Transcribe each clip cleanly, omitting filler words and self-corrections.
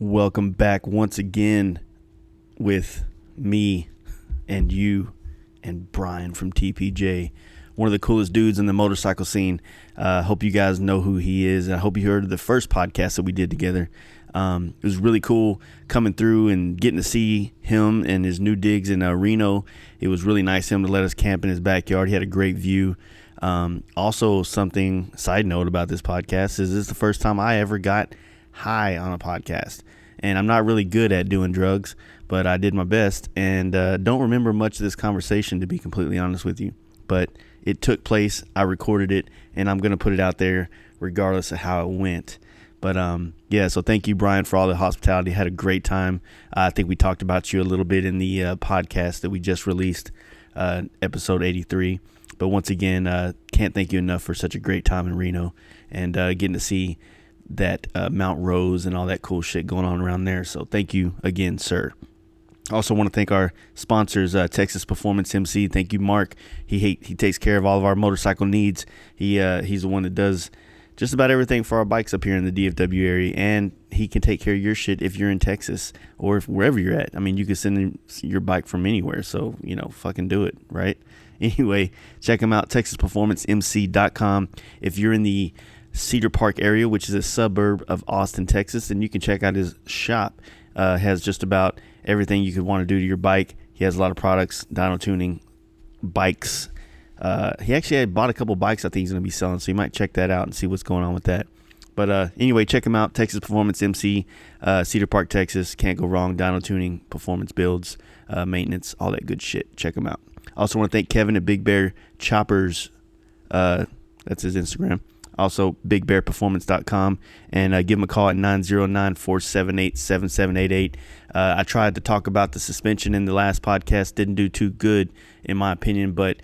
Welcome back once again with me and you and Brian from TPJ, one of the coolest dudes in the motorcycle scene. Hope you guys know who he is. I hope you heard the first podcast that we did together. It was really cool coming through and getting to see him and his new digs in Reno. It was really nice of him to let us camp in his backyard. He had a great view. Also, something side note about this podcast is this is the first time I ever got high on a podcast. And I'm not really good at doing drugs, but I did my best and don't remember much of this conversation, to be completely honest with you. But it took place, I recorded it, and I'm going to put it out there regardless of how it went. But yeah, so thank you, Brian, for all the hospitality. Had a great time. I think we talked about you a little bit in the podcast that we just released, episode 83. But once again, can't thank you enough for such a great time in Reno and getting to see that Mount Rose and all that cool shit going on around there. So thank you again, sir. Also want to thank our sponsors, Texas Performance MC. Thank you, Mark. He takes care of all of our motorcycle needs. He's the one that does just about everything for our bikes up here in the DFW area, and he can take care of your shit if you're in Texas or wherever you're at. I mean, you can send him your bike from anywhere, so, fucking do it, right? Anyway, check him out, TexasPerformanceMC.com. If you're in the Cedar Park area, which is a suburb of Austin, Texas, and you can check out his shop. Has just about everything you could want to do to your bike. He has a lot of products, dyno tuning, bikes. He actually had bought a couple bikes I think he's going to be selling, so you might check that out and see what's going on with that. But anyway, check him out, Texas Performance MC, Cedar Park, Texas. Can't go wrong. Dyno tuning, performance builds, maintenance, all that good shit. Check him out. I also want to thank Kevin at Big Bear Choppers. That's his Instagram. Also, BigBearPerformance.com, and give him a call at 909-478-7788. I tried to talk about the suspension in the last podcast. Didn't do too good, in my opinion, but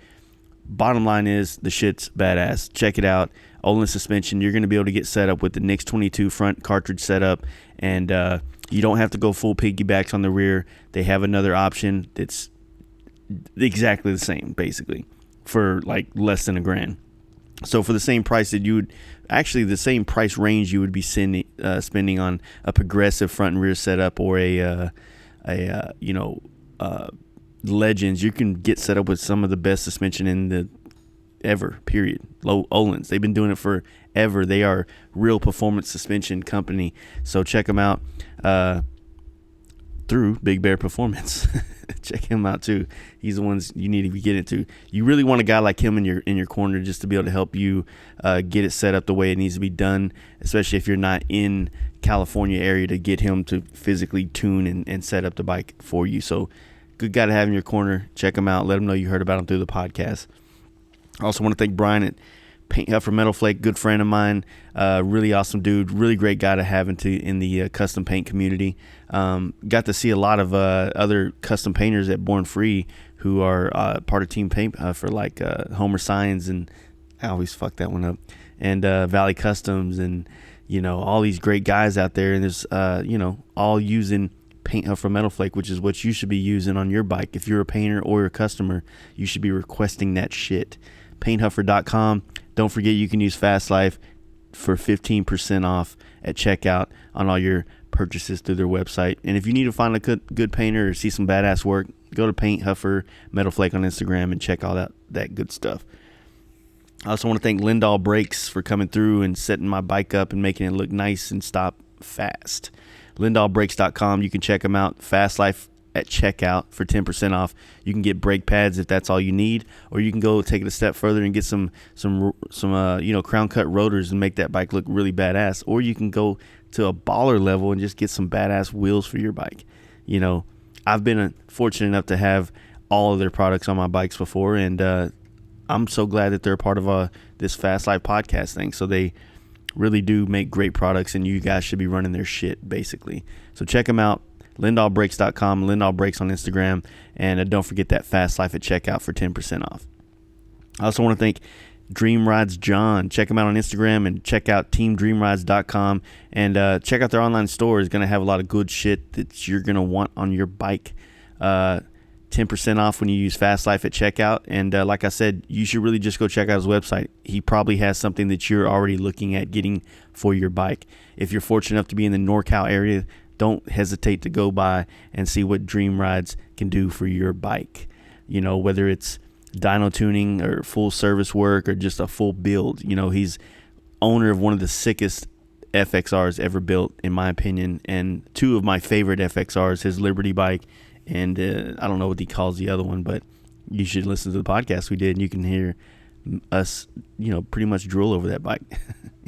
bottom line is the shit's badass. Check it out. Olin Suspension, you're going to be able to get set up with the Nix 22 front cartridge setup, and you don't have to go full piggybacks on the rear. They have another option that's exactly the same, basically, for like less than $1,000. So for the same price that you would, actually the same price range you would be spending on a progressive front and rear setup or a Legends, you can get set up with some of the best suspension in the ever, period. Olin's, they've been doing it forever. They are real performance suspension company. So check them out through Big Bear Performance. Check him out too. He's the ones you need to be getting to. You really want a guy like him in your corner just to be able to help you get it set up the way it needs to be done, especially if you're not in California area, to get him to physically tune and set up the bike for you. So good guy to have in your corner. Check him out. Let him know you heard about him through the podcast. I also want to thank Brian at Paint Huffer Metal Flake, good friend of mine, really awesome dude, really great guy to have in the custom paint community. Got to see a lot of other custom painters at Born Free who are part of Team Paint for like Homer Signs, and I always fuck that one up, and Valley Customs, and all these great guys out there, and there's all using Paint Huffer Metal Flake, which is what you should be using on your bike. If you're a painter or a customer, you should be requesting that shit. PaintHuffer.com. Don't forget you can use Fast Life for 15% off at checkout on all your purchases through their website. And if you need to find a good painter or see some badass work, go to Paint Huffer Metal Flake on Instagram and check all that good stuff. I also want to thank Lindahl Brakes for coming through and setting my bike up and making it look nice and stop fast. LindahlBrakes.com. You can check them out. Fast Life at checkout for 10% off. You can get brake pads if that's all you need, or you can go take it a step further and get some crown cut rotors and make that bike look really badass. Or you can go to a baller level and just get some badass wheels for your bike. I've been fortunate enough to have all of their products on my bikes before, and I'm so glad that they're a part of this Fast Life podcast thing. So they really do make great products, and you guys should be running their shit, basically. So check them out. LindahlBrakes.com, Lindahl Brakes on Instagram, and don't forget that Fast Life at checkout for 10% off. I also want to thank Dream Rides John. Check him out on Instagram and check out teamdreamrides.com, and check out their online store. It's going to have a lot of good shit that you're going to want on your bike. 10% off when you use Fast Life at checkout, and like I said, you should really just go check out his website. He probably has something that you're already looking at getting for your bike. If you're fortunate enough to be in the NorCal area, don't hesitate to go by and see what Dream Rides can do for your bike. You know, whether it's dyno tuning or full service work or just a full build. You know, he's owner of one of the sickest FXRs ever built, in my opinion, and two of my favorite FXRs, his Liberty bike, and I don't know what he calls the other one, but you should listen to the podcast we did, and you can hear us, you know, pretty much drool over that bike.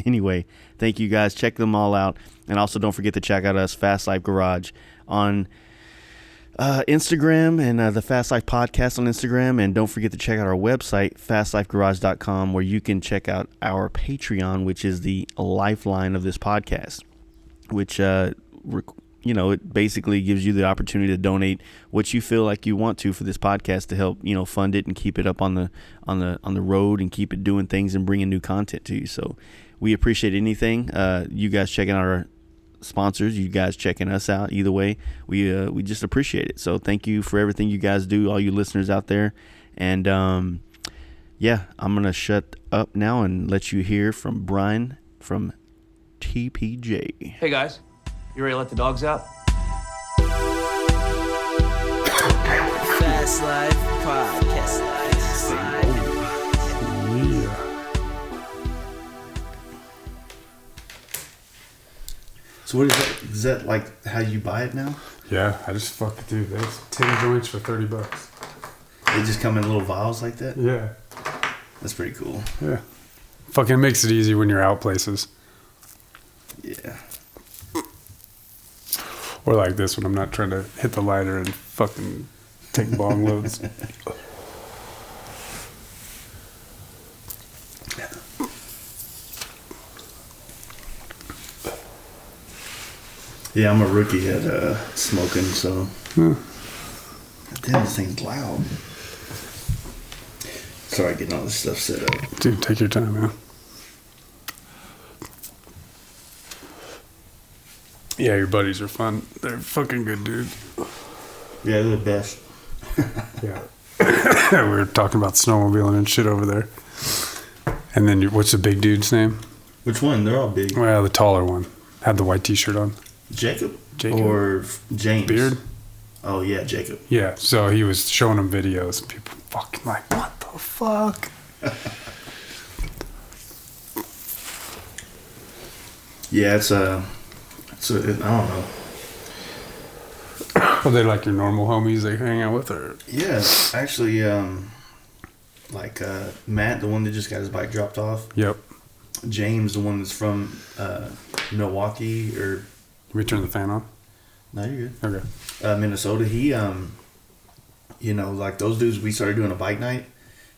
Anyway, thank you guys. Check them all out, and also don't forget to check out us, Fast Life Garage, on Instagram, and the Fast Life Podcast on Instagram. And don't forget to check out our website, fastlifegarage.com, where you can check out our Patreon, which is the lifeline of this podcast, which you know, it basically gives you the opportunity to donate what you feel like you want to for this podcast to help, you know, fund it and keep it up on the road and keep it doing things and bringing new content to you. So we appreciate anything. You guys checking out our sponsors, you guys checking us out. Either way, we just appreciate it. So thank you for everything you guys do, all you listeners out there. And yeah, I'm gonna shut up now and let you hear from Brian from TPJ. Hey guys, you ready to let the dogs out? Fast Life Podcast. So what is that? Is that like how you buy it now? Yeah, I just fucking do. There's 10 joints for $30. They just come in little vials like that? Yeah. That's pretty cool. Yeah. Fucking makes it easy when you're out places. Yeah. Or like this when I'm not trying to hit the lighter and fucking take bong loads. Yeah, I'm a rookie at smoking, so. Damn, this thing's loud. Sorry, getting all this stuff set up. Dude, take your time, man. Yeah, your buddies are fun. They're fucking good, dude. Yeah, they're the best. Yeah. We were talking about snowmobiling and shit over there. And then, what's the big dude's name? Which one? They're all big. Well, the taller one. Had the white t-shirt on. Jacob? Jacob? Or James? Beard? Oh, yeah, Jacob. Yeah, so he was showing them videos. And people fucking like, what the fuck? Yeah, it's I don't know. Are they like your normal homies they hang out with, or? Yeah, actually, like Matt, the one that just got his bike dropped off. Yep. James, the one that's from Milwaukee, or We turn the fan on? no, you're good. Okay. Minnesota. He, you know, like those dudes. We started doing a bike night,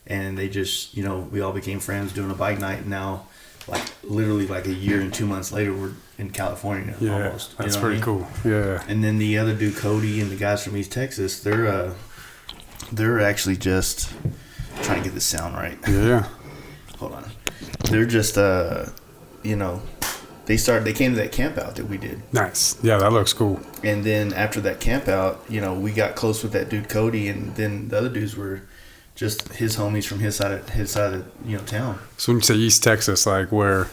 and they just, you know, we all became friends doing a bike night. And now, like literally, like a year and 2 months later, we're in California. Yeah, almost. that's You know pretty what I mean? cool. Yeah. And then the other dude, Cody, and the guys from East Texas, they're actually just trying to get the sound right. Yeah. Hold on. They're just, you know, they came to that camp out that we did. Nice. Yeah, that looks cool. And then after that camp out, you know, we got close with that dude, Cody, and then the other dudes were just his homies from his side of, you know, town. So when you say East Texas, like where?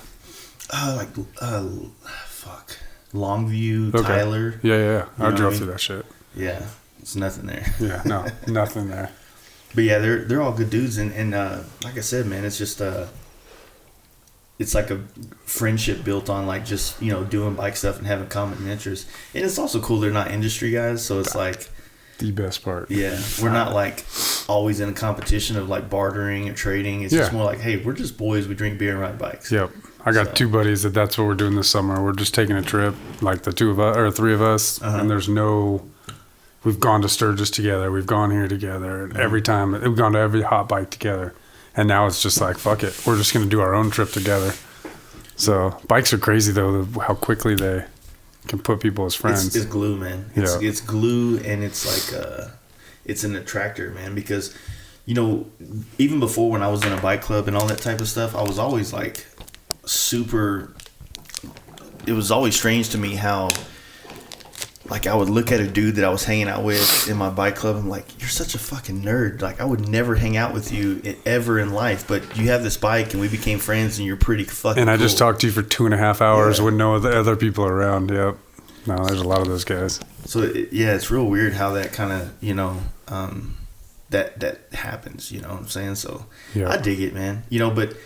Fuck. Longview, Okay. Tyler. Yeah. I know what drove I mean? through that shit. Yeah. It's nothing there. Yeah, no, nothing there. But yeah, they're all good dudes, and like I said, man, it's just it's like a friendship built on like just, you know, doing bike stuff and having common interests. And it's also cool they're not industry guys, so it's like The best part. yeah, we're not like always in a competition of like bartering or trading. It's just Yeah. more like, hey, we're just boys. We drink beer and ride bikes. Yep. I got So- two buddies that's what we're doing this summer. We're just taking a trip, like the two of us or three of us, and there's no. We've gone to Sturgis together. We've gone here together. And every time we've gone to every hot bike together, and now it's just like fuck it. We're just gonna do our own trip together. So bikes are crazy though. How quickly they can put people as friends. It's glue, man. It's glue, and it's like it's an attractor, man. Because you know, even before when I was in a bike club and all that type of stuff, I was always like super. It was always strange to me how. Like, I would look at a dude that I was hanging out with in my bike club. I'm like, you're such a fucking nerd. Like, I would never hang out with you ever in life. But you have this bike, and we became friends, and you're pretty fucking And I cool. just talked to you for 2.5 hours with no other people around. Yep. No, there's a lot of those guys. So yeah, it's real weird how that kind of that happens. You know what I'm saying? So Yeah. I dig it, man. But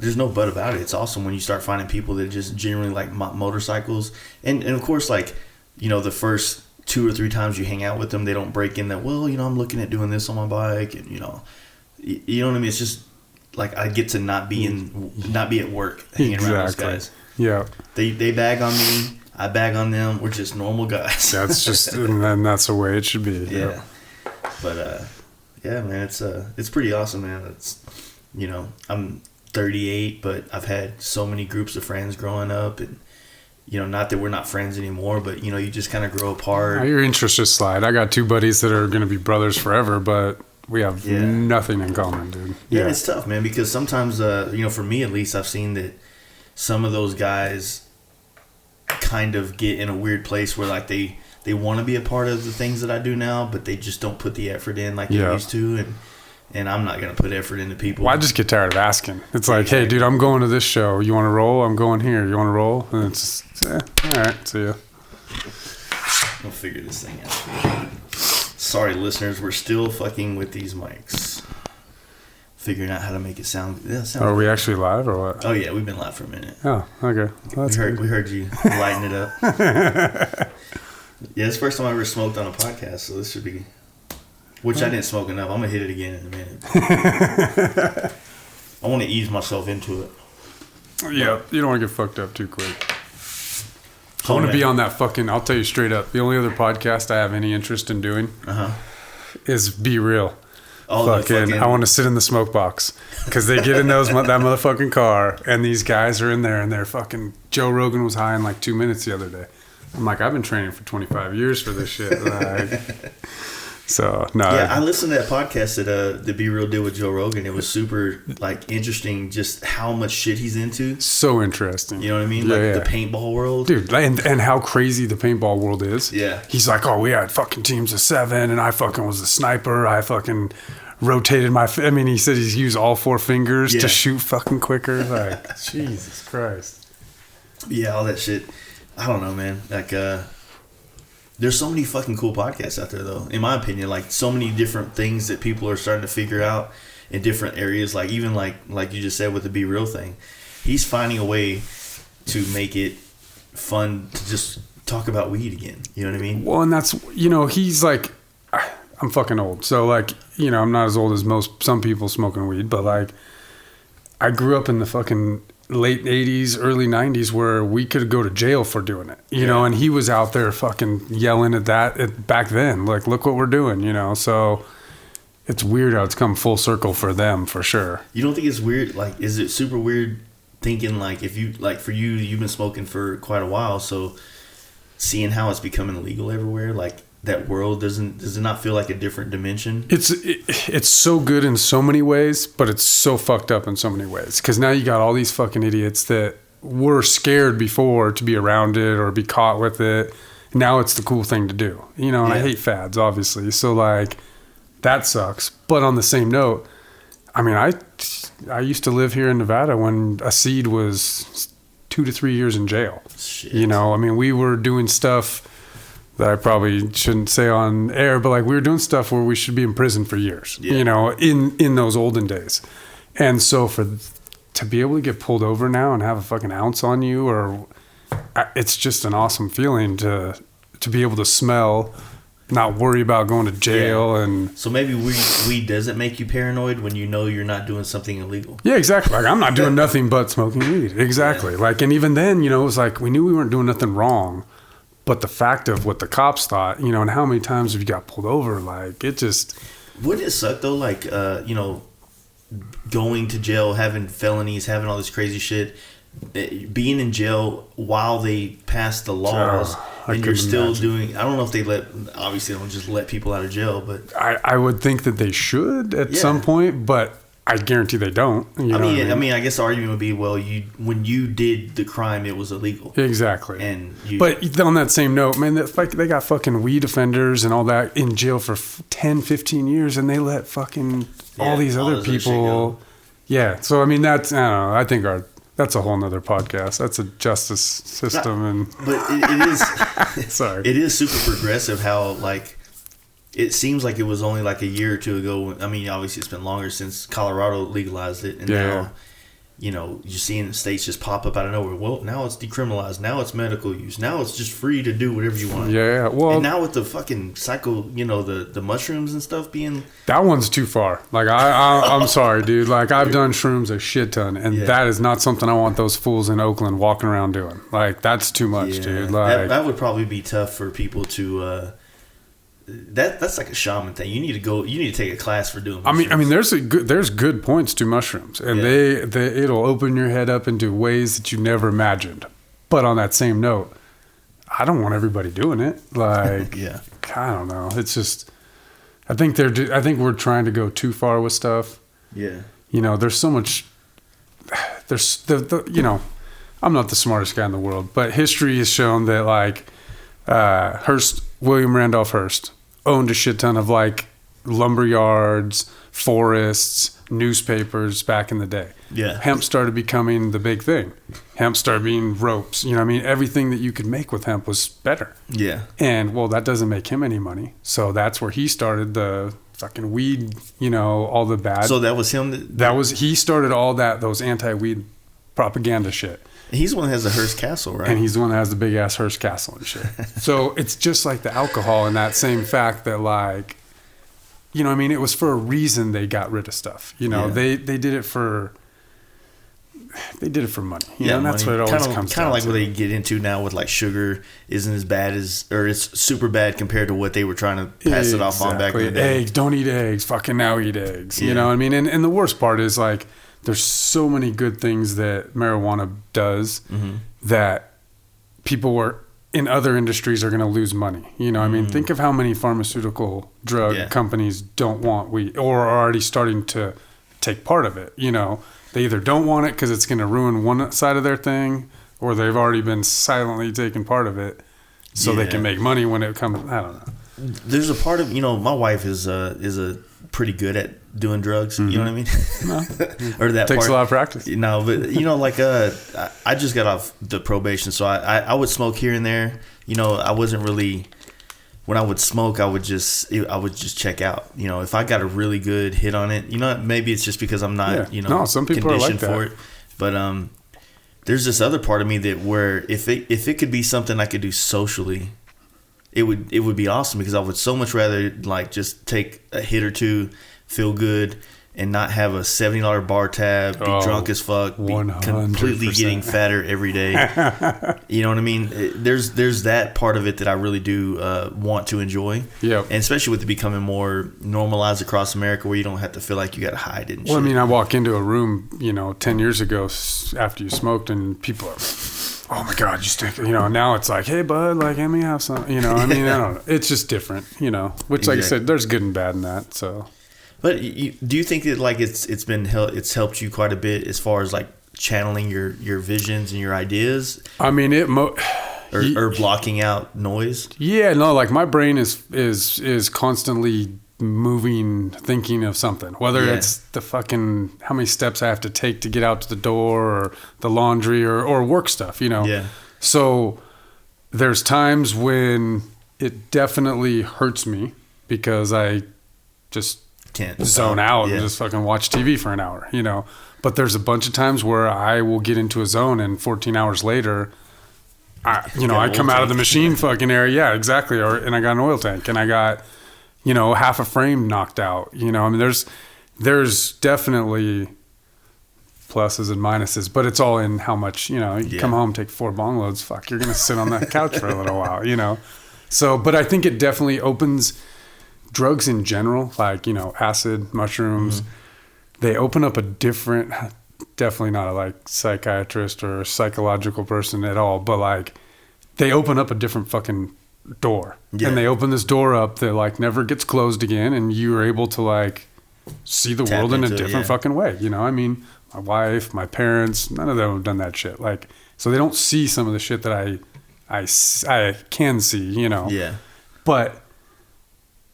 there's no but about it. It's awesome when you start finding people that just genuinely like motorcycles, and of course, like the first 2 or 3 times you hang out with them, they don't break in that. Well, I'm looking at doing this on my bike, and you know what I mean. It's just like I get to not be at work hanging around those guys. Yeah. They bag on me, I bag on them. We're just normal guys. That's just, and then that's the way it should be. Yeah. But yeah, man, it's pretty awesome, man. It's I'm 38, but I've had so many groups of friends growing up, and not that we're not friends anymore, but you just kind of grow apart. Your interests just slide. I got 2 buddies that are going to be brothers forever, but we have nothing in common, dude. Yeah, it's tough, man, because sometimes for me at least, I've seen that some of those guys kind of get in a weird place where like they want to be a part of the things that I do now, but they just don't put the effort in like they used to, and I'm not going to put effort into people. Well, I just get tired of asking. It's like, hey, dude, I'm going to this show. You want to roll? I'm going here. You want to roll? And it's just, all right, see ya. We'll figure this thing out. Sorry, listeners, we're still fucking with these mics. Figuring out how to make it sound. Are we actually live or what? Oh, yeah, we've been live for a minute. Oh, okay. Well, we heard you lighten it up. Yeah, it's the first time I ever smoked on a podcast, so this should be... Which I didn't smoke enough. I'm going to hit it again in a minute. I want to ease myself into it. Yeah, you don't want to get fucked up too quick. I want to be on that fucking... I'll tell you straight up. The only other podcast I have any interest in doing is Be Real. Oh, fucking, I want to sit in the smoke box because they get in that motherfucking car, and these guys are in there, and they're fucking... Joe Rogan was high in like 2 minutes the other day. I'm like, I've been training for 25 years for this shit. Like... So no, yeah, I listened to that podcast that the Be Real did with Joe Rogan. It was super like interesting, just how much shit he's into. So interesting. You know what I mean? Like the paintball world, dude, and how crazy the paintball world is. Yeah, he's like, oh, we had fucking teams of 7, and I fucking was a sniper. I fucking rotated my. I mean, he said he's used all 4 fingers to shoot fucking quicker. Like Jesus Christ. Yeah, all that shit. I don't know, man. Like, there's so many fucking cool podcasts out there, though. In my opinion, like so many different things that people are starting to figure out in different areas. Like even like you just said with the Be Real thing, he's finding a way to make it fun to just talk about weed again. You know what I mean? Well, and that's he's like, I'm fucking old, so like I'm not as old as some people smoking weed, but like I grew up in the fucking late 80s, early 90s where we could go to jail for doing it, you know, and he was out there fucking yelling at that back then, like, look what we're doing, so it's weird how it's come full circle for them, for sure. You don't think it's weird? Like, is it super weird thinking, like, if you, like, for you, you've been smoking for quite a while, so seeing how it's becoming illegal everywhere, like, that world does it not feel like a different dimension? It's so good in so many ways, but it's so fucked up in so many ways, because now you got all these fucking idiots that were scared before to be around it or be caught with it. Now it's the cool thing to do, and I hate fads, obviously, so like that sucks. But on the same note, I mean, I used to live here in Nevada when a seed was 2 to 3 years in jail. Shit. I mean, we were doing stuff that I probably shouldn't say on air, but like we were doing stuff where we should be in prison for years, in those olden days. And so to be able to get pulled over now and have a fucking ounce on you, it's just an awesome feeling to be able to smell, not worry about going to jail. And so maybe weed doesn't make you paranoid when you're not doing something illegal. Yeah, exactly. Like I'm not doing nothing but smoking weed. Exactly. Yeah. Like, and even then, it was like we knew we weren't doing nothing wrong. But the fact of what the cops thought, and how many times have you got pulled over, like, it just... Wouldn't it suck, though, like, going to jail, having felonies, having all this crazy shit, being in jail while they pass the laws, and you're still doing... I don't know if they obviously they don't just let people out of jail, but... I would think that they should at some point, but... I guarantee they don't. I mean, I guess the argument would be, well, when you did the crime, it was illegal. Exactly. But on that same note, man, they got fucking weed offenders and all that in jail for 10, 15 years, and they let fucking all these other people. Yeah. So I mean, I don't know. I think our That's a whole nother podcast. That's a justice system. But it is, Sorry. it is super progressive how, like, it seems like it was only like a year or two ago. I mean, obviously it's been longer since Colorado legalized it. And now, you know, you're seeing states just pop up out of nowhere. Well, now it's decriminalized. Now it's medical use. Now it's just free to do whatever you want. Yeah, well, and now with the fucking you know, the mushrooms and stuff being, that one's too far. Like I'm sorry, dude. Like I've done shrooms a shit ton, and that is not something I want those fools in Oakland walking around doing. Like that's too much, dude. Like that would probably be tough for people to. That's like a shaman thing. You need to take a class for doing mushrooms. I mean, there's good points to mushrooms, and it'll open your head up into ways that you never imagined. But on that same note, I don't want everybody doing it. Like, I don't know. It's just, I think we're trying to go too far with stuff. Yeah. You know, there's so much. There's you know, I'm not the smartest guy in the world, but history has shown that like William Randolph Hearst owned a shit ton of like lumber yards, forests, newspapers back in the day. Yeah. Hemp started becoming the big thing. Hemp started being ropes. You know what I mean? Everything that you could make with hemp was better. Yeah. And well, that doesn't make him any money. So that's where he started the fucking weed, you know, all the bad. So that was him? He started all those anti-weed propaganda shit. He's the one that has the Hearst Castle, right? And he's the one that has the big ass Hearst Castle and shit. So it's just like the alcohol in that same fact that like, you know what I mean? It was for a reason they got rid of stuff. You know, they did it for money. You know, and that's what it always comes down to. Kind of like what they get into now with like sugar isn't as bad or it's super bad compared to what they were trying to pass it off on back in the day. Eggs, don't eat eggs. Fucking now eat eggs. You know what I mean? And the worst part is like, there's so many good things that marijuana does that people in other industries are going to lose money. You know, I mean, think of how many pharmaceutical drug companies don't want weed or are already starting to take part of it. You know, they either don't want it because it's going to ruin one side of their thing, or they've already been silently taking part of it so they can make money when it comes. I don't know. There's a part of, you know, my wife is a pretty good at doing drugs. You know what I mean? No. Or that takes part. a lot of practice. No, but you know, like I just got off the probation, so I would smoke here and there. You know, I wasn't really, when I would smoke, I would just check out. You know, if I got a really good hit on it, you know, maybe it's just because I'm not, you know, some people conditioned are like for it. But there's this other part of me that where if it could be something I could do socially, it would be awesome, because I would so much rather like just take a hit or two, feel good, and not have a $70 bar tab, be drunk as fuck, be 100%. completely getting fatter every day. You know what I mean? There's that part of it that I really do want to enjoy. Yeah. And especially with it becoming more normalized across America, where you don't have to feel like you got to hide it and shit. Well, I mean, I walk into a room, you know, 10 years ago after you smoked, and people are, oh my God, you stink. You know, now it's like, hey, bud, like, let me have some. You know, I mean, I don't know. It's just different, you know, which, like I said, there's good and bad in that, so. But do you think that like it's helped you quite a bit as far as like channeling your visions and your ideas? I mean, or blocking out noise. Yeah, no, like my brain is constantly moving, thinking of something. Whether it's the fucking how many steps I have to take to get out to the door, or the laundry, or work stuff. You know. Yeah. So there's times when it definitely hurts me because I just can't zone out and just fucking watch TV for an hour, you know. But there's a bunch of times where I will get into a zone, and 14 hours later, I come out of the machine fucking area. Yeah, exactly. And I got an oil tank, and I got, you know, half a frame knocked out. You know, I mean, there's definitely pluses and minuses, but it's all in how much, you know, you come home, take 4 bong loads, fuck, you're going to sit on that couch for a little while, you know. So, but I think it definitely opens drugs in general, like, you know, acid, mushrooms, they open up a different, definitely not a like psychiatrist or a psychological person at all, but like they open up a different fucking door. And they open this door up that like never gets closed again, and you're able to like see the world in a different fucking way. You know, I mean, my wife, my parents, none of them have done that shit. Like, so they don't see some of the shit that I can see, you know. Yeah. But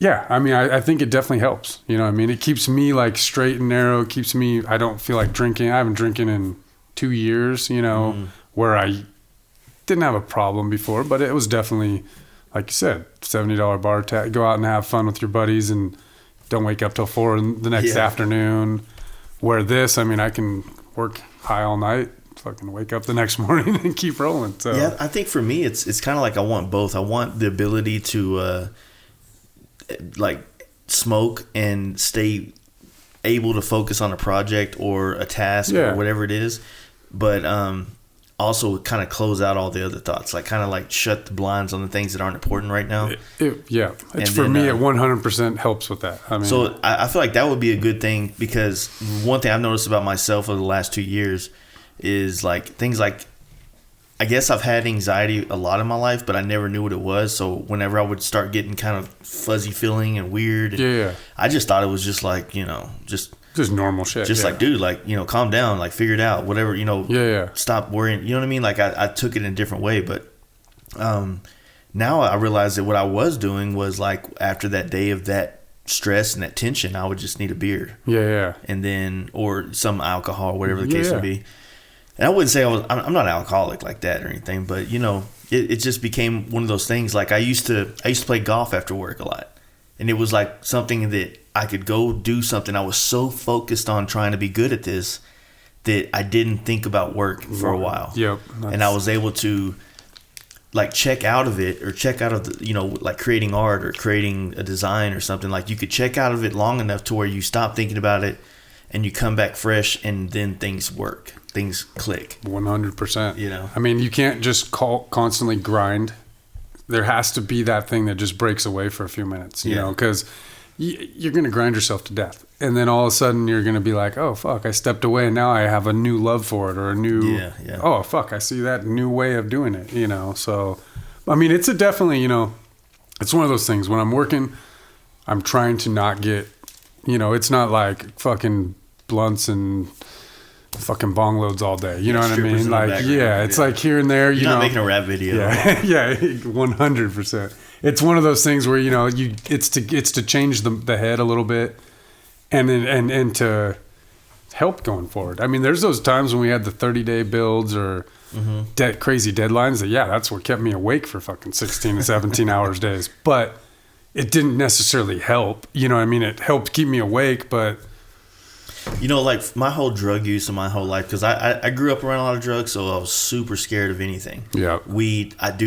yeah, I mean, I think it definitely helps. You know what I mean? It keeps me like straight and narrow. It keeps me, I don't feel like drinking. I haven't drinking in 2 years, you know, where I didn't have a problem before, but it was definitely, like you said, $70 bar tab. Go out and have fun with your buddies and don't wake up till 4 in the next afternoon. Where this, I mean, I can work high all night, fucking wake up the next morning and keep rolling. So yeah, I think for me, it's kind of like I want both. I want the ability to like smoke and stay able to focus on a project or a task or whatever it is, but also kind of close out all the other thoughts, like kind of like shut the blinds on the things that aren't important right now. It's for me, it 100% helps with that. I mean, so I feel like that would be a good thing, because one thing I've noticed about myself over the last 2 years is like things like, I guess I've had anxiety a lot in my life, but I never knew what it was. So whenever I would start getting kind of fuzzy feeling and weird, I just thought it was just like, just normal shit. Just like, dude, like, calm down, like figure it out, whatever, stop worrying. You know what I mean? Like I took it in a different way, but now I realized that what I was doing was like, after that day of that stress and that tension, I would just need a beer. And then, or some alcohol, whatever the case would be. And I wouldn't say I'm not an alcoholic like that or anything, but it just became one of those things. Like I used to play golf after work a lot, and it was like something that I could go do something. I was so focused on trying to be good at this that I didn't think about work for a while. And I was able to like check out of it, or check out of the, like creating art or creating a design or something. Like you could check out of it long enough to where you stop thinking about it and you come back fresh, and then things work. Things click. 100%. I mean, you can't just constantly grind. There has to be that thing that just breaks away for a few minutes, you know, because you're going to grind yourself to death. And then all of a sudden you're going to be like, oh, fuck, I stepped away and now I have a new love for it, or a new, oh, fuck, I see that new way of doing it, So, I mean, it's definitely, it's one of those things. When I'm working, I'm trying to not get, it's not like fucking blunts and fucking bong loads all day. You know what I mean? Like, it's like here and there. You're not making a rap video. 100%. It's one of those things where it's to change the head a little bit, and to help going forward. I mean, there's those times when we had the 30-day builds or crazy deadlines. That's what kept me awake for fucking 16 to 17 hours days. But it didn't necessarily help. You know what I mean? It helped keep me awake, but. Like my whole drug use in my whole life, because I grew up around a lot of drugs, so I was super scared of anything. Weed, I've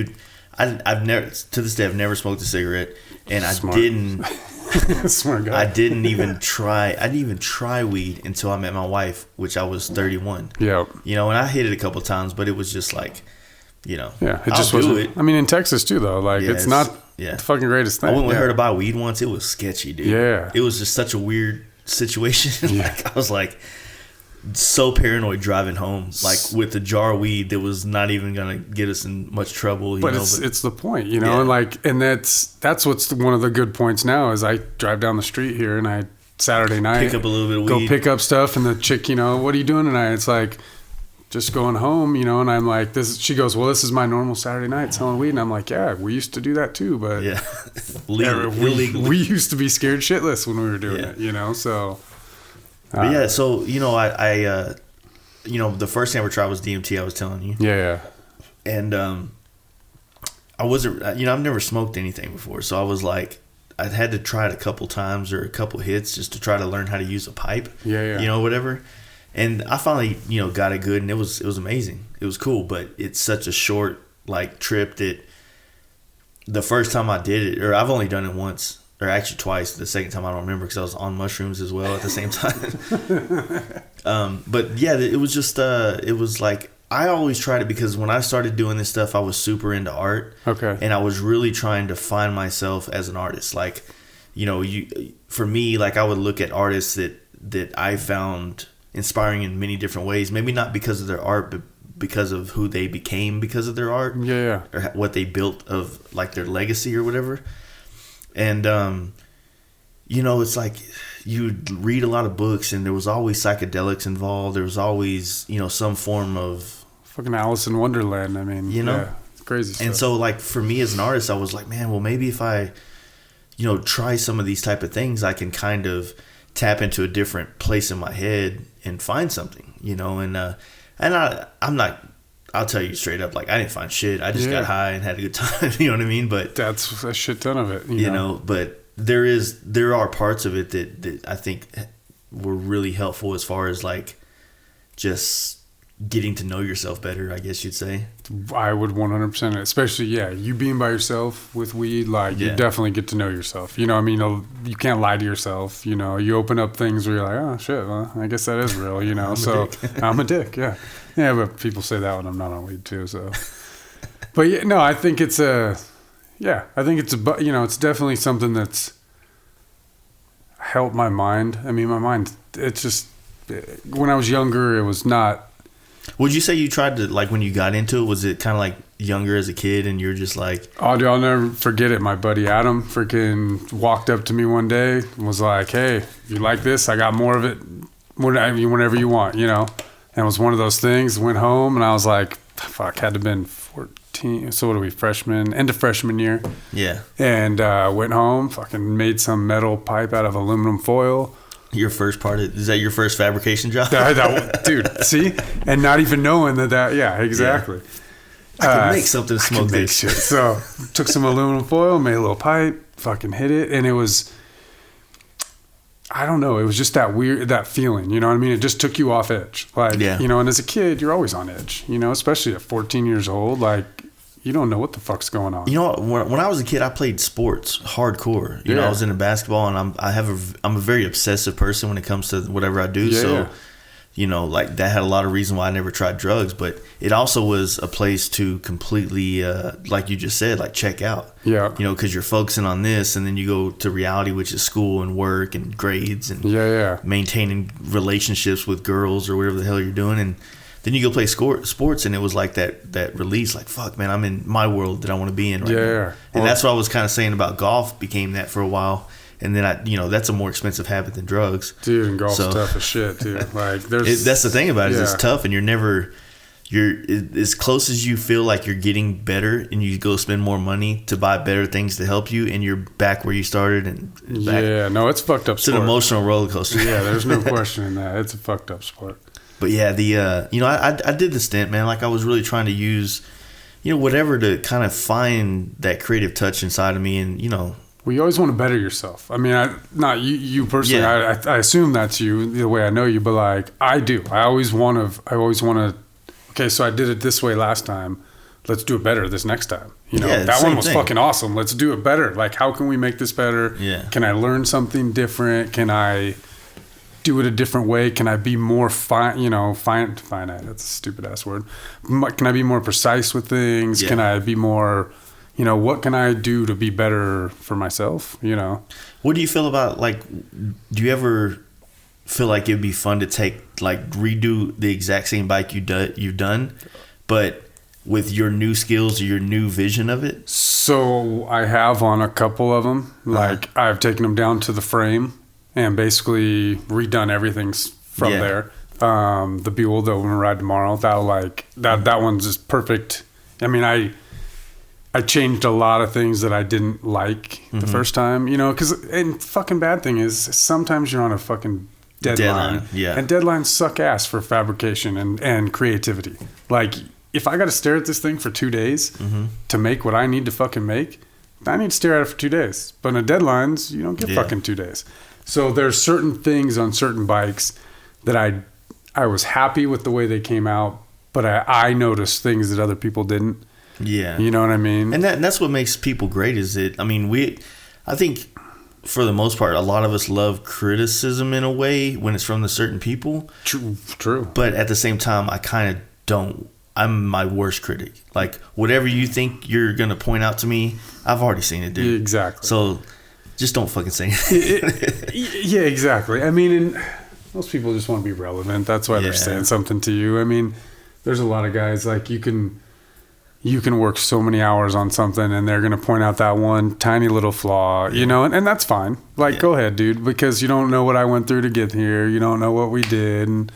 never, to this day, I've never smoked a cigarette, and Smart. I didn't. Smart guy. I didn't even try weed until I met my wife, which I was 31. And I hit it a couple times, but it was just like, it just wasn't. I mean, in Texas too, though, like it's not the fucking greatest thing. I went with her to buy weed once. It was sketchy, dude. It was just such a weird situation. Like I was like so paranoid driving home, like with a jar of weed that was not even gonna get us in much trouble. But it's the point, and that's what's one of the good points now is I drive down the street here and I Saturday night pick up a little bit of weed, go pick up stuff, and the chick, what are you doing tonight? It's like just going home, and I'm like, she goes, well, this is my normal Saturday night selling weed, and I'm like, yeah, we used to do that too, but we used to be scared shitless when we were doing it, so. But so I the first thing I ever tried was DMT. I was telling you, and I wasn't, I've never smoked anything before, so I was like, I had to try it a couple times or a couple hits just to try to learn how to use a pipe, whatever. And I finally, got it good, and it was amazing. It was cool, but it's such a short like trip that the first time I did it, or I've only done it once, or actually twice. The second time I don't remember because I was on mushrooms as well at the same time. But it was just it was like I always tried it because when I started doing this stuff, I was super into art. And I was really trying to find myself as an artist. Like, for me, like I would look at artists that I found inspiring in many different ways, maybe not because of their art, but because of who they became because of their art, or what they built of like their legacy or whatever. And it's like you read a lot of books, and there was always psychedelics involved. There was always some form of fucking Alice in Wonderland. I mean, it's crazy stuff. And so like for me as an artist, I was like, man, well maybe if I try some of these type of things, I can kind of tap into a different place in my head and find something, and And I'm not. I'll tell you straight up, like I didn't find shit. I just got high and had a good time. You know what I mean? But that's a shit ton of it. You know, but there are parts of it that I think were really helpful as far as like just getting to know yourself better, I guess you'd say. I would 100%, especially, you being by yourself with weed, like, you definitely get to know yourself. You know, I mean, you can't lie to yourself. You know, you open up things where you're like, oh, shit, well, I guess that is real, you know. I'm a dick, yeah. Yeah, but people say that when I'm not on weed, too, so. But, yeah, no, I think it's it's definitely something that's helped my mind. I mean, my mind, it's just, when I was younger, it was not. Would you say you tried to, like, when you got into it, was it kind of like younger as a kid and you're just like... Oh, dude, I'll never forget it. My buddy Adam freaking walked up to me one day and was like, hey, you like this? I got more of it whenever you want, you know? And it was one of those things. Went home and I was like, fuck, had to have been 14. So what are we, end of freshman year? Yeah. And went home, fucking made some metal pipe out of aluminum foil. Your first is that your first fabrication job? Dude, see? And not even knowing that yeah, exactly. Yeah. I could make something smoke this. Shit. So, took some aluminum foil, made a little pipe, fucking hit it, and it was, I don't know, it was just that feeling, you know what I mean? It just took you off edge. Like, you know, and as a kid, you're always on edge, you know, especially at 14 years old, like, you don't know what the fuck's going on. You know, when I was a kid, I played sports hardcore. You know, I was into basketball, and I'm a very obsessive person when it comes to whatever I do. Yeah, so, you know, like that had a lot of reason why I never tried drugs. But it also was a place to completely, like you just said, like check out. Yeah. You know, because you're focusing on this, and then you go to reality, which is school and work and grades and maintaining relationships with girls or whatever the hell you're doing, and then you go play sports, and it was like that release, like, fuck, man, I'm in my world that I want to be in right now. And that's what I was kind of saying about golf, became that for a while. And then that's a more expensive habit than drugs. Dude, and golf's tough as shit, too. Like, that's the thing about it, is it's tough, and you're as close as you feel like you're getting better, and you go spend more money to buy better things to help you, and you're back where you started. And back. Yeah, no, it's a fucked up sport. It's an emotional roller coaster. Yeah, there's no questioning that. It's a fucked up sport. But yeah, I did the stint, man. Like, I was really trying to use, you know, whatever to kind of find that creative touch inside of me, and, you know. Well, you always want to better yourself. I mean, not you personally. Yeah. I assume that's you, the way I know you, but like, I do. I always want to. Okay, so I did it this way last time. Let's do it better this next time. You know, that one was fucking awesome. Let's do it better. Like, how can we make this better? Yeah. Can I learn something different? Can I do it a different way? Can I be more finite? That's a stupid ass word. Can I be more precise with things? Yeah. Can I be more, you know, what can I do to be better for myself? You know, what do you feel about, like, do you ever feel like it'd be fun to redo the exact same bike you've done, but with your new skills or your new vision of it? So I have on a couple of them. Like, I've taken them down to the frame and basically redone everything from there. The Buell that we're gonna ride tomorrow, that one's just perfect. I mean, I changed a lot of things that I didn't like the first time, you know, and fucking bad thing is sometimes you're on a fucking deadline. Yeah. And deadlines suck ass for fabrication and creativity. Like, if I got to stare at this thing for 2 days to make what I need to fucking make, I need to stare at it for 2 days. But in deadlines, you don't get fucking 2 days. So there's certain things on certain bikes that I was happy with the way they came out, but I noticed things that other people didn't. Yeah. You know what I mean? And that's what makes people great, is it? I mean, I think for the most part, a lot of us love criticism in a way when it's from the certain people. True. But at the same time, I kind of don't. I'm my worst critic. Like, whatever you think you're going to point out to me, I've already seen it, dude. Exactly. So just don't fucking say it. Yeah, exactly. I mean, and most people just want to be relevant. That's why they're saying something to you. I mean, there's a lot of guys, like, you can work so many hours on something and they're going to point out that one tiny little flaw, you know, and that's fine. Like, go ahead, dude, because you don't know what I went through to get here. You don't know what we did. And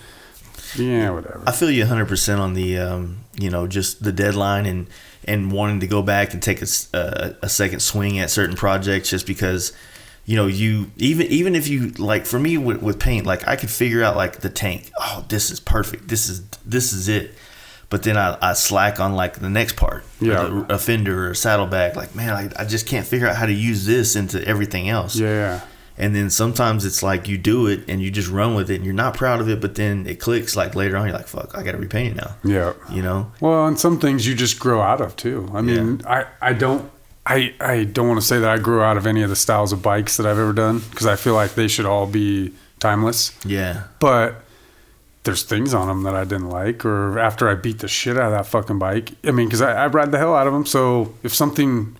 whatever. I feel you 100% on the, you know, just the deadline and wanting to go back and take a second swing at certain projects, just because, you even if you like, for me with paint, like I could figure out like the tank. Oh, this is perfect. This is it. But then I slack on like the next part, a fender or a saddlebag. Like, man, I just can't figure out how to use this into everything else. Yeah. And then sometimes it's like you do it and you just run with it and you're not proud of it, but then it clicks like later on. You're like, fuck, I got to repaint it now. Yeah. Well, and some things you just grow out of too. I mean, I don't want to say that I grew out of any of the styles of bikes that I've ever done, because I feel like they should all be timeless. Yeah. But there's things on them that I didn't like, or after I beat the shit out of that fucking bike. I mean, because I ride the hell out of them. So if something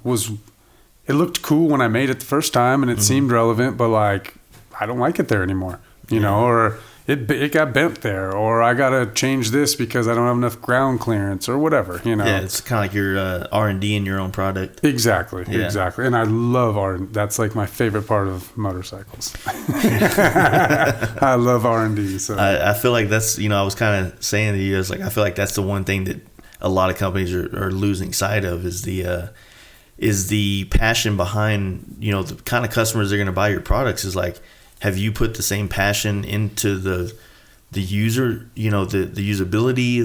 it looked cool when I made it the first time and it seemed relevant, but like, I don't like it there anymore, you know, or it got bent there, or I got to change this because I don't have enough ground clearance or whatever, you know. Yeah, it's kind of like your R&D in your own product. Exactly. And I love R&D. That's like my favorite part of motorcycles. I love R&D. So I feel like that's, I was kind of saying to you, it's like, I feel like that's the one thing that a lot of companies are losing sight of is the passion behind, the kind of customers that are going to buy your products. Is like, have you put the same passion into the user, the usability,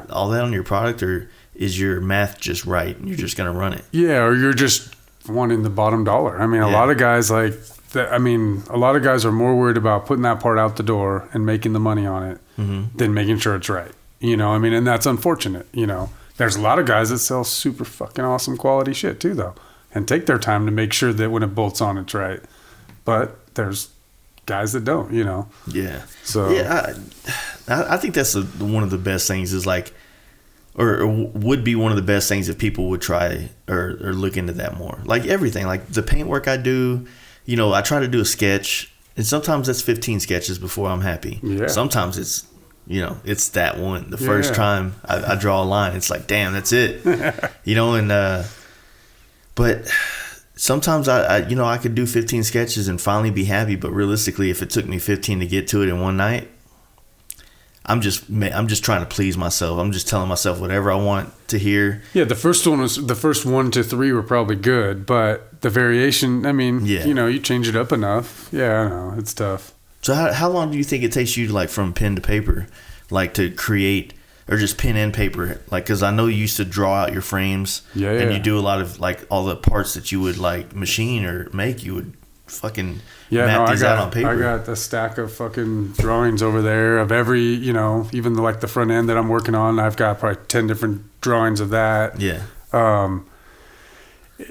all that on your product, or is your math just right and you're just going to run it? Yeah, or you're just wanting the bottom dollar. I mean, a lot of guys a lot of guys are more worried about putting that part out the door and making the money on it than making sure it's right. And that's unfortunate, There's a lot of guys that sell super fucking awesome quality shit too, though, and take their time to make sure that when it bolts on, it's right. But there's guys that don't, Yeah. So I think that's one of the best things is like, or would be one of the best things if people would try or look into that more. Like everything, like the paint work I do, I try to do a sketch, and sometimes that's 15 sketches before I'm happy. Yeah. Sometimes it's, it's that one. The first time I draw a line, it's like, damn, that's it. But sometimes I could do 15 sketches and finally be happy. But realistically, if it took me 15 to get to it in one night, I'm just trying to please myself. I'm just telling myself whatever I want to hear. Yeah, the first 1 to 3 were probably good, but the variation, I mean, you change it up enough. Yeah, I know, it's tough. So how long do you think it takes you to, like, from pen to paper, like, to create, or just pen and paper? Like, because I know you used to draw out your frames, and you do a lot of, like, all the parts that you would, like, machine or make, you would fucking map these out on paper. I got a stack of fucking drawings over there of every, even like the front end that I'm working on. I've got probably 10 different drawings of that. Yeah.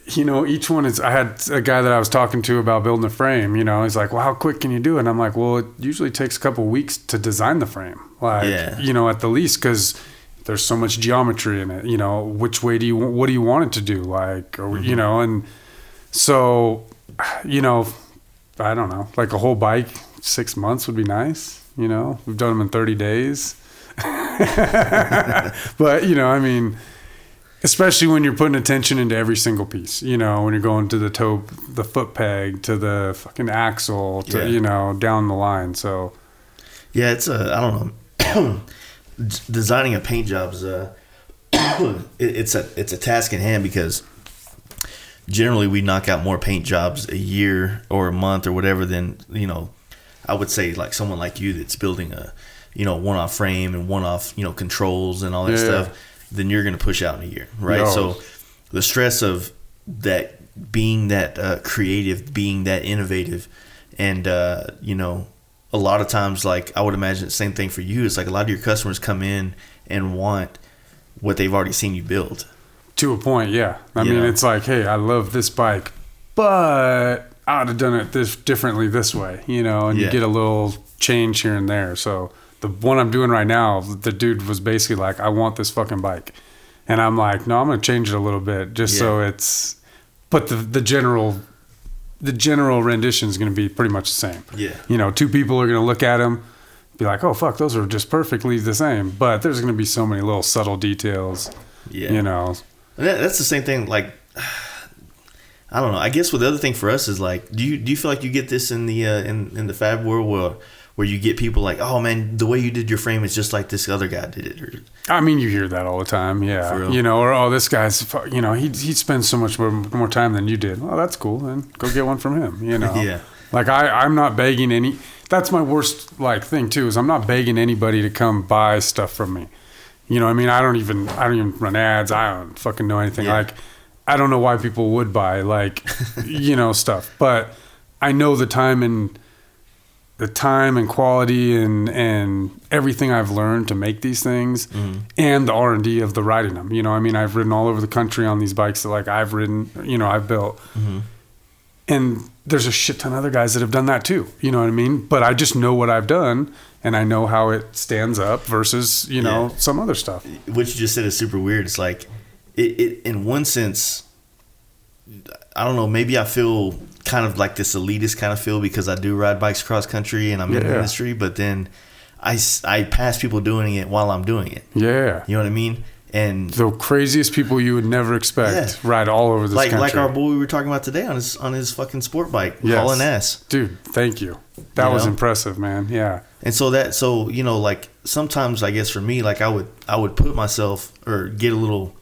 Each one is, I had a guy that I was talking to about building a frame, he's like, well, how quick can you do it? And I'm like, well, it usually takes a couple of weeks to design the frame. Like, at the least, because there's so much geometry in it, which way what do you want it to do? Like, or, and so, I don't know, like a whole bike, 6 months would be nice. We've done them in 30 days. But, especially when you're putting attention into every single piece, when you're going to the toe, the foot peg, to the fucking axle, to, down the line. So, yeah, it's I don't know. Designing a paint job is it's a task in hand, because generally we knock out more paint jobs a year or a month or whatever than, I would say like someone like you that's building a, one-off frame and one-off, controls and all that stuff. Then you're going to push out in a year, right? No. So the stress of that, being that creative, being that innovative, and a lot of times, like, I would imagine the same thing for you. It's like a lot of your customers come in and want what they've already seen you build. To a point, yeah. I mean, it's like, hey, I love this bike, but I would have done it differently this way, and you get a little change here and there. So the one I'm doing right now, the dude was basically like, I want this fucking bike. And I'm like, no, I'm going to change it a little bit just so it's, but the general rendition is going to be pretty much the same. Yeah. Two people are going to look at him, be like, oh, fuck, those are just perfectly the same. But there's going to be so many little subtle details, That's the same thing. Like, I don't know. I guess what the other thing for us is like, do you feel like you get this in the in the fab world where you get people like, oh man, the way you did your frame is just like this other guy did it. Or, I mean, you hear that all the time, yeah. You know, or oh, this guy's, you know, he spends so much more time than you did. Well, that's cool. Then go get one from him. You know, yeah. Like I'm not begging any. That's my worst like thing too. Is I'm not begging anybody to come buy stuff from me. You know what I mean? I don't even run ads. I don't fucking know anything. Yeah. Like, I don't know why people would buy like, you know, stuff. But I know the time and quality and everything I've learned to make these things, and the R&D of the riding them. You know, I mean, I've ridden all over the country on these bikes that like I've ridden, you know, I've built. And there's a shit ton of other guys that have done that too. You know what I mean? But I just know what I've done, and I know how it stands up versus, you know, some other stuff. What you just said is super weird. It's like, it in one sense, I don't know, maybe I feel kind of like this elitist kind of feel because I do ride bikes cross country and I'm in the industry, but then I pass people doing it while I'm doing it. Yeah. You know what I mean? And the craziest people you would never expect ride all over this country. Like our boy we were talking about today on his fucking sport bike, hauling ass. Dude, thank you. That was impressive, man. Yeah. And so you know, like sometimes I guess for me, like I would put myself or get a little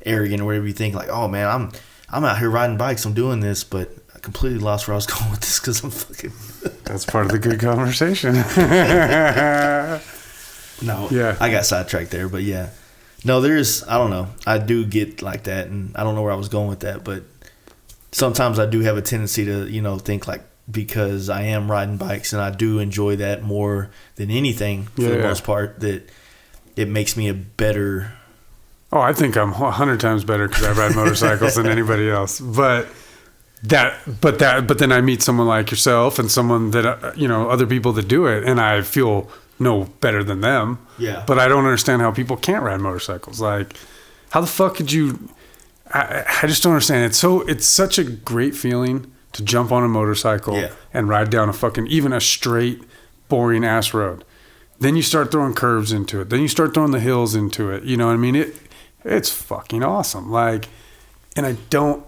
arrogant or whatever you think, like, oh man, I'm out here riding bikes, I'm doing this, but I completely lost where I was going with this because I'm fucking. That's part of the good conversation. No, I got sidetracked there, but yeah. No, I don't know. I do get like that, and I don't know where I was going with that, but sometimes I do have a tendency to, you know, think like because I am riding bikes and I do enjoy that more than anything for the most part, that it makes me a better. Oh, I think I'm 100 times better because I ride motorcycles than anybody else. But then I meet someone like yourself and someone that, you know, other people that do it, and I feel no better than them. Yeah. But I don't understand how people can't ride motorcycles. Like, how the fuck could you? I just don't understand. It's such a great feeling to jump on a motorcycle and ride down even a straight, boring ass road. Then you start throwing curves into it. Then you start throwing the hills into it. You know what I mean? It's fucking awesome. Like, and I don't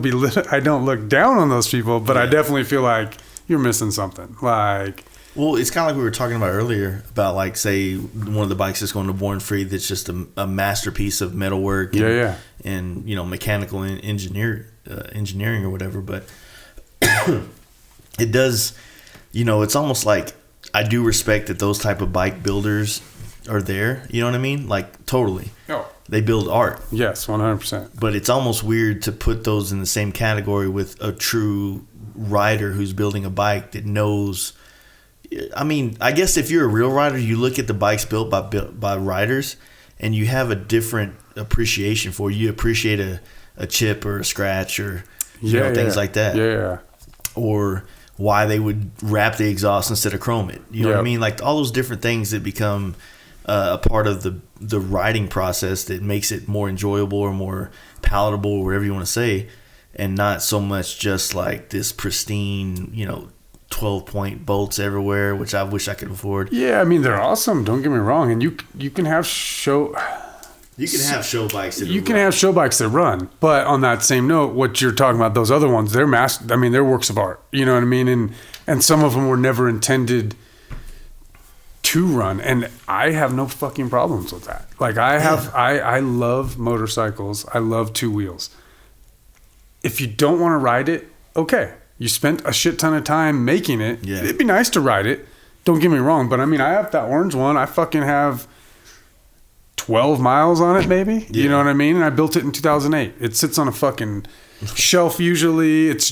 look down on those people, but I definitely feel like you're missing something. Like, well, it's kind of like we were talking about earlier about, like, say one of the bikes that's going to Born Free that's just a masterpiece of metalwork and you know, mechanical engineering or whatever. But it does, you know, it's almost like I do respect that those type of bike builders are there. You know what I mean? Like, totally. Oh. They build art. Yes, 100%. But it's almost weird to put those in the same category with a true rider who's building a bike that knows. I mean, I guess if you're a real rider, you look at the bikes built by riders, and you have a different appreciation for it. You appreciate a chip or a scratch or things like that. Yeah. Or why they would wrap the exhaust instead of chrome it. You know what I mean? Like all those different things that become a part of the riding process that makes it more enjoyable or more palatable or whatever you want to say, and not so much just like this pristine, you know, 12-point bolts everywhere, which I wish I could afford. Yeah, I mean, they're awesome. Don't get me wrong. And you can have show bikes. Have show bikes that run. But on that same note, what you're talking about, those other ones, they're they're works of art. You know what I mean? And some of them were never intended to run, and I have no fucking problems with that. Like I love motorcycles. I love two wheels. If you don't want to ride it, okay. You spent a shit ton of time making it. Yeah. It'd be nice to ride it. Don't get me wrong, but I mean, I have that orange one. I fucking have 12 miles on it, maybe. Yeah. You know what I mean? And I built it in 2008. It sits on a fucking shelf usually. It's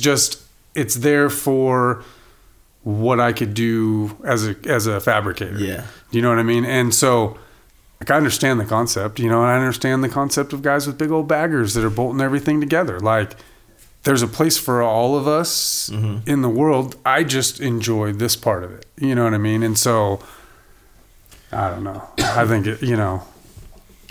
there for what I could do as a fabricator. Yeah. You know what I mean? And so, like, I understand the concept, you know, and I understand the concept of guys with big old baggers that are bolting everything together. Like, there's a place for all of us in the world. I just enjoy this part of it. You know what I mean? And so, I don't know. I think it, you know.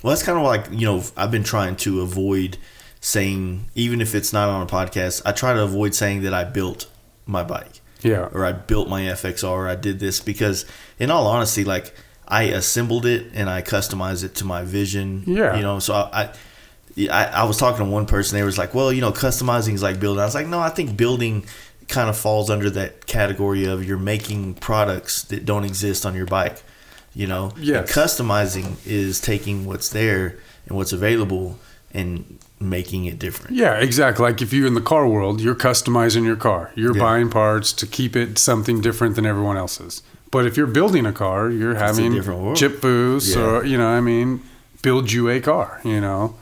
Well, that's kind of like, you know, I've been trying to avoid saying, even if it's not on a podcast, I try to avoid saying that I built my bike. Yeah. Or I built my FXR, or I did this, because in all honesty, like, I assembled it and I customized it to my vision. Yeah. You know, so I was talking to one person, they was like, well, you know, customizing is like building. I was like, no, I think building kind of falls under that category of you're making products that don't exist on your bike. You know, Yes. And customizing is taking what's there and what's available and making it different. Yeah, exactly. Like if you're in the car world, you're customizing your car. You're Yeah. buying parts to keep it something different than everyone else's. But if you're building a car, you're having different world. Chip Foose Yeah. or, you know, I mean, build you a car, you know.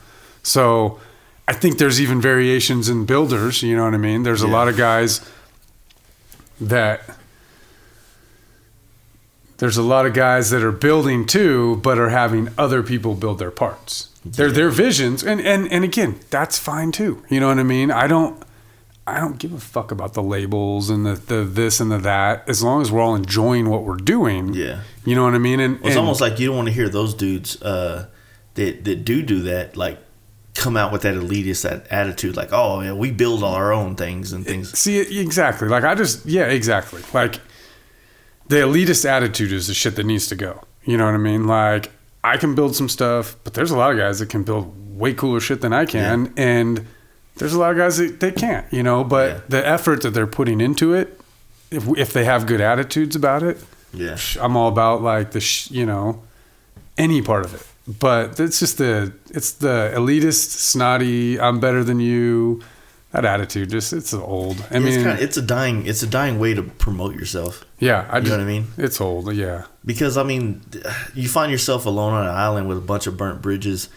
So I think there's even variations in builders, you know what I mean? There's a lot of guys that are building too, but are having other people build their parts. They're their visions, and again, that's fine too. You know what I mean? I don't give a fuck about the labels and the this and the that, as long as we're all enjoying what we're doing. Yeah. You know what I mean? And It's almost like you don't want to hear those dudes that do that, like, come out with that elitist attitude, like, oh yeah, we build all our own things and things. See, exactly. Like exactly. Like the elitist attitude is the shit that needs to go. You know what I mean? Like I can build some stuff, but there's a lot of guys that can build way cooler shit than I can, and there's a lot of guys that they can't. You know, but the effort that they're putting into it, if they have good attitudes about it, I'm all about like you know, any part of it. But it's just it's the elitist, snotty, I'm better than you, that attitude. It's old. I mean, it's a dying way to promote yourself. Yeah, you know what I mean. It's old. Yeah, because I mean, you find yourself alone on an island with a bunch of burnt bridges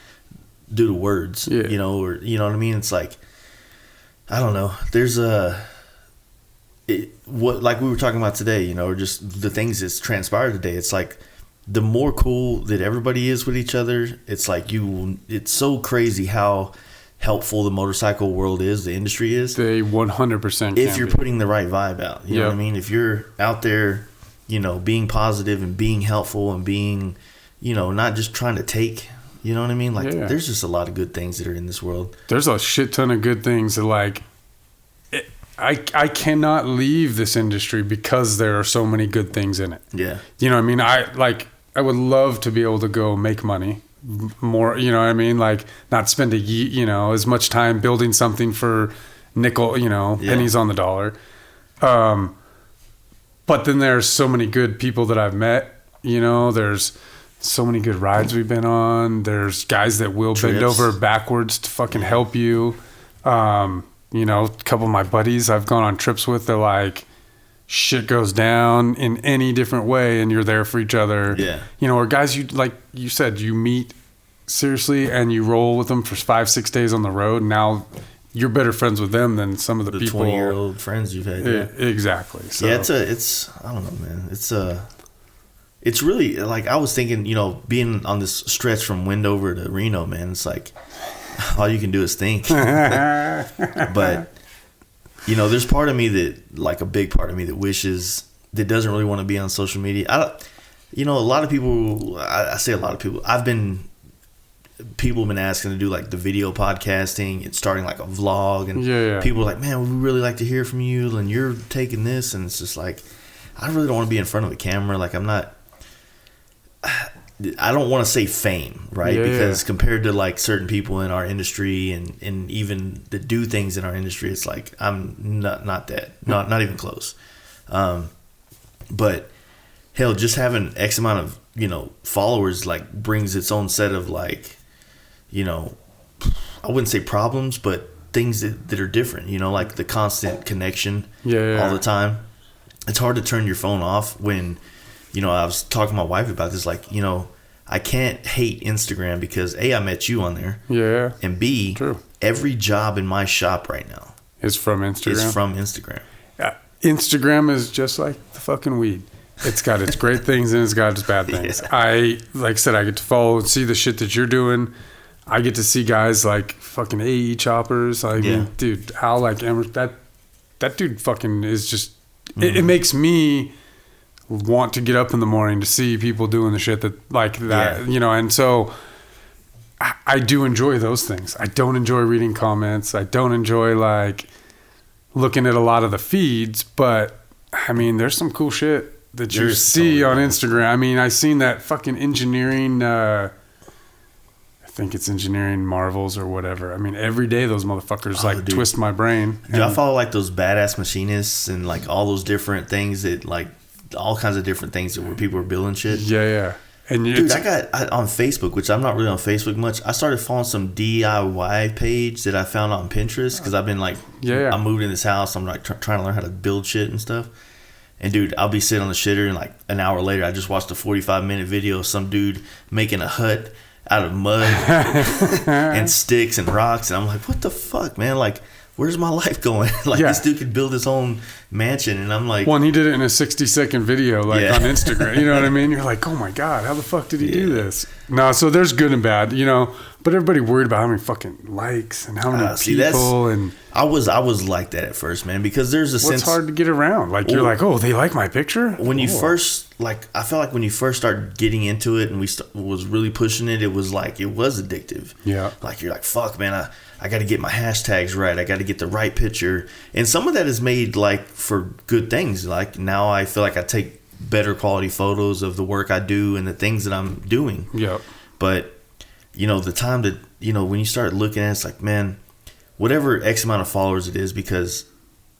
due to words. Yeah. You know, or you know what I mean. It's like, I don't know. There's what like we were talking about today. You know, or just the things that's transpired today. It's like, the more cool that everybody is with each other, it's like it's so crazy how helpful the motorcycle world is, the industry is. They 100% if you're putting the right vibe out. You know what I mean? If you're out there, you know, being positive and being helpful and being, you know, not just trying to take, you know what I mean? Like, there's just a lot of good things that are in this world. There's a shit ton of good things that, like, I cannot leave this industry because there are so many good things in it. Yeah. You know what I mean? I would love to be able to go make money more, you know what I mean? Like not spend as much time building something for nickel, you know, pennies on the dollar. But then there's so many good people that I've met, you know, there's so many good rides we've been on. There's guys that will bend over backwards to fucking help you. You know, a couple of my buddies I've gone on trips with, they're like, shit goes down in any different way and you're there for each other. Yeah. You know, or guys, you like you said, you meet seriously and you roll with them for 5-6 days on the road. Now you're better friends with them than some of the people 20-year-old friends you've had. Exactly. So. Yeah, it's I don't know, man. It's really, like, I was thinking, you know, being on this stretch from Wendover to Reno, man, it's like all you can do is think. But you know, there's part of me that, like, a big part of me that wishes, that doesn't really want to be on social media. You know, a lot of people, I say a lot of people, people have been asking to do like the video podcasting and starting like a vlog, and people are like, man, we really like to hear from you, and you're taking this, and it's just like, I really don't want to be in front of a camera. Like, I don't want to say fame, right? Because compared to like certain people in our industry and even that do things in our industry, it's like I'm not not even close. But hell, just having X amount of, you know, followers like brings its own set of, like, you know, I wouldn't say problems, but things that are different. You know, like the constant connection all the time. It's hard to turn your phone off when. You know, I was talking to my wife about this, like, you know, I can't hate Instagram because A, I met you on there. Yeah. And B, every job in my shop right now is from Instagram. Yeah. Instagram is just like the fucking weed. It's got its great things and it's got its bad things. Like I said, I get to follow and see the shit that you're doing. I get to see guys like fucking AE choppers. I mean, dude, how like that dude fucking is just, it makes me want to get up in the morning to see people doing the shit that like that, you know. And so I do enjoy those things. I don't enjoy reading comments. I don't enjoy like looking at a lot of the feeds, but I mean, there's some cool shit that you see on Instagram. I mean, I seen that fucking engineering, I think it's Engineering Marvels or whatever. I mean, every day those motherfuckers dude. twist my brain. Dude, I follow like those badass machinists and like all those different things that like all kinds of different things where people are building shit. Yeah. And dude, I on Facebook, which I'm not really on Facebook much. I started following some DIY page that I found on Pinterest because I've been like, I moved in this house. I'm like trying to learn how to build shit and stuff. And dude, I'll be sitting on the shitter and like an hour later, I just watched a 45-minute video of some dude making a hut out of mud and sticks and rocks. And I'm like, what the fuck, man? Like, where's my life going? Like, this dude could build his own mansion. And I'm like... Well, and he did it in a 60-second video, on Instagram. You know what I mean? You're like, oh my God, how the fuck did he do this? No, so there's good and bad, but everybody worried about how many fucking likes and how many people. And I was like that at first, man, because there's a sense... It's hard to get around. Like, you're like, oh, they like my picture? When you first, like, I felt like when you first started getting into it and was really pushing it, it was addictive. Yeah. Like, you're like, fuck, man, I got to get my hashtags right. I got to get the right picture. And some of that is made, like, for good things. Like, now I feel like I take better quality photos of the work I do and the things that I'm doing. Yeah. But, the time that, when you start looking at it, it's like, man, whatever X amount of followers it is, because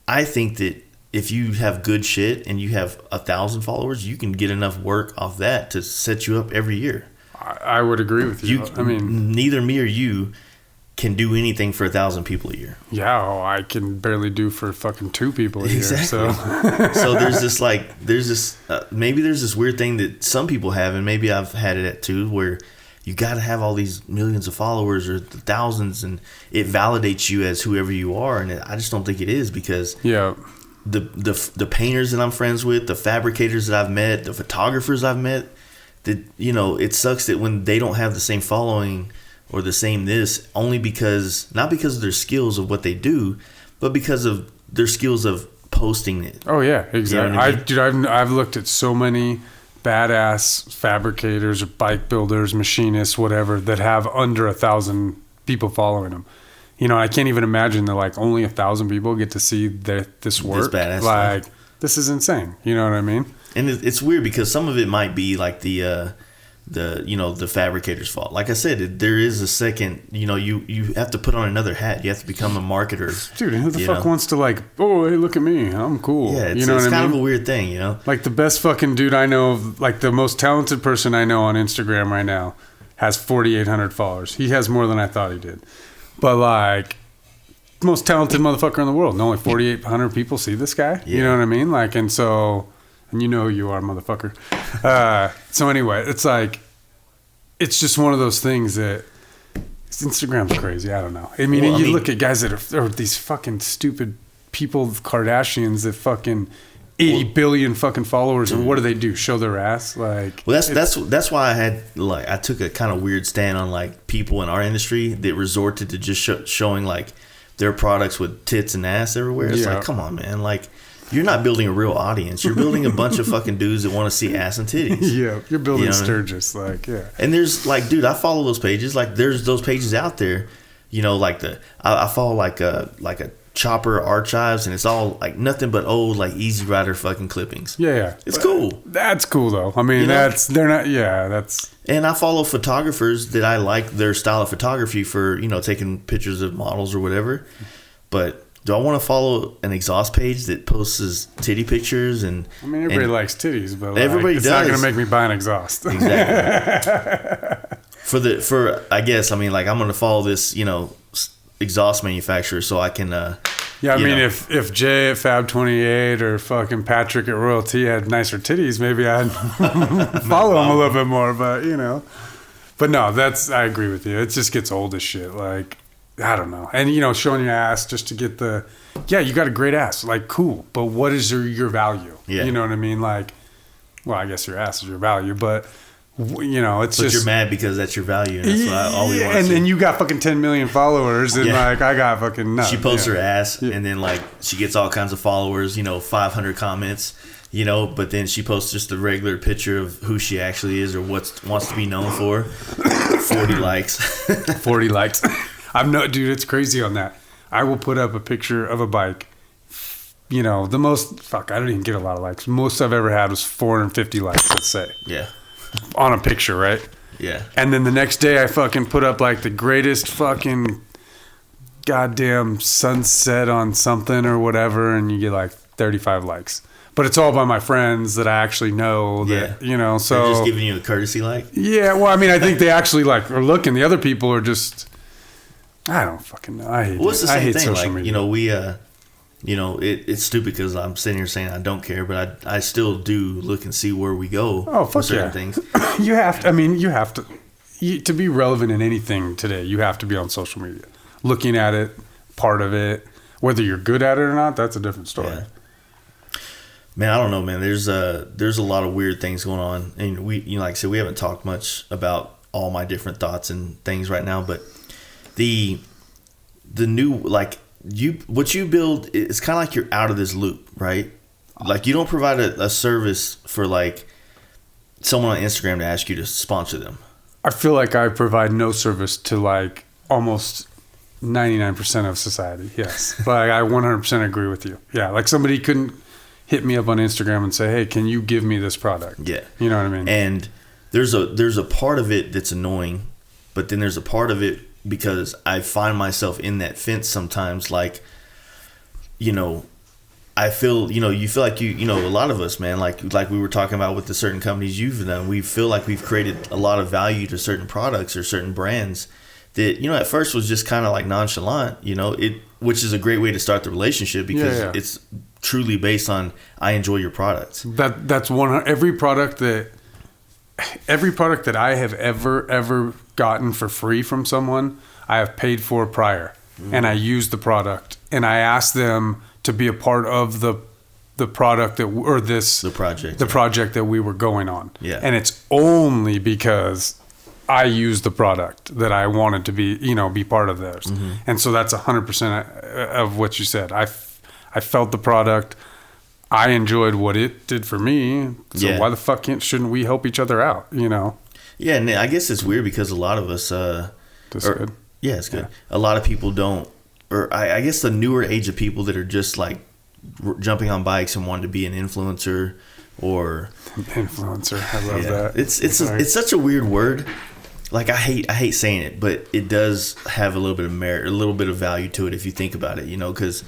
I think that if you have good shit and you have 1,000 followers, you can get enough work off that to set you up every year. I would agree with you. I mean, neither me or you can do anything for 1,000 people a year. Yeah, I can barely do for fucking 2 people a year. So, so there's this maybe there's this weird thing that some people have, and maybe I've had it at too, where you got to have all these millions of followers or thousands, and it validates you as whoever you are. And I just don't think it is, because the painters that I'm friends with, the fabricators that I've met, the photographers I've met, that it sucks that when they don't have the same following or the same only because, not because of their skills of what they do, but because of their skills of posting it. Oh yeah, exactly. You know what I mean? I've looked at so many badass fabricators or bike builders, machinists, whatever, that have under 1,000 people following them. I can't even imagine that like only 1,000 people get to see this work. This badass like stuff. This is insane. You know what I mean? And it's weird because some of it might be like the fabricator's fault. Like I said, there is a second, you have to put on another hat. You have to become a marketer. Dude, and who the fuck wants to like, oh, hey, look at me, I'm cool. Yeah, it's kind of a weird thing, Like the best fucking dude I know, like the most talented person I know on Instagram right now has 4,800 followers. He has more than I thought he did. But like, most talented motherfucker in the world. And only 4,800 people see this guy. Yeah. You know what I mean? Like, and you know who you are, motherfucker. So anyway, it's like, it's just one of those things that Instagram's crazy. I don't know. I mean, you look at guys that are these fucking stupid people, Kardashians, that fucking 80 billion fucking followers, and what do they do? Show their ass? Like, well, that's why I took a kind of weird stand on like people in our industry that resorted to just showing like their products with tits and ass everywhere. It's like, come on, man, like. You're not building a real audience. You're building a bunch of fucking dudes that want to see ass and titties. Yeah, you're building Sturgis, like, yeah. And there's like, dude, I follow those pages. Like, there's those pages out there. Like I follow like a Chopper Archives, and it's all like nothing but old like Easy Rider fucking clippings. Yeah. It's cool. That's cool though. I mean, that's. And I follow photographers that I like their style of photography for taking pictures of models or whatever, but. Do I want to follow an exhaust page that posts titty pictures? I mean, everybody likes titties, but everybody it's does. Not going to make me buy an exhaust. Exactly. I guess, I mean, like, I'm going to follow this, exhaust manufacturer so I can. Yeah, I mean, if Jay at Fab 28 or fucking Patrick at Royalty had nicer titties, maybe I'd follow them a little bit more. But but no, I agree with you. It just gets old as shit. Like. I don't know. And, showing your ass just to get you got a great ass. Like, cool. But what is your value? Yeah. You know what I mean? Like, well, I guess your ass is your value, but, it's just. But you're mad because that's your value. And that's all we want to see. And you got fucking 10 million followers, and, like, I got fucking nothing. She posts her ass, and then, like, she gets all kinds of followers, 500 comments, but then she posts just a regular picture of who she actually is or what wants to be known for. 40 likes. 40 likes. Dude, it's crazy on that. I will put up a picture of a bike. The most, I don't even get a lot of likes. Most I've ever had was 450 likes, let's say. Yeah. On a picture, right? Yeah. And then the next day I fucking put up like the greatest fucking goddamn sunset on something or whatever, and you get like 35 likes. But it's all by my friends that I actually know that, you know, so. They're just giving you a courtesy like? Yeah, well, I mean, I think they actually like are looking. The other people are just, I don't fucking know. I hate, well, it's the same thing. social Like, media. you know, we, you know, it's stupid because I'm sitting here saying I don't care, but I still do look and see where we go for certain things. You have to, I mean, you have to be relevant in anything today, you have to be on social media. Looking at it, part of it. Whether you're good at it or not, that's a different story. Yeah. Man, I don't know, man. There's a lot of weird things going on, and we, you know, like I said, we haven't talked much about all my different thoughts and things right now. But the new, like what you build, it's kind of like you're out of this loop, right? Like you don't provide a service for like someone on Instagram to ask you to sponsor them. I feel like I provide no service to like almost 99% of society. Yes, like I 100% agree with you. Yeah, like somebody couldn't hit me up on Instagram and say, hey, can you give me this product? Yeah. You know what I mean? And there's a part of it that's annoying, but then there's a part of it because I find myself in that fence sometimes. Like, you know, I feel, you know, you feel like you know, a lot of us, man, like we were talking about with the certain companies you've done, we feel like we've created a lot of value to certain products or certain brands that, you know, at first was just kind of like nonchalant, you know, which is a great way to start the relationship because it's truly based on I enjoy your products. That's one. Every product that I have ever gotten for free from someone, I have paid for prior, and I use the product, and I ask them to be a part of the product the project that we were going on. Yeah. And it's only because I used the product that I wanted to be part of theirs. Mm-hmm. And so that's 100% of what you said. I felt the product. I enjoyed what it did for me. So why the fuck shouldn't we help each other out, you know? Yeah, and I guess it's weird because a lot of us good. Yeah, it's good. Yeah. A lot of people don't, or I guess the newer age of people that are just like jumping on bikes and wanting to be an influencer or influencer. I love that. It's such a weird word. Like I hate saying it, but it does have a little bit of merit, a little bit of value to it if you think about it, you know, because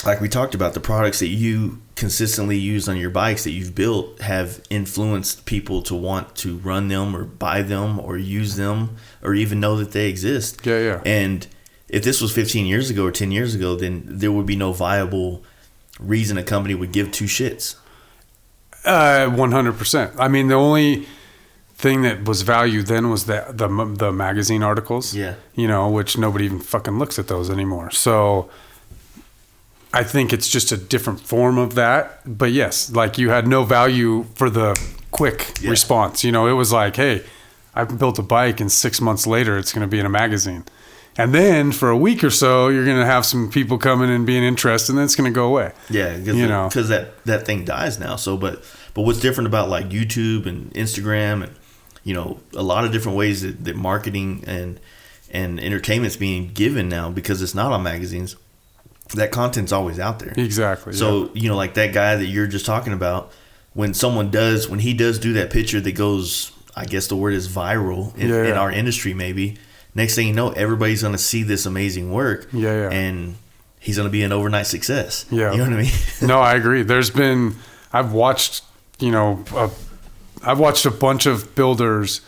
like we talked about, the products that you consistently use on your bikes that you've built have influenced people to want to run them or buy them or use them or even know that they exist. Yeah. And if this was 15 years ago or 10 years ago, then there would be no viable reason a company would give two shits. 100%. I mean, the only thing that was value then was the magazine articles. Yeah. You know, which nobody even fucking looks at those anymore. So I think it's just a different form of that. But yes, like you had no value for the quick response. You know, it was like, hey, I built a bike and 6 months later it's going to be in a magazine. And then for a week or so, you're going to have some people coming and being interested, and then it's going to go away. Yeah, because that thing dies now. So, but what's different about like YouTube and Instagram and, you know, a lot of different ways that marketing and entertainment's being given now because it's not on magazines. That content's always out there. Exactly. So, you know, like that guy that you're just talking about, when he does do that picture that goes, I guess the word is viral in our industry maybe, next thing you know, everybody's going to see this amazing work. Yeah. And he's going to be an overnight success. Yeah. You know what I mean? No, I agree. I've watched a bunch of builders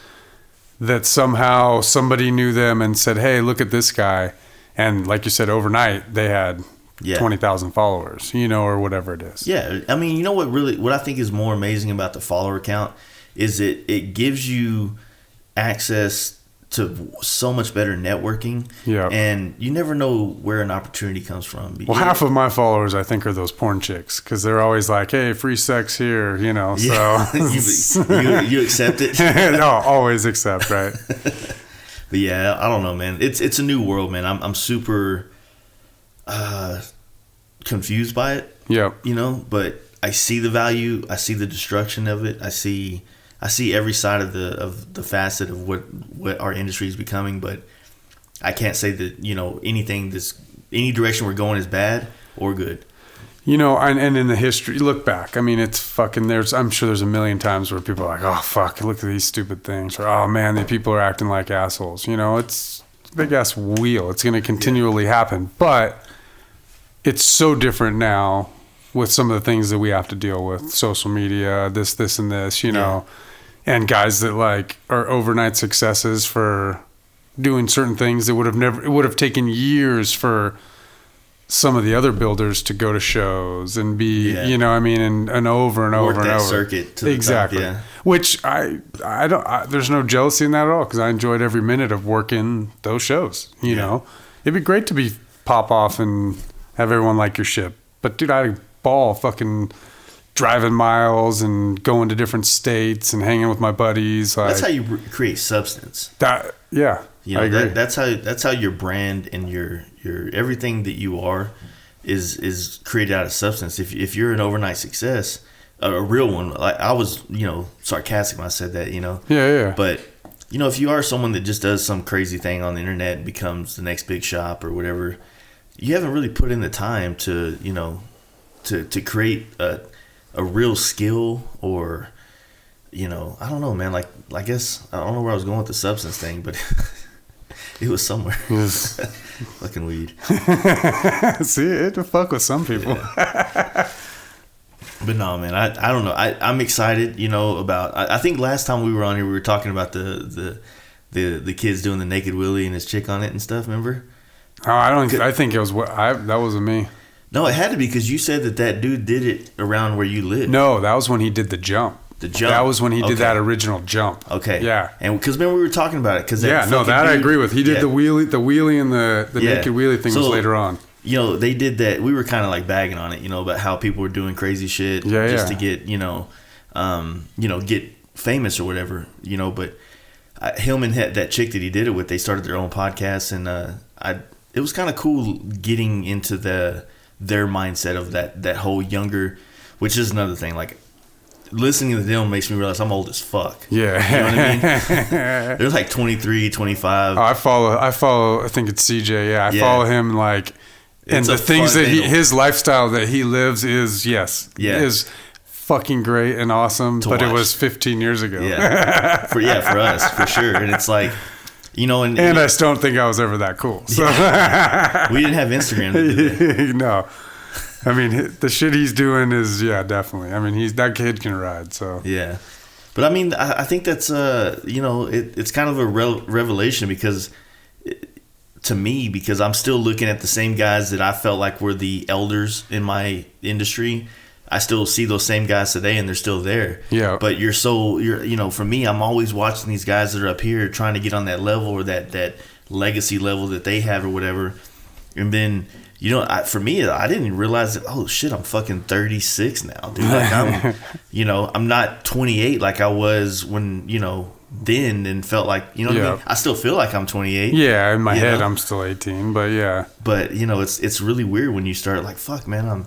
that somehow somebody knew them and said, hey, look at this guy. And like you said, overnight they had 20,000 followers, you know, or whatever it is. Yeah. I mean, you know what I think is more amazing about the follower count is it gives you access to so much better networking. Yeah. And you never know where an opportunity comes from. Well, half of my followers, I think, are those porn chicks because they're always like, hey, free sex here, you know, so. you accept it? No, always accept, right? But yeah, I don't know, man. It's a new world, man. I'm super confused by it. Yeah. You know, but I see the value. I see the destruction of it. I see every side of the facet of what our industry is becoming, but I can't say that, you know, any direction we're going is bad or good. You know, and in the history, look back. I mean, it's fucking. I'm sure there's a million times where people are like, "Oh fuck, look at these stupid things," or "Oh man, the people are acting like assholes." You know, it's a big ass wheel. It's going to continually happen, but it's so different now with some of the things that we have to deal with: social media, this, and this. You know, and guys that like are overnight successes for doing certain things that it would have taken years for some of the other builders to go to shows and be, you know, I mean, and over and over and over. Circuit to the exactly. top, yeah. Which I don't. There's no jealousy in that at all because I enjoyed every minute of working those shows. You know, it'd be great to pop off and have everyone like your shit. But dude, I ball fucking driving miles and going to different states and hanging with my buddies. Like, that's how you create substance. You know, I agree. That's how your brand and your everything that you are is created out of substance. If you're an overnight success, a real one, like I was, you know, sarcastic when I said that, you know. Yeah. But you know, if you are someone that just does some crazy thing on the internet and becomes the next big shop or whatever, you haven't really put in the time to, you know, to create a real skill or, you know, I don't know, man. Like, I guess I don't know where I was going with the substance thing, but it was somewhere. Fucking weed. See, it'll fuck with some people. Yeah. But no, man, I don't know. I'm excited, you know, about. I think last time we were on here, we were talking about the kids doing the naked willy and his chick on it and stuff. Remember? Oh, I think it was that wasn't me. No, it had to be because you said that dude did it around where you live. No, that was when he did the jump. The jump. That was when he did that original jump. Okay. Yeah. And because remember we were talking about it. I agree with. He did the wheelie and the naked wheelie thing was later on. You know, they did that. We were kind of like bagging on it, you know, about how people were doing crazy shit just to get, get famous or whatever, you know. But him and that chick that he did it with, they started their own podcast, and it was kind of cool getting into their mindset of that whole younger, which is another thing. Like listening to them makes me realize I'm old as fuck. Yeah. You know what I mean? They're like 23, 25. Oh, I follow. I think it's CJ. Yeah, I follow him like. And the things that his lifestyle that he lives is fucking great and awesome. But it was 15 years ago. Yeah, for us for sure. And it's like, you know, and I just don't think I was ever that cool. So we didn't have Instagram. No, I mean the shit he's doing is definitely. I mean that kid can ride. So yeah, but I mean I think that's it's kind of a revelation because. To me, because I'm still looking at the same guys that I felt like were the elders in my industry. I still see those same guys today and they're still there. Yeah. But for me, I'm always watching these guys that are up here trying to get on that level or that legacy level that they have or whatever. And then, for me, I didn't even realize that, oh shit, I'm fucking 36 now, dude. Like I'm not 28 like I was when, then and felt like, what I mean? I still feel like I'm 28. Yeah, in my head I'm still 18, but yeah. But it's really weird when you start like, fuck man, I'm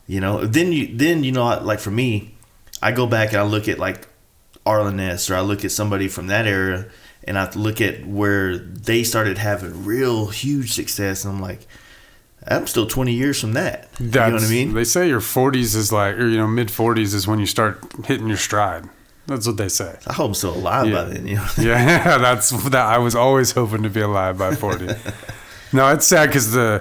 then like for me, I go back and I look at like Arlen Ness or I look at somebody from that era and I look at where they started having real huge success and I'm like, I'm still 20 years from that. You know what I mean? They say your 40s is like, or mid 40s is when you start hitting your stride. That's what they say. I hope I'm still alive by then. Yeah, that's that. I was always hoping to be alive by 40. No, it's sad because I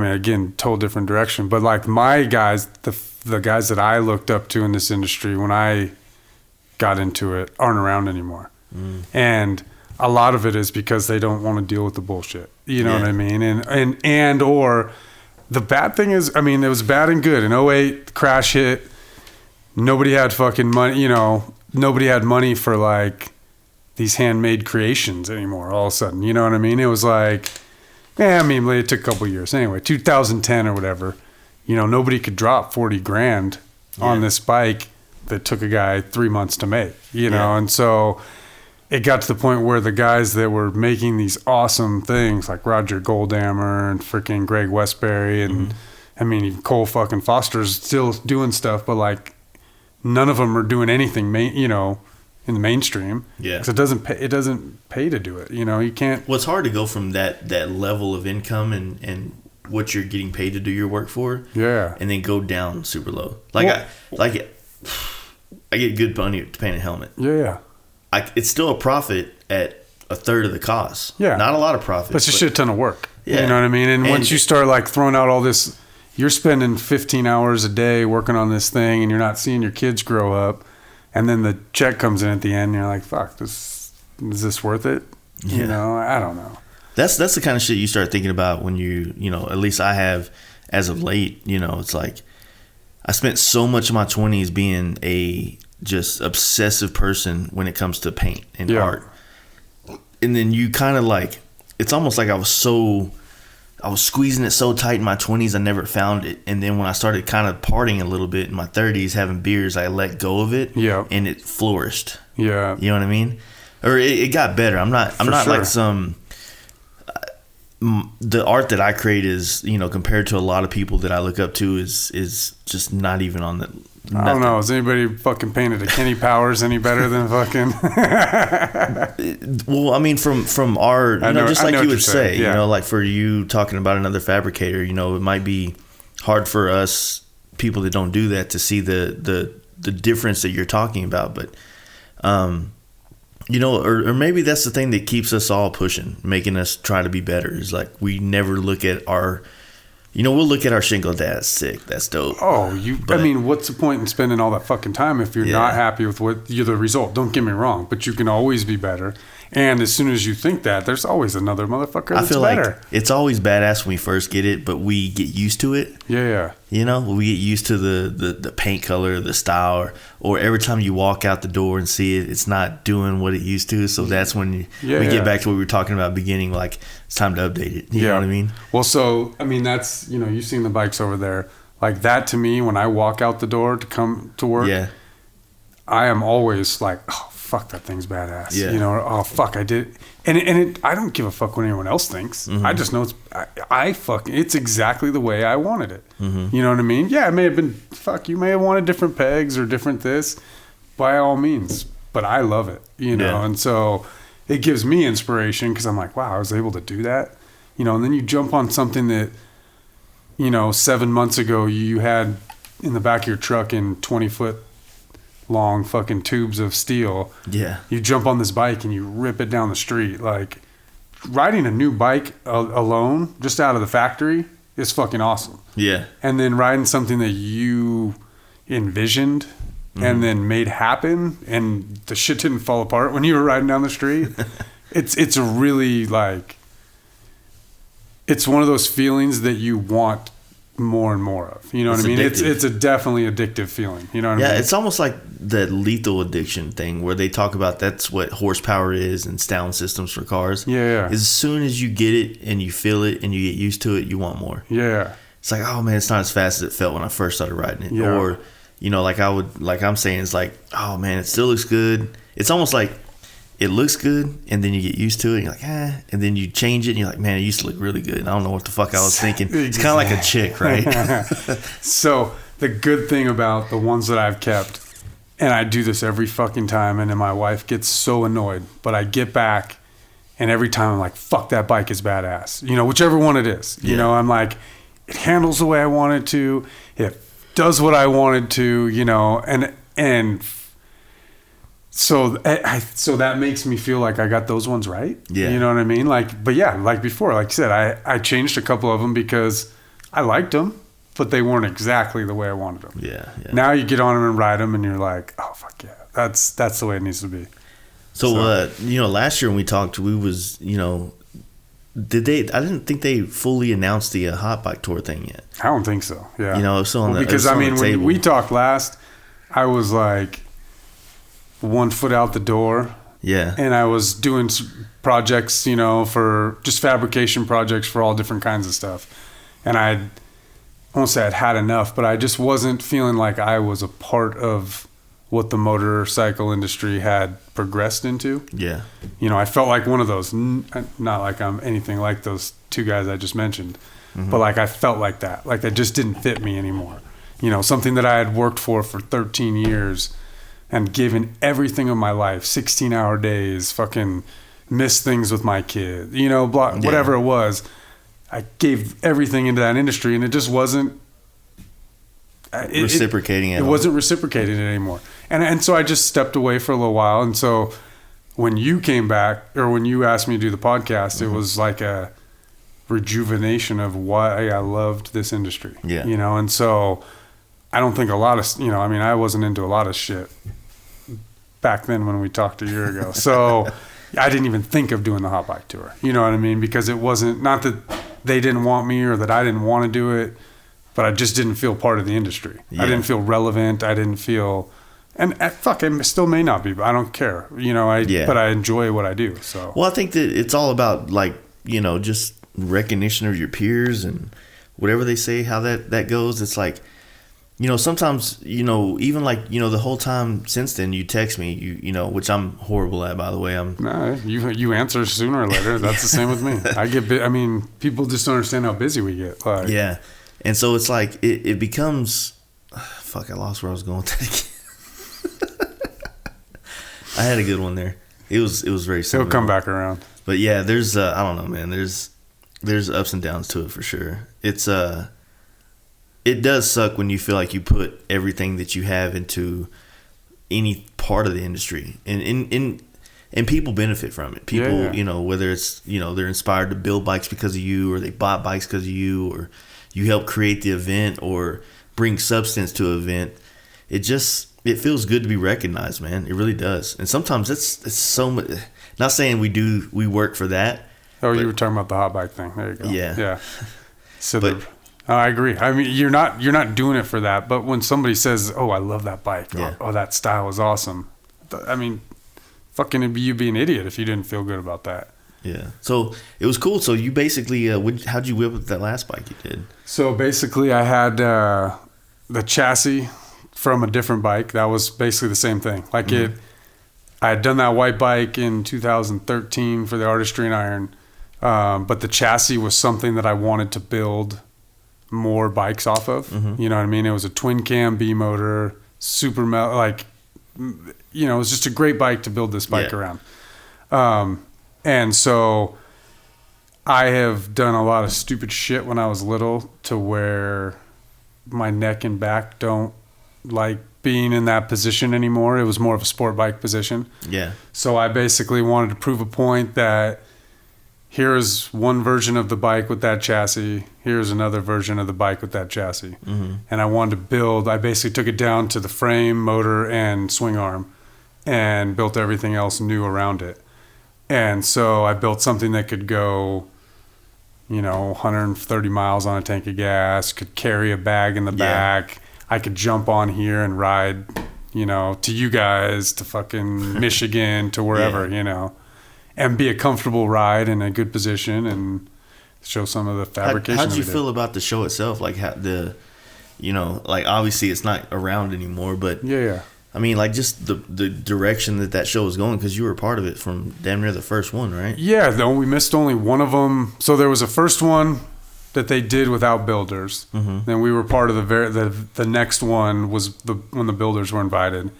mean, again, total different direction. But like my guys, the guys that I looked up to in this industry when I got into it aren't around anymore, and a lot of it is because they don't want to deal with the bullshit. You know what I mean? And or the bad thing is, I mean, it was bad and good. In 2008, crash hit. Nobody had fucking money, nobody had money for like these handmade creations anymore all of a sudden. You know what I mean? It was like, it took a couple years. Anyway, 2010 or whatever, nobody could drop 40 grand on this bike that took a guy 3 months to make, and so it got to the point where the guys that were making these awesome things like Roger Goldhammer and freaking Greg Westbury and I mean, Cole fucking Foster's still doing stuff, but like, none of them are doing anything, in the mainstream. Yeah, because it doesn't pay to do it. You can't. Well, it's hard to go from that level of income and what you're getting paid to do your work for. Yeah. And then go down super low. Like I get good money to paint a helmet. Yeah. It's still a profit at a third of the cost. Yeah. Not a lot of profit. But it's a shit ton of work. Yeah. You know what I mean? And once you start like throwing out all this, you're spending 15 hours a day working on this thing and you're not seeing your kids grow up. And then the check comes in at the end and you're like, fuck, is this worth it? Yeah. You know, I don't know. That's the kind of shit you start thinking about when you know, at least I have as of late, you know, it's like I spent so much of my 20s being a just obsessive person when it comes to paint and art. And then you kind of like, it's almost like I was squeezing it so tight in my 20s, I never found it. And then when I started kind of partying a little bit in my 30s, having beers, I let go of it. Yeah. And it flourished. Yeah. You know what I mean? Or it got better. I'm not sure. like some, the art that I create is, you know, compared to a lot of people that I look up to is just not even on the, I don't know. Has anybody fucking painted a Kenny Powers any better than fucking? Well, I mean, from our, you know, just like you would say, yeah. you know, like for you talking about another fabricator, you know, it might be hard for us people that don't do that to see the difference that you're talking about, but, you know, or maybe that's the thing that keeps us all pushing, making us try to be better. Is like we never look at our, you know, we'll look at our shingle. That's sick. That's dope. Oh, I mean, what's the point in spending all that fucking time if you're not happy with the result? Don't get me wrong, but you can always be better. And as soon as you think that, there's always another motherfucker that's better. I feel like it's always badass when we first get it, but we get used to it. Yeah. You know, we get used to the paint color, the style, or every time you walk out the door and see it, it's not doing what it used to. So that's when we get back to what we were talking about beginning, like it's time to update it. You know what I mean? Well, so, I mean, that's, you know, you've seen the bikes over there. Like that to me, when I walk out the door to come to work, I am always like, oh, fuck, that thing's badass. Yeah. You know, oh, fuck, I did. And I don't give a fuck what anyone else thinks. Mm-hmm. I just know it's exactly the way I wanted it. Mm-hmm. You know what I mean? Yeah, it may have been, you may have wanted different pegs or different this, by all means. But I love it, you know? And so it gives me inspiration because I'm like, wow, I was able to do that. You know, and then you jump on something that, you know, 7 months ago you had in the back of your truck in 20-foot long fucking tubes of steel. Yeah. You jump on this bike and you rip it down the street. Like riding a new bike alone, just out of the factory, is fucking awesome. Yeah. And then riding something that you envisioned and then made happen, and the shit didn't fall apart when you were riding down the street. It's a really like, it's one of those feelings that you want more and more of. You know what I mean? Addictive. It's a definitely addictive feeling. You know what I mean? Yeah, it's almost like that lethal addiction thing where they talk about that's what horsepower is and sound systems for cars. Yeah. As soon as you get it and you feel it and you get used to it, you want more. Yeah. It's like, oh man, it's not as fast as it felt when I first started riding it. Yeah. Or, you know, like I'm saying, it's like, oh man, it still looks good. It's almost like it looks good, and then you get used to it, and you're like, and then you change it, and you're like, man, it used to look really good. And I don't know what the fuck I was thinking. It's kind of like a chick, right? So the good thing about the ones that I've kept, and I do this every fucking time, and then my wife gets so annoyed, but I get back, and every time I'm like, fuck, that bike is badass. You know, whichever one it is. You know, I'm like, it handles the way I want it to. It does what I wanted to, you know, and so that makes me feel like I got those ones right. Yeah. You know what I mean? Like, but yeah, like before, like you said, I changed a couple of them because I liked them, but they weren't exactly the way I wanted them. Yeah. Now you get on them and ride them and you're like, oh, fuck yeah. That's the way it needs to be. So, you know, last year when we talked, we was, you know, I didn't think they fully announced the hot bike tour thing yet. I don't think so. Yeah. You know, it's on because I mean, when we talked last, I was like 1 foot out the door. Yeah. And I was doing projects, you know, for just fabrication projects for all different kinds of stuff. And I won't say I'd had enough, but I just wasn't feeling like I was a part of what the motorcycle industry had progressed into. Yeah. You know, I felt like one of those, not like I'm anything like those two guys I just mentioned, but like I felt like that. Like that just didn't fit me anymore. You know, something that I had worked for 13 years and given everything of my life, 16-hour days, fucking missed things with my kid, you know, whatever it was. I gave everything into that industry, and it just wasn't reciprocating it wasn't reciprocating anymore. And so I just stepped away for a little while. And so when you came back, or when you asked me to do the podcast, it was like a rejuvenation of why I loved this industry. Yeah. You know, and so I don't think a lot of, you know, I mean, I wasn't into a lot of shit back then when we talked a year ago. So I didn't even think of doing the hot bike tour. You know what I mean? Because it wasn't, not that they didn't want me or that I didn't want to do it, but I just didn't feel part of the industry. Yeah. I didn't feel relevant. I didn't feel, and fuck, I still may not be, but I don't care. You know, but I enjoy what I do. So, well, I think that it's all about, like, you know, just recognition of your peers and whatever they say, how that goes. It's like, you know, sometimes, you know, even like, you know, the whole time since then, you text me, you know, which I'm horrible at, by the way. No, you answer sooner or later. That's the same with me. I mean, people just don't understand how busy we get. Like, yeah. And so it's like, it becomes, fuck, I lost where I was going with that again. I had a good one there. It was very simple. He'll come back around. But yeah, there's, I don't know, man. There's ups and downs to it for sure. It's, it does suck when you feel like you put everything that you have into any part of the industry, and people benefit from it. People, you know, whether it's, you know, they're inspired to build bikes because of you, or they bought bikes because of you, or you help create the event or bring substance to an event. It feels good to be recognized, man. It really does. And sometimes it's so much. Not saying we work for that. Oh, you were talking about the hot bike thing. There you go. Yeah. So, but I agree. I mean, you're not doing it for that. But when somebody says, "Oh, I love that bike," or, "Oh, that style is awesome," I mean, fucking it'd be you be an idiot if you didn't feel good about that. Yeah. So it was cool. So you basically, how'd you whip up that last bike you did? So basically, I had the chassis from a different bike. That was basically the same thing. Like I had done that white bike in 2013 for the Artistry and Iron, but the chassis was something that I wanted to build more bikes off of. You know what I mean? It was a twin cam B motor, super like, you know, it was just a great bike to build this bike around. And so I have done a lot of stupid shit when I was little to where my neck and back don't like being in that position anymore. It was more of a sport bike position. Yeah. So I basically wanted to prove a point that here's one version of the bike with that chassis. Here's another version of the bike with that chassis. And I basically took it down to the frame, motor, and swing arm and built everything else new around it. And so I built something that could go, you know, 130 miles on a tank of gas, could carry a bag in the back. I could jump on here and ride, you know, to you guys, to fucking Michigan, to wherever, you know, and be a comfortable ride in a good position and show some of the fabrication. How'd you feel about the show itself? Like you know, like obviously it's not around anymore, but I mean, like just the direction that show was going, because you were a part of it from damn near the first one, right? Yeah, though we missed only one of them. So there was a first one that they did without builders. Then we were part of the next one was when the builders were invited.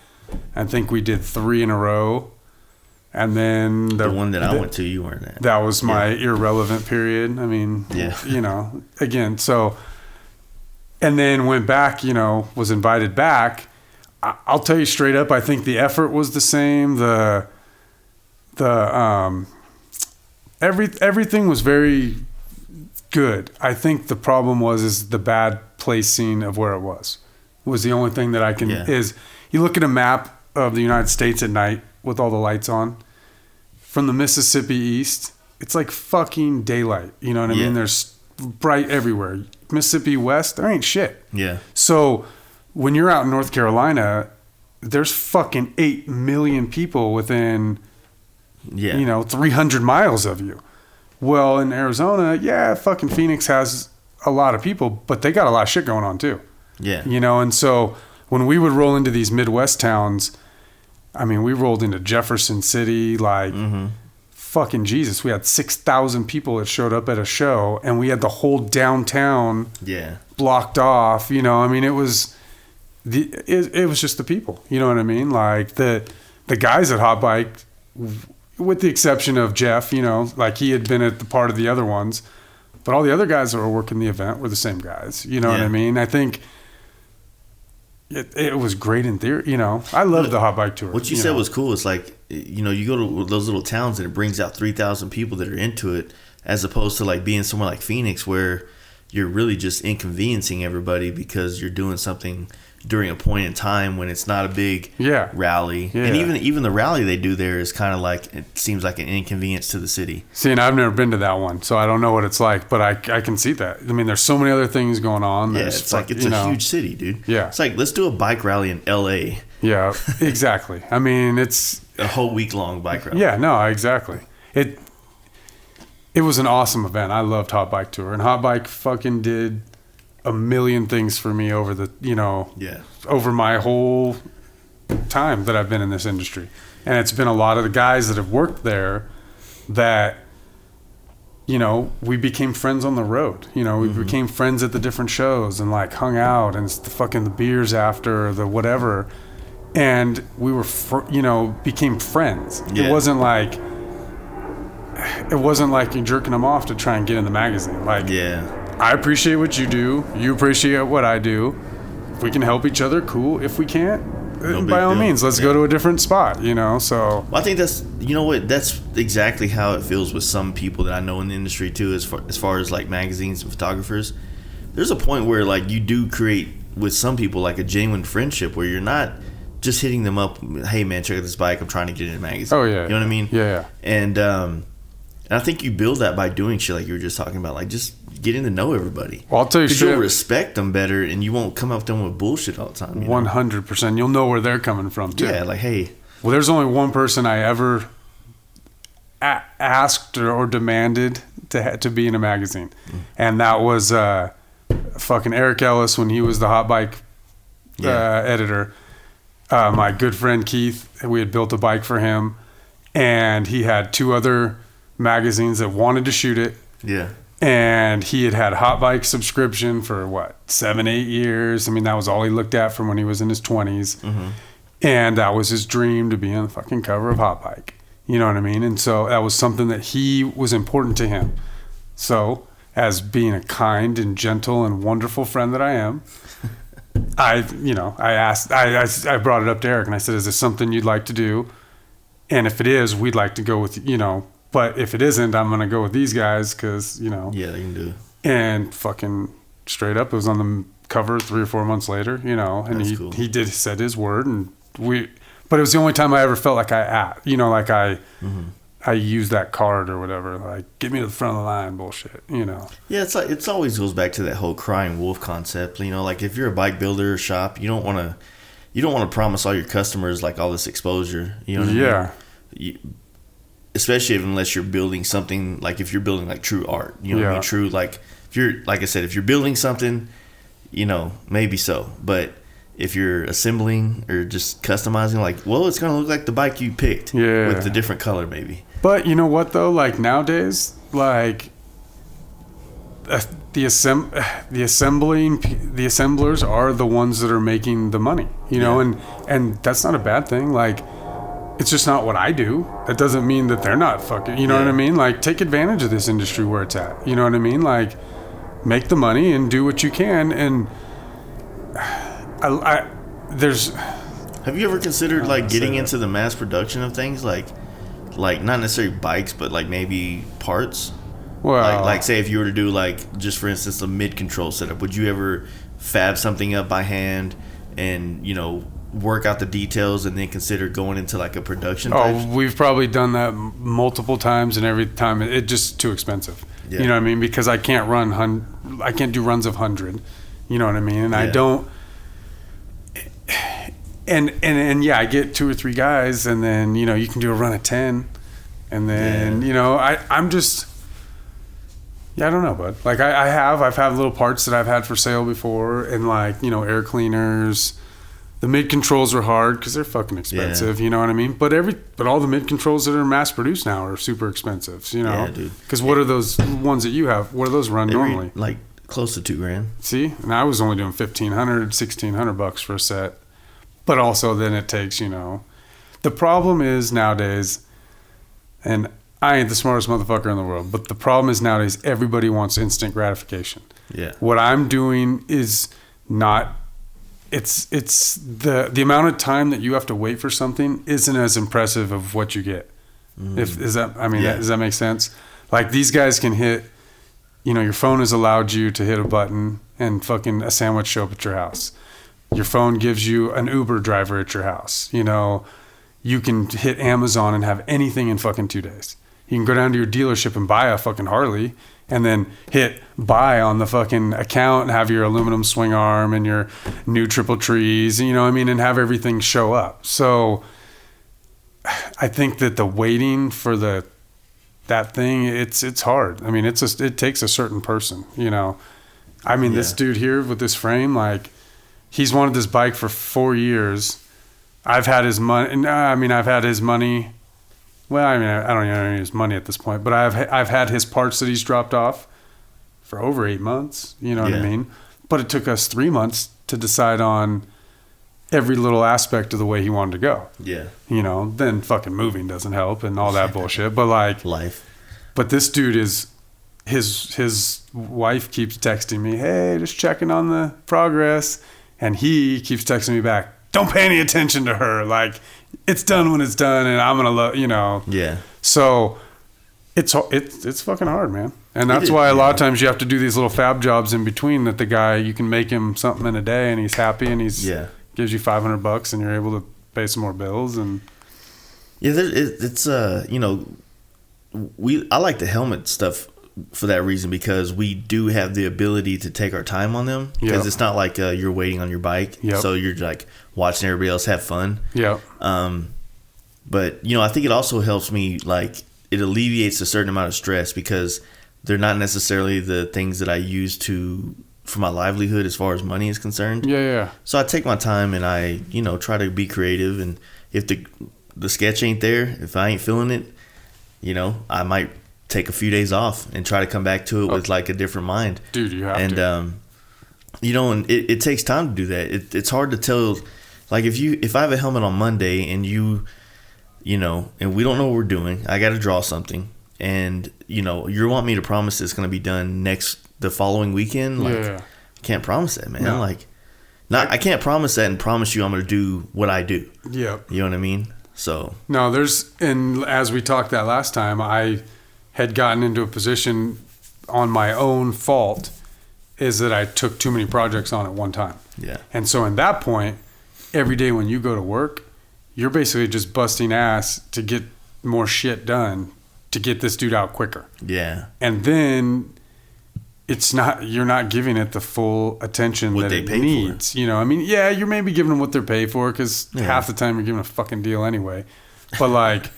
I think we did 3 in a row. And then the one that I went to, you weren't at. That was my irrelevant period. I mean, you know, again, so, and then went back, you know, was invited back. I'll tell you straight up, I think the effort was the same. Everything was very good. I think the problem is the bad placing of where it was the only thing that I can, is you look at a map of the United States at night with all the lights on from the Mississippi east, it's like fucking daylight. You know what I mean? There's bright everywhere. Mississippi west, there ain't shit. Yeah. So when you're out in North Carolina, there's fucking 8 million people within, you know, 300 miles of you. Well, in Arizona, fucking Phoenix has a lot of people, but they got a lot of shit going on too. Yeah. You know, and so when we would roll into these Midwest towns, I mean, we rolled into Jefferson City, like fucking Jesus. We had 6,000 people that showed up at a show, and we had the whole downtown blocked off. You know, I mean, it was just the people. You know what I mean? Like the guys at Hot Bike, with the exception of Jeff, you know, like he had been at the part of the other ones, But all the other guys that were working the event were the same guys. You know what I mean? I think it was great in theory. You know, I love the hot bike tour. What you said was cool. It's like, you know, you go to those little towns and it brings out 3,000 people that are into it, as opposed to like being somewhere like Phoenix where you're really just inconveniencing everybody because you're doing something during a point in time when it's not a big rally. Yeah. And even the rally they do there is kind of like, it seems like an inconvenience to the city. See, and I've never been to that one, so I don't know what it's like, but I can see that. I mean, there's so many other things going on. Yeah, it's like, it's a huge city, dude. Yeah. It's like, let's do a bike rally in LA. Yeah, exactly. I mean, it's a whole week-long bike rally. Yeah, no, exactly. It was an awesome event. I loved Hot Bike Tour, and Hot Bike fucking did a million things for me over the, over my whole time that I've been in this industry. And it's been a lot of the guys that have worked there that, you know, we became friends on the road. You know, we became friends at the different shows and like hung out and the beers after, the whatever. And we were, became friends. Yeah. It wasn't like you're jerking them off to try and get in the magazine. Like, I appreciate what you do. You appreciate what I do. If we can help each other, cool. If we can't, by all means, let's go to a different spot, you know? So well, I think that's exactly how it feels with some people that I know in the industry too, as far as like magazines and photographers. There's a point where like you do create with some people like a genuine friendship where you're not just hitting them up, hey man, check out this bike, I'm trying to get in a magazine. Oh yeah. You know what I mean? Yeah. And I think you build that by doing shit like you were just talking about, like just getting to know everybody. Well, I'll tell you straight, you'll respect them better, and you won't come up to them with bullshit all the time. 100%. You'll know where they're coming from too. Yeah, like hey. Well, there's only one person I ever asked or demanded to be in a magazine, and that was fucking Eric Ellis when he was the Hot Bike editor. My good friend Keith, we had built a bike for him, and he had two other magazines that wanted to shoot it. Yeah. And he had Hot Bike subscription for 7-8 years. I mean, that was all he looked at from when he was in his 20s. Mm-hmm. And that was his dream, to be on the fucking cover of Hot Bike. You know what I mean? And so that was something that he was important to him. So as being a kind and gentle and wonderful friend that I am, I brought it up to Eric and I said, is this something you'd like to do? And if it is, we'd like to go with, but if it isn't, I'm going to go with these guys because, Yeah, they can do it. And fucking straight up, it was on the cover 3 or 4 months later, and That's he cool. he said his word and but it was the only time I ever felt like I used that card or whatever, like get me to the front of the line bullshit, Yeah, it's like, it's always goes back to that whole crying wolf concept. Like if you're a bike builder or shop, you don't want to promise all your customers like all this exposure, you know what I mean? Especially unless you're building something, like if you're building like true art, you know what I mean? True, like if you're, like I said, if you're building something, maybe so. But if you're assembling or just customizing, like, well, it's going to look like the bike you picked with the different color maybe. But you know what though? Like nowadays, like the assemblers are the ones that are making the money, and that's not a bad thing. Like, it's just not what I do. That doesn't mean that they're not fucking, you know what I mean? Like, take advantage of this industry where it's at. You know what I mean? Like, make the money and do what you can. And Have you ever considered like getting into the mass production of things, like not necessarily bikes, but like maybe parts? Well, like say if you were to do like, just for instance, a mid control setup, would you ever fab something up by hand and work out the details and then consider going into like a production type? We've probably done that multiple times, and every time it's just too expensive. You know what I mean? Because I can't do runs of 100. You know what I mean? And I don't. And I get 2 or 3 guys, and then you can do a run of 10, and then I'm just. Yeah, I don't know, bud. Like I've had little parts that I've had for sale before, and like air cleaners. The mid controls are hard because they're fucking expensive. You know what I mean? But all the mid controls that are mass produced now are super expensive. Yeah, dude. Because what are those ones that you have? What do those run normally? Like close to $2,000. See, and I was only doing $1,500, $1,600 for a set. But also then it takes, the problem is nowadays, and I ain't the smartest motherfucker in the world, but the problem is nowadays everybody wants instant gratification. Yeah. What I'm doing is not. It's the amount of time that you have to wait for something isn't as impressive of what you get. Does that make sense? Like these guys can hit. Your phone has allowed you to hit a button and fucking a sandwich show up at your house. Your phone gives you an Uber driver at your house. You can hit Amazon and have anything in fucking 2 days. You can go down to your dealership and buy a fucking Harley and then hit buy on the fucking account and have your aluminum swing arm and your new triple trees, and have everything show up. So I think that the waiting for that thing, it's hard. I mean, it takes a certain person, This dude here with this frame, like he's wanted this bike for 4 years. I've had his money. I've had his money. Well, I don't even know his money at this point, but I've had his parts that he's dropped off for over 8 months. You know what I mean? But it took us 3 months to decide on every little aspect of the way he wanted to go. Yeah. Then fucking moving doesn't help and all that bullshit. But like life. But this dude is his wife keeps texting me, hey, just checking on the progress, and he keeps texting me back, don't pay any attention to her. Like, it's done when it's done, and I'm gonna Yeah. So it's fucking hard, man. And that's why a lot of times you have to do these little fab jobs in between that the guy, you can make him something in a day and he's happy and he's gives you $500 and you're able to pay some more bills. And it's I like the helmet stuff for that reason, because we do have the ability to take our time on them, because it's not like you're waiting on your bike, so you're like watching everybody else have fun. But I think it also helps me, like it alleviates a certain amount of stress, because they're not necessarily the things that I use for my livelihood as far as money is concerned. So I take my time and I try to be creative, and if the sketch ain't there, if I ain't feeling it, I might take a few days off and try to come back to it with like a different mind. Dude, you have to. And it takes time to do that. It's hard to tell. Like if I have a helmet on Monday and and we don't know what we're doing, I got to draw something, and you want me to promise it's going to be done the following weekend. Like, I can't promise that, man. No. Like, I can't promise that and promise you I'm going to do what I do. You know what I mean? So no, and as we talked that last time, I had gotten into a position on my own fault, is that I took too many projects on at one time. And so in that point, every day when you go to work, you're basically just busting ass to get more shit done to get this dude out quicker. And then you're not giving it the full attention that it needs. You're maybe giving them what they're paid for, because half the time you're giving a fucking deal anyway. But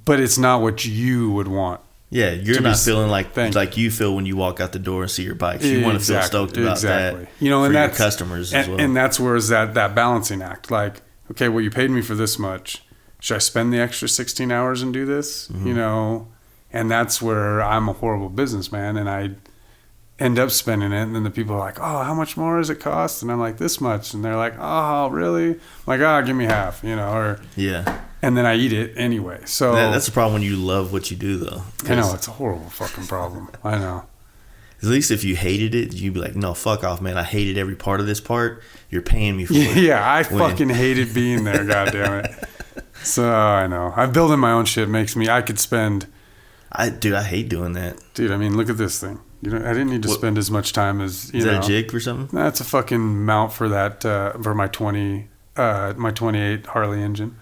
but it's not what you would want. You're not feeling like you feel when you walk out the door and see your bikes. You want to feel stoked about that. And for that's your customers as well. And that's where is that balancing act. Like, okay, well, you paid me for this much. Should I spend the extra 16 hours and do this? And that's where I'm a horrible businessman, and I end up spending it. And then the people are like, oh, how much more does it cost? And I'm like, this much. And they're like, oh, really? I'm like, give me half, and then I eat it anyway. So that's the problem when you love what you do, though. I know, it's a horrible fucking problem. I know. At least if you hated it, you'd be like, no, fuck off, man. I hated every part of this part. You're paying me for it. I fucking hated being there, goddammit. So I know. I'm building my own shit. I could spend. I hate doing that. Dude, I mean, look at this thing. I didn't need to spend as much time as Is that a jig or something? That's a fucking mount for that for my 28 Harley engine.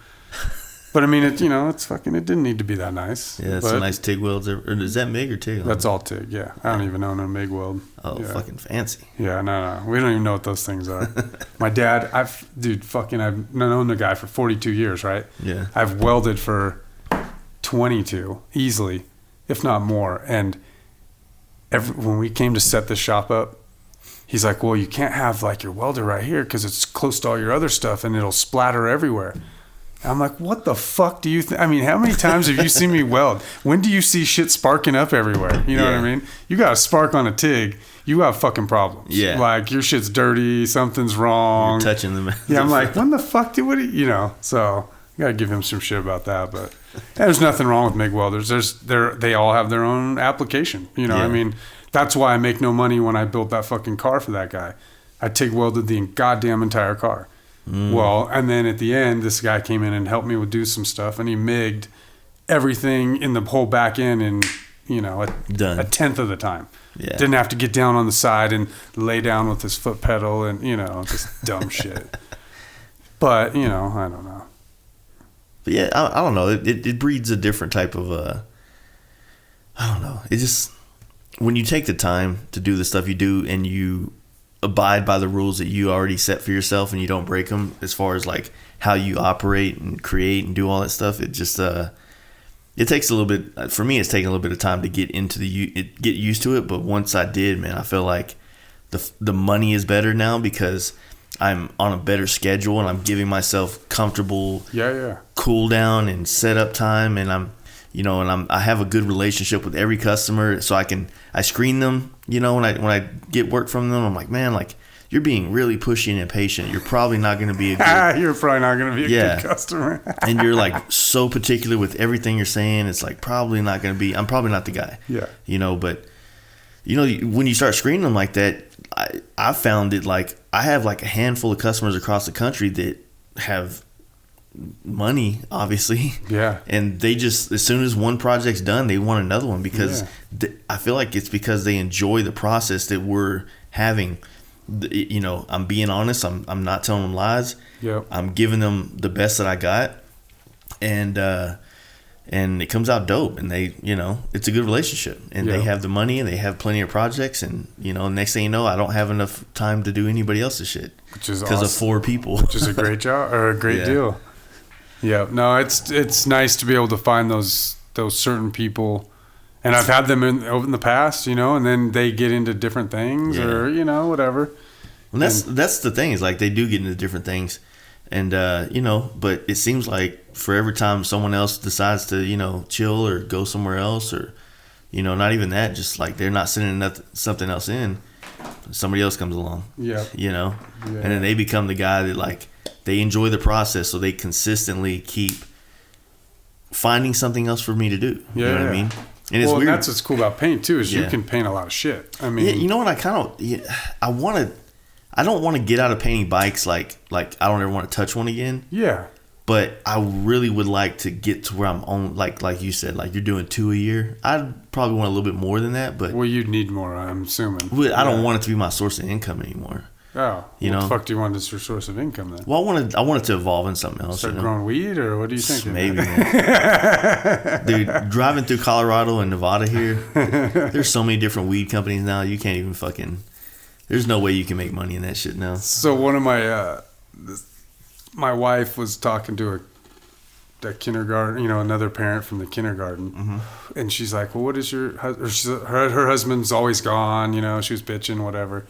But I mean, it's fucking. It didn't need to be that nice. Yeah, it's a nice TIG weld. Is that MIG or TIG? That's all TIG. Yeah, I don't even own a MIG weld. Oh, fucking fancy. Yeah, no, we don't even know what those things are. My dad, I've known the guy for 42 years, right? Yeah. I've welded for 22 easily, if not more. And when we came to set this shop up, he's like, well, you can't have like your welder right here because it's close to all your other stuff and it'll splatter everywhere. I'm like, what the fuck do you think? I mean, how many times have you seen me weld? When do you see shit sparking up everywhere? You know what I mean? You got a spark on a TIG, you have fucking problems. Yeah. Like, your shit's dirty, something's wrong. You're touching them. Yeah, I'm like, when the fuck so Gotta give him some shit about that, but there's nothing wrong with MIG welders. They all have their own application. You know, Yeah. I mean, that's why I make no money when I built that fucking car for that guy. I TIG welded the goddamn entire car. Well, and then at the end, this guy came in and helped me do some stuff, and he MIG'd everything in the whole back end in, you know, Done. a tenth of the time. Yeah. Didn't have to get down on the side and lay down with his foot pedal and, you know, just dumb shit. But, you know, I don't know. But yeah, I don't know. It breeds a different type of, I don't know. It just, when you take the time to do the stuff you do and you abide by the rules that you already set for yourself and you don't break them as far as like how you operate and create and do all that stuff, it just, it takes a little bit, for me, it's taking a little bit of time to get get used to it. But once I did, man, I feel like the money is better now because I'm on a better schedule and I'm giving myself comfortable cool down and setup time, and I have a good relationship with every customer, so I screen them, you know, when I get work from them. I'm like, man, like, you're being really pushy and impatient. You're probably not going to be a good You're probably not going to be a good customer. and you're like so particular with everything you're saying. It's like probably not going to be. I'm probably not the guy. Yeah. You know, but you know, when you start screening them like that, I found it like I have like a handful of customers across the country that have money, obviously. Yeah. And they just, as soon as one project's done, they want another one because I feel like it's because they enjoy the process that we're having. You know, I'm being honest. I'm not telling them lies. Yep. I'm giving them the best that I got, and it comes out dope. And they, you know, it's a good relationship. And they have the money, and they have plenty of projects. And you know, next thing you know, I don't have enough time to do anybody else's shit, which is because awesome. of 4 people. Which is a great job or a great deal. Yeah. No, it's nice to be able to find those certain people. And I've had them in the past, you know, and then they get into different things or, you know, whatever. And that's the thing, is like they do get into different things. And, you know, but it seems like for every time someone else decides to, you know, chill or go somewhere else, or, you know, not even that, just like they're not sending something else in, somebody else comes along. Yeah. You know? Yeah. And then they become the guy that, like, they enjoy the process, so they consistently keep finding something else for me to do. You know what I mean? And it's weird. And that's what's cool about paint too, is you can paint a lot of shit. I mean, you know what? I don't want to get out of painting bikes. Like I don't ever want to touch one again. Yeah. But I really would like to get to where I'm on, like you said, like you're doing 2 a year. I'd probably want a little bit more than that, but you'd need more, I'm assuming. I don't want it to be my source of income anymore. Oh, you know, what the fuck do you want as your source of income then? Well, I want it to evolve in something else. Start growing weed, or what do you think? Maybe, dude. Driving through Colorado and Nevada here, there's so many different weed companies now. You can't even fucking. There's no way you can make money in that shit now. So one of my wife was talking to a kindergarten, you know, another parent from the kindergarten, and she's like, "Well, what is your her husband's always gone, you know?" She was bitching, whatever.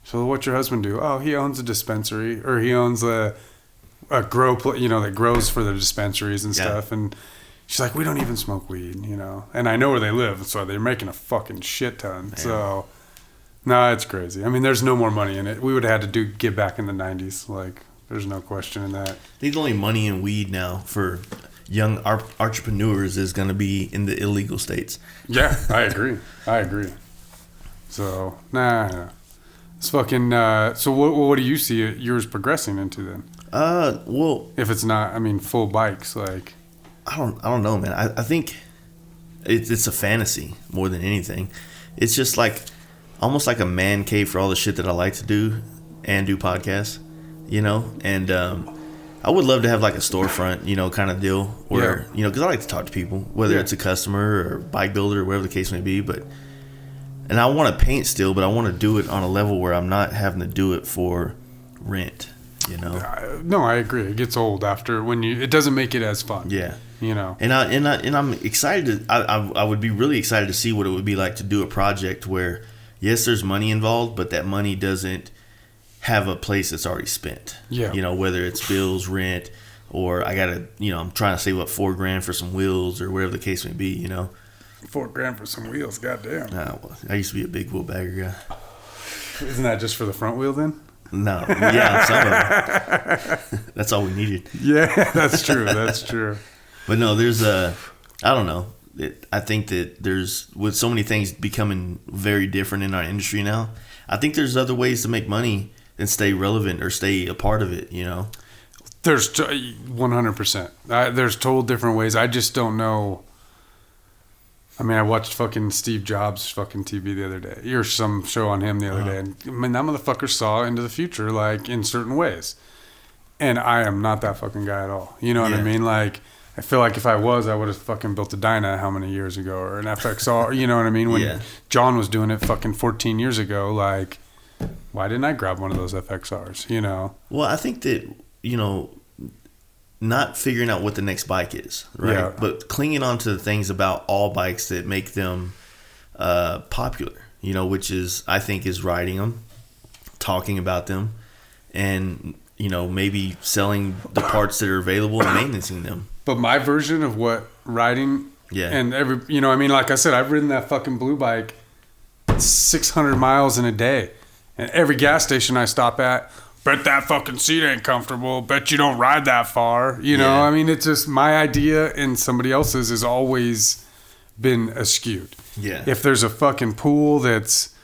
So what's your husband do? Oh, he owns a dispensary, or he owns a grow, you know, that grows for the dispensaries and stuff. And she's like, we don't even smoke weed, you know. And I know where they live, so they're making a fucking shit ton. Man. So, no, it's crazy. I mean, there's no more money in it. We would have had to get back in the 90s. Like, there's no question in that. I think the only money in weed now for young entrepreneurs is going to be in the illegal states. Yeah, I agree. So, nah. It's fucking. So what do you see yours progressing into then? Well, if it's not, I mean, full bikes, like. I don't know, man. I think it's a fantasy more than anything. It's just like almost like a man cave for all the shit that I like to do and do podcasts, you know. And I would love to have like a storefront, you know, kind of deal where you know, because I like to talk to people, whether it's a customer or bike builder or whatever the case may be, but. And I want to paint still, but I want to do it on a level where I'm not having to do it for rent, you know? No, I agree. It gets old after it doesn't make it as fun. Yeah. You know? And I'm excited I would be really excited to see what it would be like to do a project where, yes, there's money involved, but that money doesn't have a place that's already spent. Yeah. You know, whether it's bills, rent, or I got to, you know, I'm trying to save up $4,000 for some wheels or whatever the case may be, you know? $4,000 for some wheels, goddamn. Well, I used to be a big wheel bagger guy. Isn't that just for the front wheel then? No, yeah, some of them. That's all we needed. Yeah, that's true. That's true. But no, there's I don't know. I think that there's, with so many things becoming very different in our industry now, I think there's other ways to make money and stay relevant or stay a part of it, you know? There's 100%. There's total different ways. I just don't know. I mean, I watched fucking Steve Jobs fucking TV the other day, or some show on him the other day. And I mean, that motherfucker saw into the future, like, in certain ways. And I am not that fucking guy at all. You know what I mean? Like, I feel like if I was, I would have fucking built a Dyna how many years ago, or an FXR, you know what I mean? When John was doing it fucking 14 years ago, like, why didn't I grab one of those FXRs, you know? Well, I think that, you know, not figuring out what the next bike is, right? Yeah. But clinging on to the things about all bikes that make them popular, you know, which is, I think, is riding them, talking about them, and, you know, maybe selling the parts that are available and maintaining them. But my version of what riding, and every, you know, I mean, like I said, I've ridden that fucking blue bike 600 miles in a day. And every gas station I stop at, bet that fucking seat ain't comfortable. Bet you don't ride that far. You know, I mean, it's just my idea and somebody else's has always been askewed. Yeah. If there's a fucking pool that's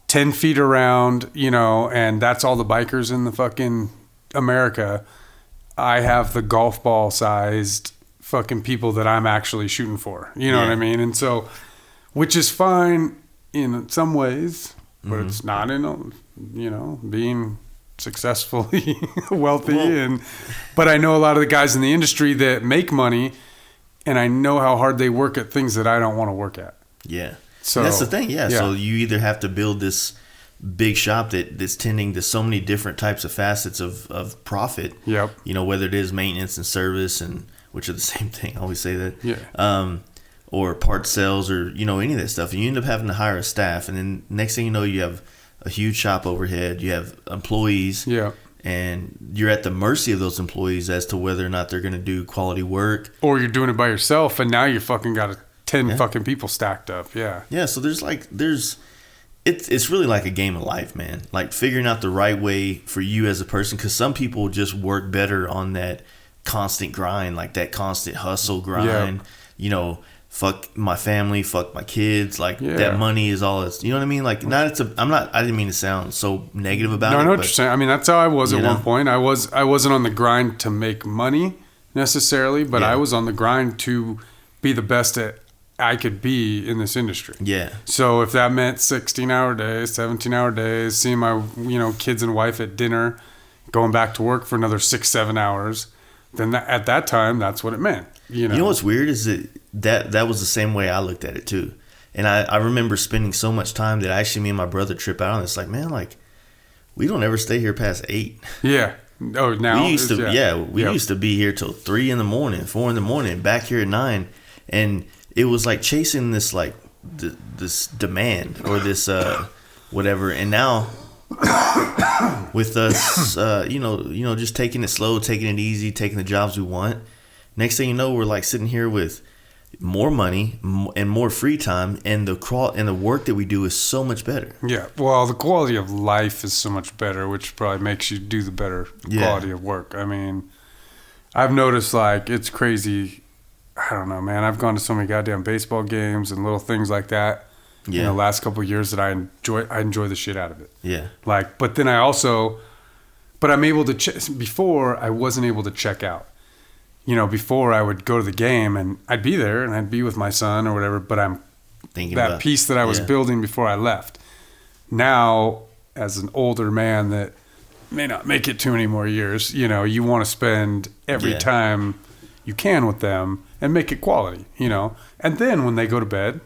10 feet around, you know, and that's all the bikers in the fucking America, I have the golf ball sized fucking people that I'm actually shooting for. You know what I mean? And so, which is fine in some ways, but it's not in, you know, being successfully wealthy. But I know a lot of the guys in the industry that make money, and I know how hard they work at things that I don't want to work at. Yeah. So and that's the thing. Yeah. So you either have to build this big shop that's tending to so many different types of facets of profit. Yep. You know, whether it is maintenance and service, and which are the same thing. I always say that. Yeah. Or part sales, or, you know, any of that stuff. And you end up having to hire a staff, and then next thing you know, you have a huge shop overhead. You have employees. Yeah. And you're at the mercy of those employees as to whether or not they're going to do quality work. Or you're doing it by yourself, and now you fucking got 10 fucking people stacked up. Yeah. Yeah. So it's really like a game of life, man. Like figuring out the right way for you as a person, because some people just work better on that constant grind, like that constant hustle grind. Yeah. You know, fuck my family, fuck my kids. Like that money is all it's. You know what I mean? Like I didn't mean to sound so negative about it. No, I know what you're saying. I mean, that's how I was at one point. I wasn't on the grind to make money necessarily, but I was on the grind to be the best at I could be in this industry. Yeah. So if that meant 16-hour days, 17-hour days, seeing my, you know, kids and wife at dinner, going back to work for another 6-7 hours, then at that time, that's what it meant. You know what's weird is that was the same way I looked at it too. And I remember spending so much time that actually me and my brother trip out on. It's like, man, like we don't ever stay here past 8. Yeah. Oh, now we used to used to be here till 3 in the morning, 4 in the morning, back here at 9, and it was like chasing this like this demand or this whatever. And now with us, you know, just taking it slow, taking it easy, taking the jobs we want. Next thing you know, we're like sitting here with more money and more free time, and the work that we do is so much better. Yeah, well, the quality of life is so much better, which probably makes you do the better quality of work. I mean, I've noticed, like, it's crazy. I don't know, man. I've gone to so many goddamn baseball games and little things like that in the last couple of years that I enjoy the shit out of it. Yeah. Like, but then I'm able to before I wasn't able to check out. You know, before I would go to the game and I'd be there and I'd be with my son or whatever, but I'm thinking that piece that I was building before I left. Now, as an older man that may not make it too many more years, you know, you want to spend every time you can with them and make it quality, you know. And then when they go to bed,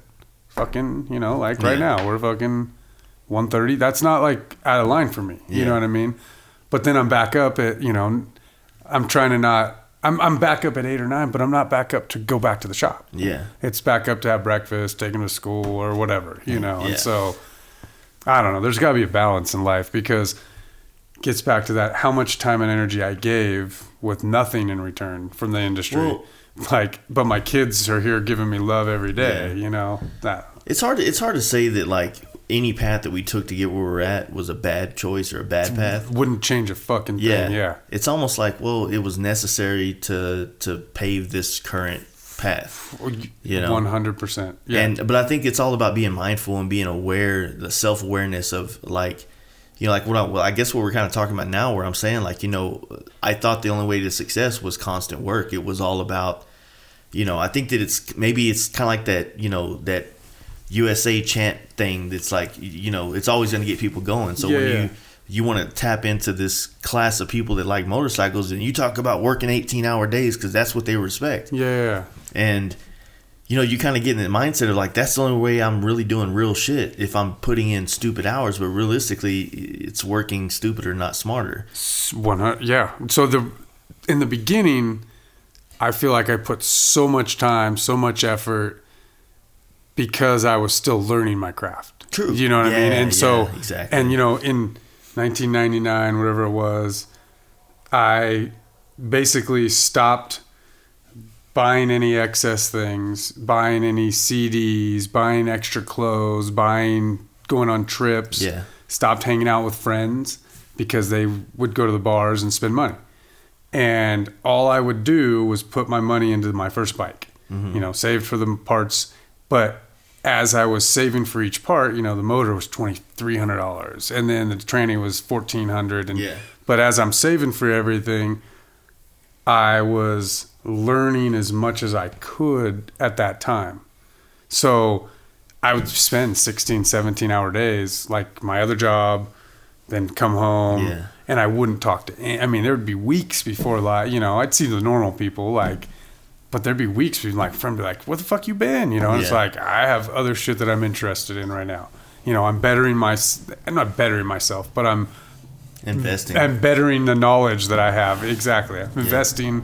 fucking, you know, like right now, we're fucking 1:30. That's not like out of line for me. You know what I mean? But then I'm back up at, you know, I'm trying to not, I'm back up at 8 or 9, but I'm not back up to go back to the shop. Yeah. It's back up to have breakfast, take them to school or whatever, you know. And so, I don't know. There's got to be a balance in life, because it gets back to that, how much time and energy I gave with nothing in return from the industry. Well, like, but my kids are here giving me love every day, you know. That it's hard to say that, like, any path that we took to get where we're at was a bad choice or a bad path. Wouldn't change a fucking thing. Yeah. It's almost like, well, it was necessary to pave this current path. 100%. Yeah. But I think it's all about being mindful and being aware, the self-awareness of like, like I guess what we're kind of talking about now, where I'm saying like, I thought the only way to success was constant work. It was all about, I think that it's kind of like that, that USA chant thing that's like, it's always going to get people going. So when you want to tap into this class of people that like motorcycles, and you talk about working 18-hour days because that's what they respect. Yeah. And, you kind of get in the mindset of like, that's the only way I'm really doing real shit, if I'm putting in stupid hours. But realistically, it's working stupider, not smarter. 100. Yeah. So in the beginning, I feel like I put so much time, so much effort, because I was still learning my craft. True. You know what I mean? And so, exactly. And, in 1999, whatever it was, I basically stopped buying any excess things, buying any CDs, buying extra clothes, going on trips. Yeah. Stopped hanging out with friends because they would go to the bars and spend money. And all I would do was put my money into my first bike, saved for the parts. But as I was saving for each part, the motor was $2,300, and then the tranny was $1,400. But as I'm saving for everything, I was learning as much as I could at that time. So I would spend 16, 17-hour days, like my other job, then come home, and I wouldn't talk to. There would be weeks before, I'd see the normal people, but there'd be weeks where my friend would be like, "Where the fuck you been?" And it's like, I have other shit that I'm interested in right now. I'm not bettering myself, but I'm investing. I'm bettering the knowledge that I have. Exactly. I'm investing.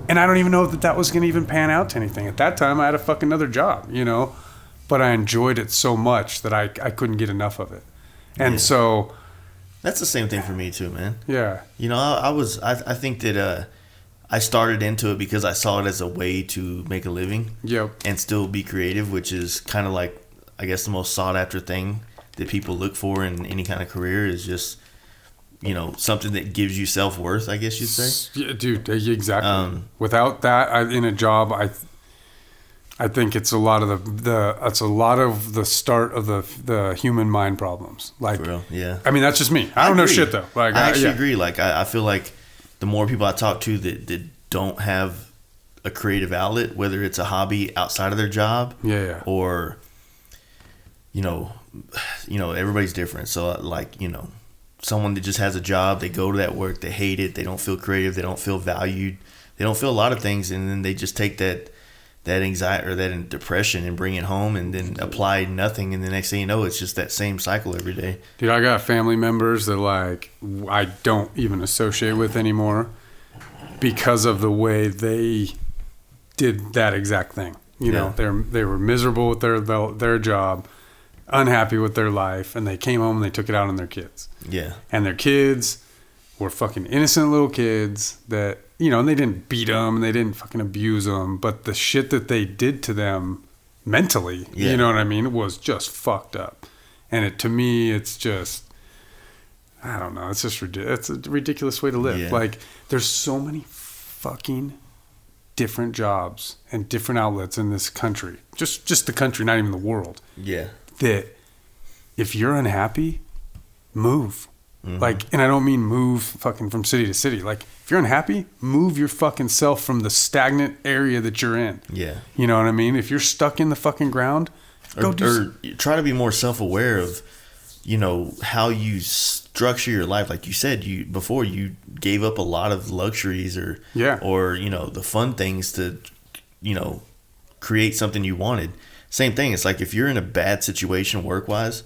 And I don't even know that was going to even pan out to anything. At that time, I had a fucking other job, but I enjoyed it so much that I couldn't get enough of it. And so that's the same thing for me too, man. Yeah. I think that I started into it because I saw it as a way to make a living. Yep. And still be creative, which is kind of like, I guess, the most sought after thing that people look for in any kind of career is just, something that gives you self-worth, I guess you'd say. Yeah, dude, exactly. Without that in a job, I think it's a lot of the start of the human mind problems. Like, for real, yeah. That's just me. I don't know shit though. Like, I actually agree. Like, I feel like the more people I talk to that don't have a creative outlet, whether it's a hobby outside of their job, or everybody's different. So like, someone that just has a job, they go to that work, they hate it, they don't feel creative, they don't feel valued, they don't feel a lot of things, and then they just take that anxiety or that depression and bring it home and then apply nothing, and the next thing you know, it's just that same cycle every day. Dude, I got family members that I don't even associate with anymore because of the way they did that exact thing. They were miserable with their job, unhappy with their life, and they came home and they took it out on their kids. Yeah. And their kids were fucking innocent little kids that, and they didn't beat them and they didn't fucking abuse them, but the shit that they did to them mentally, you know what I mean, it was just fucked up. And to me, it's just, I don't know, it's just it's a ridiculous way to live. Yeah. Like, there's so many fucking different jobs and different outlets in this country, just the country, not even the world. Yeah. That if you're unhappy, move. Mm-hmm. And I don't mean move fucking from city to city. Like, if you're unhappy, move your fucking self from the stagnant area that you're in. Yeah. You know what I mean? If you're stuck in the fucking ground, or try to be more self-aware of, how you structure your life. Like you said, before you gave up a lot of luxuries or the fun things to, create something you wanted. Same thing. It's like if you're in a bad situation work-wise,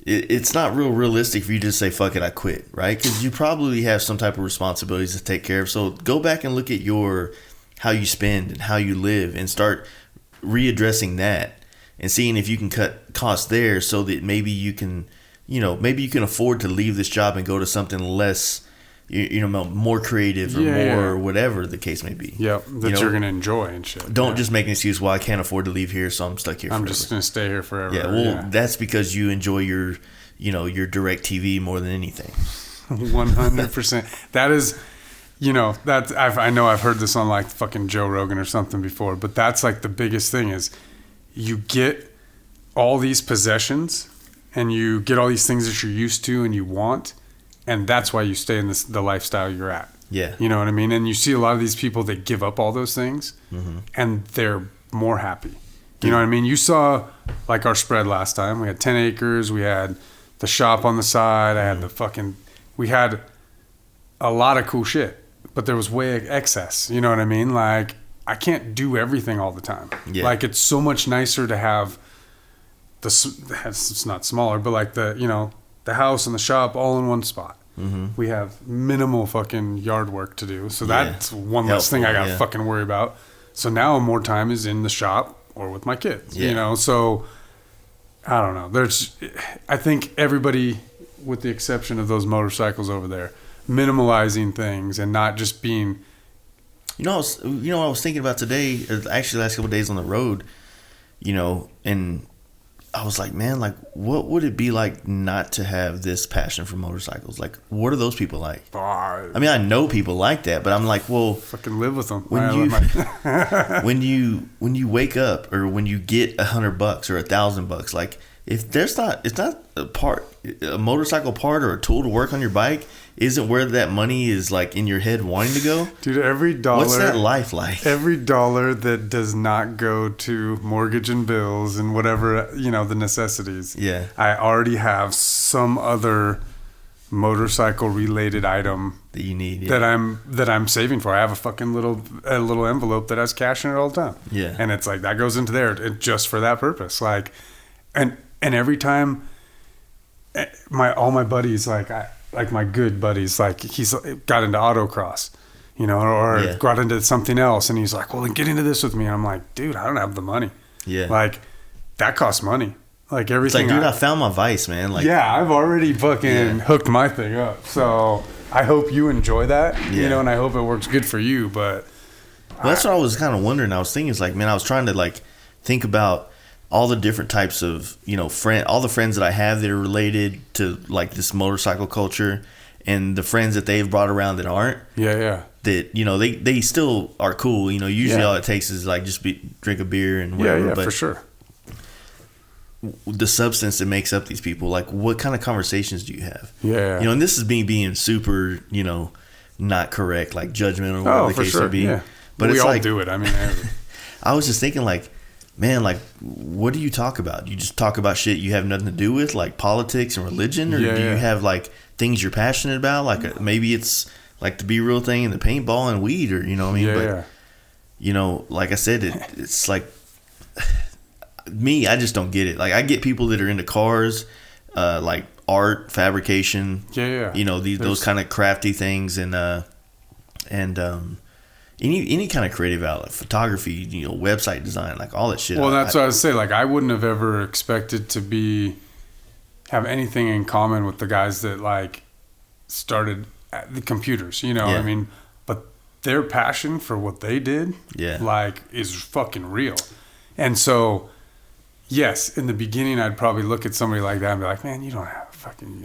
it's not realistic for you to just say, fuck it, I quit, right? Because you probably have some type of responsibilities to take care of. So go back and look at how you spend and how you live and start readdressing that and seeing if you can cut costs there so that maybe you can afford to leave this job and go to something less more creative or more whatever the case may be. Yep, that you're gonna enjoy and shit. Don't just make an excuse. Well, I can't afford to leave here, so I'm stuck here. I'm forever. just gonna stay here forever. Yeah, well, that's because you enjoy your direct TV more than anything. 100%. That is, I know I've heard this on like fucking Joe Rogan or something before, but that's like the biggest thing is you get all these possessions and you get all these things that you're used to and you want, and that's why you stay in the lifestyle you're at. Yeah. You know what I mean? And you see a lot of these people that give up all those things and they're more happy. You know what I mean? You saw like our spread last time. We had 10 acres. We had the shop on the side. I had we had a lot of cool shit, but there was way excess. You know what I mean? Like, I can't do everything all the time. Yeah. Like, it's so much nicer to have it's not smaller, but like the house and the shop all in one spot. We have minimal fucking yard work to do. So that's one less thing I got to fucking worry about. So now more time is in the shop or with my kids, so I don't know. I think everybody, with the exception of those motorcycles over there, minimalizing things and not just being. I was thinking about today, actually the last couple of days on the road, and I was like, man, like, what would it be like not to have this passion for motorcycles? Like, what are those people like? I mean, I know people like that, but I'm like, well, fucking live with them. When you wake up or when you get $100 or $1,000, like, if it's not a motorcycle part or a tool to work on your bike, isn't where that money is like in your head wanting to go. Dude, every dollar. What's that life like? Every dollar that does not go to mortgage and bills and whatever, the necessities. Yeah. I already have some other motorcycle related item that you need that I'm saving for. I have a fucking little envelope that has cash in it all the time. Yeah. And it's like that goes into there just for that purpose. Like, and every time all my buddies, like my good buddies, like he's got into autocross, or got into something else, and he's like, well, then get into this with me. And I'm like, dude, I don't have the money. Yeah. Like, that costs money. Like, everything. It's like, dude, I found my vice, man. Like, yeah, I've already fucking hooked my thing up. So I hope you enjoy that, and I hope it works good for you. But that's what I was kind of wondering. I was thinking, it's like, man, I was trying to like think about all the different types of, all the friends that I have that are related to like this motorcycle culture, and the friends that they've brought around that aren't. Yeah, yeah. That, they still are cool. Usually all it takes is like just drink a beer and whatever. Yeah, but for sure. The substance that makes up these people, like, what kind of conversations do you have? Yeah. And this is me being super, not correct, like judgmental or whatever the case may be. Yeah. But we all do it. I mean, I was just thinking, like, man, like, what do you talk about? You just talk about shit you have nothing to do with, like politics and religion, or do you have like things you're passionate about? Like, maybe it's like the Be Real thing and the paintball and weed, or but like I said, it's like me. I just don't get it. Like, I get people that are into cars, like art, fabrication. Those kind of crafty things, and any kind of creative outlet, photography, website design, like all that shit. Well, that's what I would say. Like, I wouldn't have ever expected to have anything in common with the guys that like started at the computers, I mean, but their passion for what they did, like, is fucking real. And so, yes, in the beginning, I'd probably look at somebody like that and be like, man, you don't have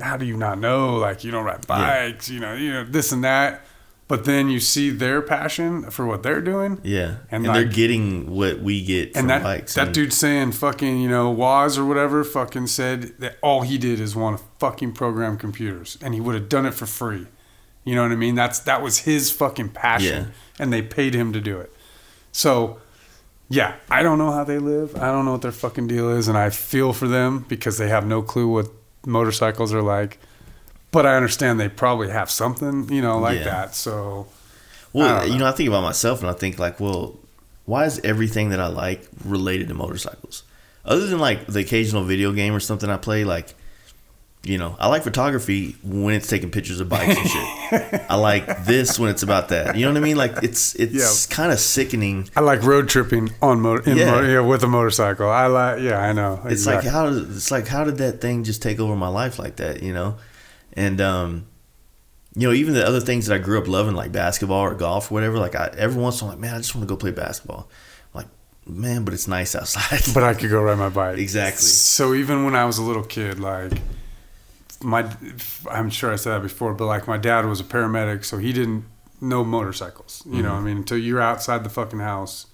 how do you not know? Like, you don't ride bikes, this and that. But then you see their passion for what they're doing. Yeah. And like, they're getting what we get from bikes. That dude saying fucking, Woz or whatever fucking said that all he did is want to fucking program computers. And he would have done it for free. You know what I mean? That was his fucking passion. Yeah. And they paid him to do it. So, yeah, I don't know how they live. I don't know what their fucking deal is. And I feel for them because they have no clue what motorcycles are like. But I understand they probably have something, like that. So, well, I think about myself and I think like, well, why is everything that I like related to motorcycles? Other than like the occasional video game or something I play, like, I like photography when it's taking pictures of bikes and shit. I like this when it's about that. You know what I mean? Like, it's kind of sickening. I like road tripping with a motorcycle. I know. It's exactly. How did that thing just take over my life like that? And you know, even the other things that I grew up loving, like basketball or golf or whatever, like every once in a while, I'm like, man, I just want to go play basketball. I'm like, man, but it's nice outside. But I could go ride my bike. Exactly. So even when I was a little kid, like I'm sure I said that before, but like my dad was a paramedic, so he didn't know motorcycles. You know what I mean? Until you're outside the fucking house,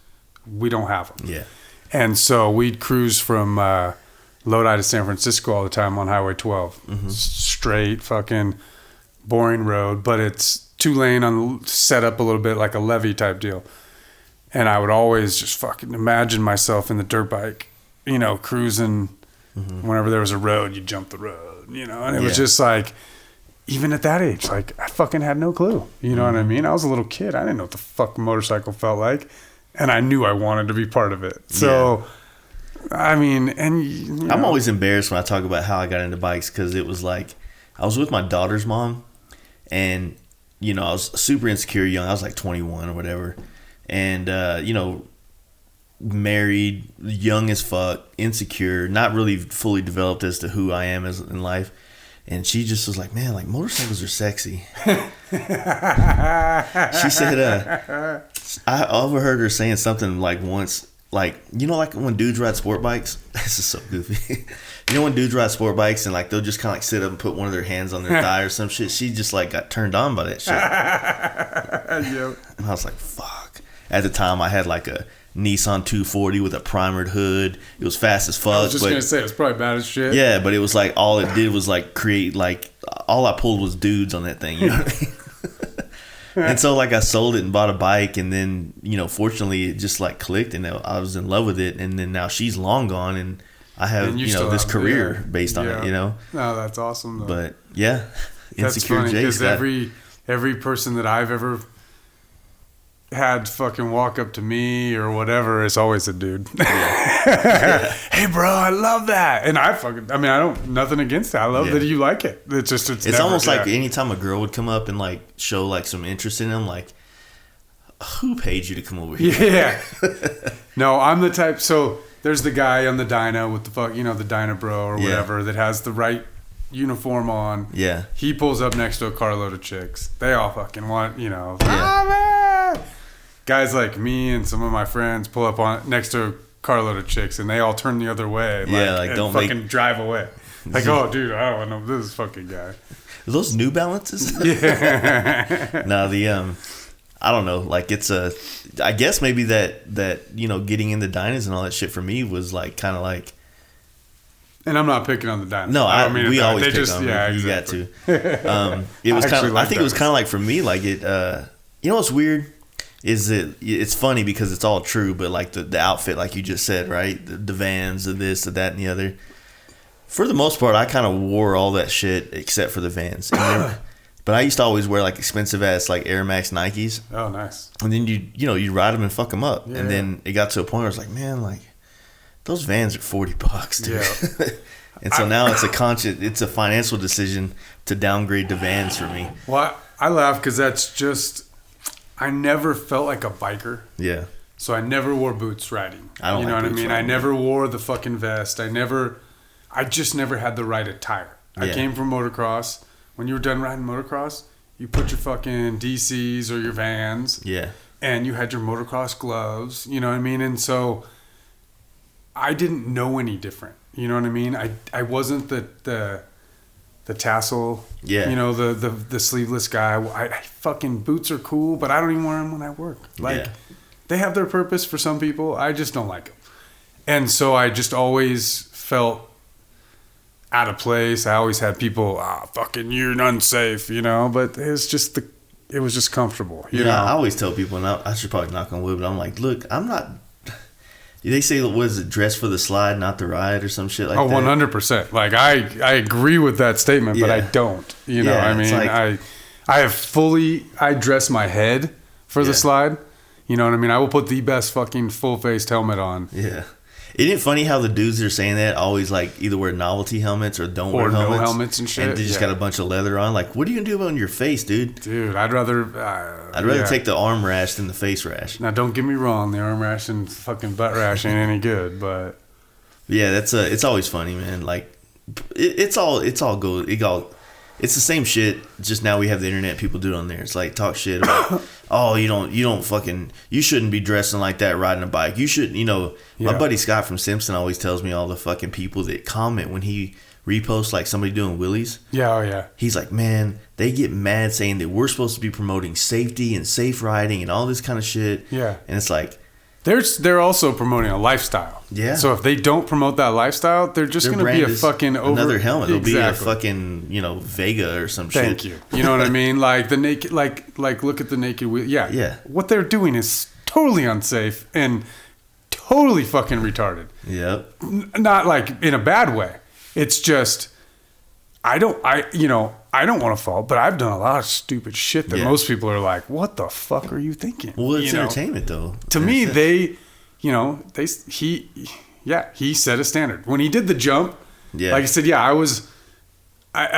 we don't have them. Yeah. And so we'd cruise from Lodi to San Francisco all the time on Highway 12. Straight fucking boring road, but it's 2-lane on set up a little bit like a levee type deal. And I would always just fucking imagine myself in the dirt bike, you know, cruising. Whenever there was a road, you jump the road, you know. And it was just like, even at that age, like I fucking had no clue. You know what I mean? I was a little kid. I didn't know what the fuck a motorcycle felt like. And I knew I wanted to be part of it. So, I mean, and you know. I'm always embarrassed when I talk about how I got into bikes because it was like, I was with my daughter's mom and, you know, I was super insecure young. I was like 21 or whatever. And, you know, married, young as fuck, insecure, not really fully developed as to who I am as in life. And she just was like, man, like motorcycles are sexy. She said, I overheard her saying something like once, like, you know, like when dudes ride sport bikes, this is so goofy. You know when dudes ride sport bikes and like they'll just kind of like sit up and put one of their hands on their thigh or some shit. She just like got turned on by that shit. And I was like, fuck. At the time I had like a Nissan 240 with a primered hood. It was fast as fuck. I was just gonna say it was probably bad as shit. Yeah, but it was like all it did was like create like all I pulled was dudes on that thing. You know what I mean? And so like I sold it and bought a bike, and then, you know, fortunately it just like clicked and I was in love with it. And then now she's long gone and I have, you know, this career based on it, you know. No, that's awesome though. But yeah, that's insecure funny because Jay's every person that I've ever had fucking walk up to me or whatever is always a dude. Hey bro, I love that. And I don't nothing against it. I love that you like it. It's just it's never, almost like anytime a girl would come up and like show like some interest in him, like, who paid you to come over here? Yeah. No, I'm the type. So there's the guy on the dyno with the the dyno bro or whatever that has the right uniform on. Yeah. He pulls up next to a carload of chicks. They all fucking want, Yeah. Ah, man. Guys like me and some of my friends pull up on next to a carload of chicks and they all turn the other way. Like and don't fucking drive away. Like, oh dude, I don't know this fucking guy. Are those New Balances? Yeah. No, I don't know. Like I guess maybe that you know, getting into diners and all that shit for me was like kind of like. And I'm not picking on the diners. No, I don't mean we that. always They pick just, on them. yeah, You exactly. got to. It was kind of. I think it was kind of like for me, like it. You know what's weird is that it's funny because it's all true, but like the outfit, like you just said, right? The Vans, the this, the that, and the other. For the most part, I kind of wore all that shit except for the Vans. But I used to always wear like expensive ass like Air Max Nikes. Oh, nice. And then you ride them and fuck them up. Yeah, and then it got to a point where I was like, man, like those Vans are $40, dude. Yeah. And so now it's a financial decision to downgrade the Vans for me. Well, I laugh because that's just, I never felt like a biker. Yeah. So I never wore boots riding. I don't You know like what I boots mean? riding. I never wore the fucking vest. I just never had the right attire. I Yeah. came from motocross. When you were done riding motocross, you put your fucking DCs or your Vans. Yeah. And you had your motocross gloves. You know what I mean? And so I didn't know any different. You know what I mean? I wasn't the tassel. Yeah. You know, the sleeveless guy. I fucking boots are cool, but I don't even wear them when I work. Like, they have their purpose for some people. I just don't like them. And so I just always felt out of place. I always had people, fucking you're unsafe, you know, but it was just comfortable. You know? I always tell people, and I should probably knock on wood, but I'm like, look, I'm not. They say, what is it, dress for the slide, not the ride, or some shit like that. 100%. Like I agree with that statement, but I don't. You know, Yeah, I mean, like, I dress my head for the slide. You know what I mean? I will put the best fucking full-faced helmet on. Yeah. Isn't it funny how the dudes that are saying that always like either wear novelty helmets or don't wear helmets? Or no helmets and shit. And they just got a bunch of leather on. Like, what are you going to do on your face, dude? Dude, I'd rather take the arm rash than the face rash. Now, don't get me wrong. The arm rash and fucking butt rash ain't any good, but... Yeah, it's always funny, man. Like, it's all good. It's the same shit. Just now we have the internet. People do it on there. It's like talk shit about, oh, you don't fucking, you shouldn't be dressing like that riding a bike. You should, my buddy Scott from Simpson always tells me all the fucking people that comment when he reposts like somebody doing wheelies. Yeah, oh yeah. He's like, man, they get mad saying that we're supposed to be promoting safety and safe riding and all this kind of shit. Yeah. And it's like, they're also promoting a lifestyle. Yeah. So if they don't promote that lifestyle, they're just going to be a fucking another helmet. It'll be a Exactly. fucking, Vega or some shit. Thank you. You know what I mean? Like the naked, like look at the naked wheel. Yeah. Yeah. What they're doing is totally unsafe and totally fucking retarded. Yep. Not like in a bad way. It's just, I don't want to fall, but I've done a lot of stupid shit that most people are like, what the fuck are you thinking? Well, it's entertainment though. To me, he set a standard. When he did the jump, like I said, I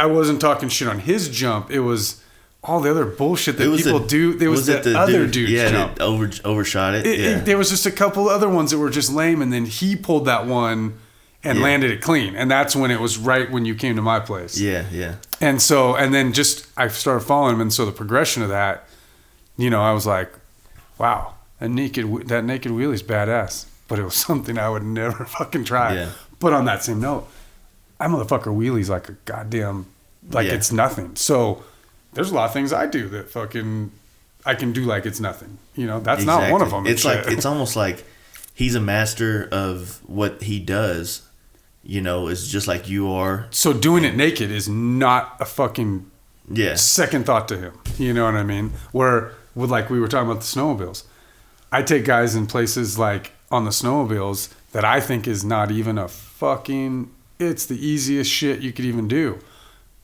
wasn't talking shit on his jump. It was all the other bullshit that people do. There was the other dude's jump. That overshot it. There was just a couple other ones that were just lame, and then he pulled that one and landed it clean. And that's when it was right when you came to my place. Yeah, yeah. And then just I started following him, and so the progression of that, I was like, wow, that naked wheelie's badass. But it was something I would never fucking try. Yeah. But on that same note, I motherfucker wheelies like a goddamn, it's nothing. So there's a lot of things I do that fucking I can do like it's nothing. That's not one of them. It's almost like he's a master of what he does. Is just like you are. So doing it naked is not a fucking second thought to him. You know what I mean? Where we were talking about the snowmobiles. I take guys in places like on the snowmobiles that I think is not even it's the easiest shit you could even do.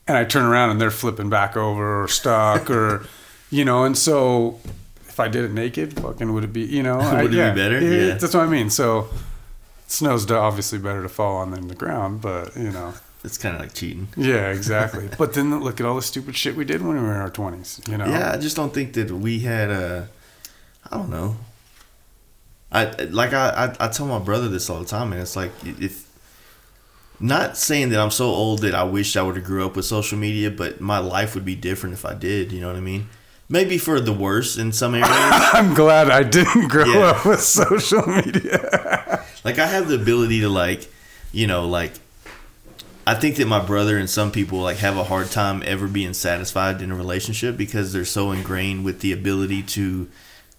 And I turn around and they're flipping back over or stuck or, and so if I did it naked, fucking would it be, would it be better? Yeah. That's what I mean. So snow's obviously better to fall on than the ground, but, It's kind of like cheating. Yeah, exactly. But then look at all the stupid shit we did when we were in our 20s, Yeah, I just don't think that we had I don't know. I tell my brother this all the time, man. It's like, if not saying that I'm so old that I wish I would have grew up with social media, but my life would be different if I did. You know what I mean? Maybe for the worse in some areas. I'm glad I didn't grow up with social media. I have the ability to I think that my brother and some people have a hard time ever being satisfied in a relationship because they're so ingrained with the ability to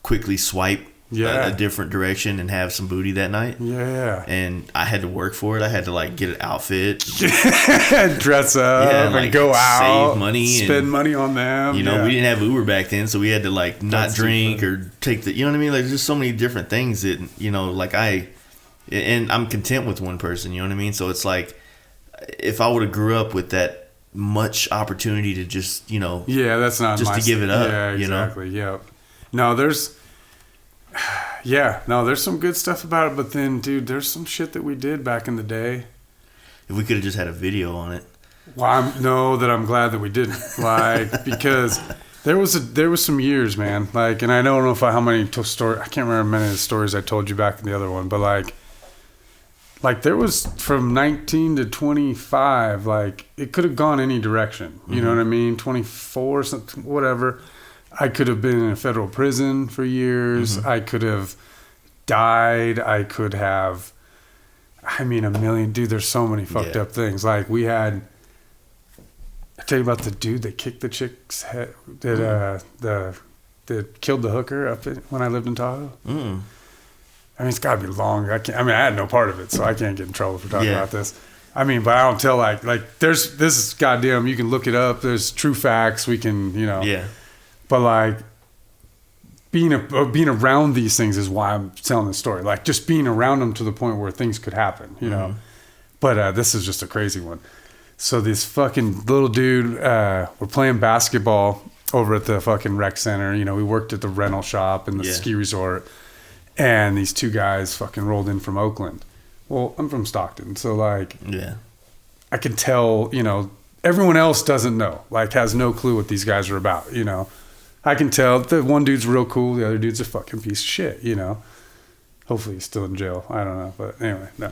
quickly swipe a different direction and have some booty that night. Yeah. And I had to work for it. I had to get an outfit, dress up, and go out, save money, spend money on them. We didn't have Uber back then, so we had to not drink or take the. You know what I mean? There's just so many different things that and I'm content with one person. You know what I mean? So it's like, if I would have grew up with that much opportunity to just that's not just to give it up. Yeah, exactly. Yep. No, there's some good stuff about it, but then, dude, there's some shit that we did back in the day. If we could have just had a video on it. Well, I'm glad that we didn't, because there was some years, man, and I don't know how many stories, I can't remember many of the stories I told you back in the other one, but there was from 19 to 25, it could have gone any direction. You know what I mean? 24, something, whatever. I could have been in a federal prison for years. I could have died. I could have, a million. Dude, there's so many fucked up things. We had, I tell you about the dude that kicked the chick's head, that killed the hooker when I lived in Tahoe. It's got to be long. I had no part of it, so I can't get in trouble for talking about this. But I don't tell, this is goddamn, you can look it up. There's true facts. We can, Yeah. But being around these things is why I'm telling this story. Just being around them to the point where things could happen, know. But this is just a crazy one. So this fucking little dude, we're playing basketball over at the fucking rec center. We worked at the rental shop and the ski resort, and these two guys fucking rolled in from Oakland. Well, I'm from Stockton, so I can tell. Everyone else doesn't know, has no clue what these guys are about. I can tell the one dude's real cool, the other dude's a fucking piece of shit, Hopefully he's still in jail. I don't know, but anyway, no.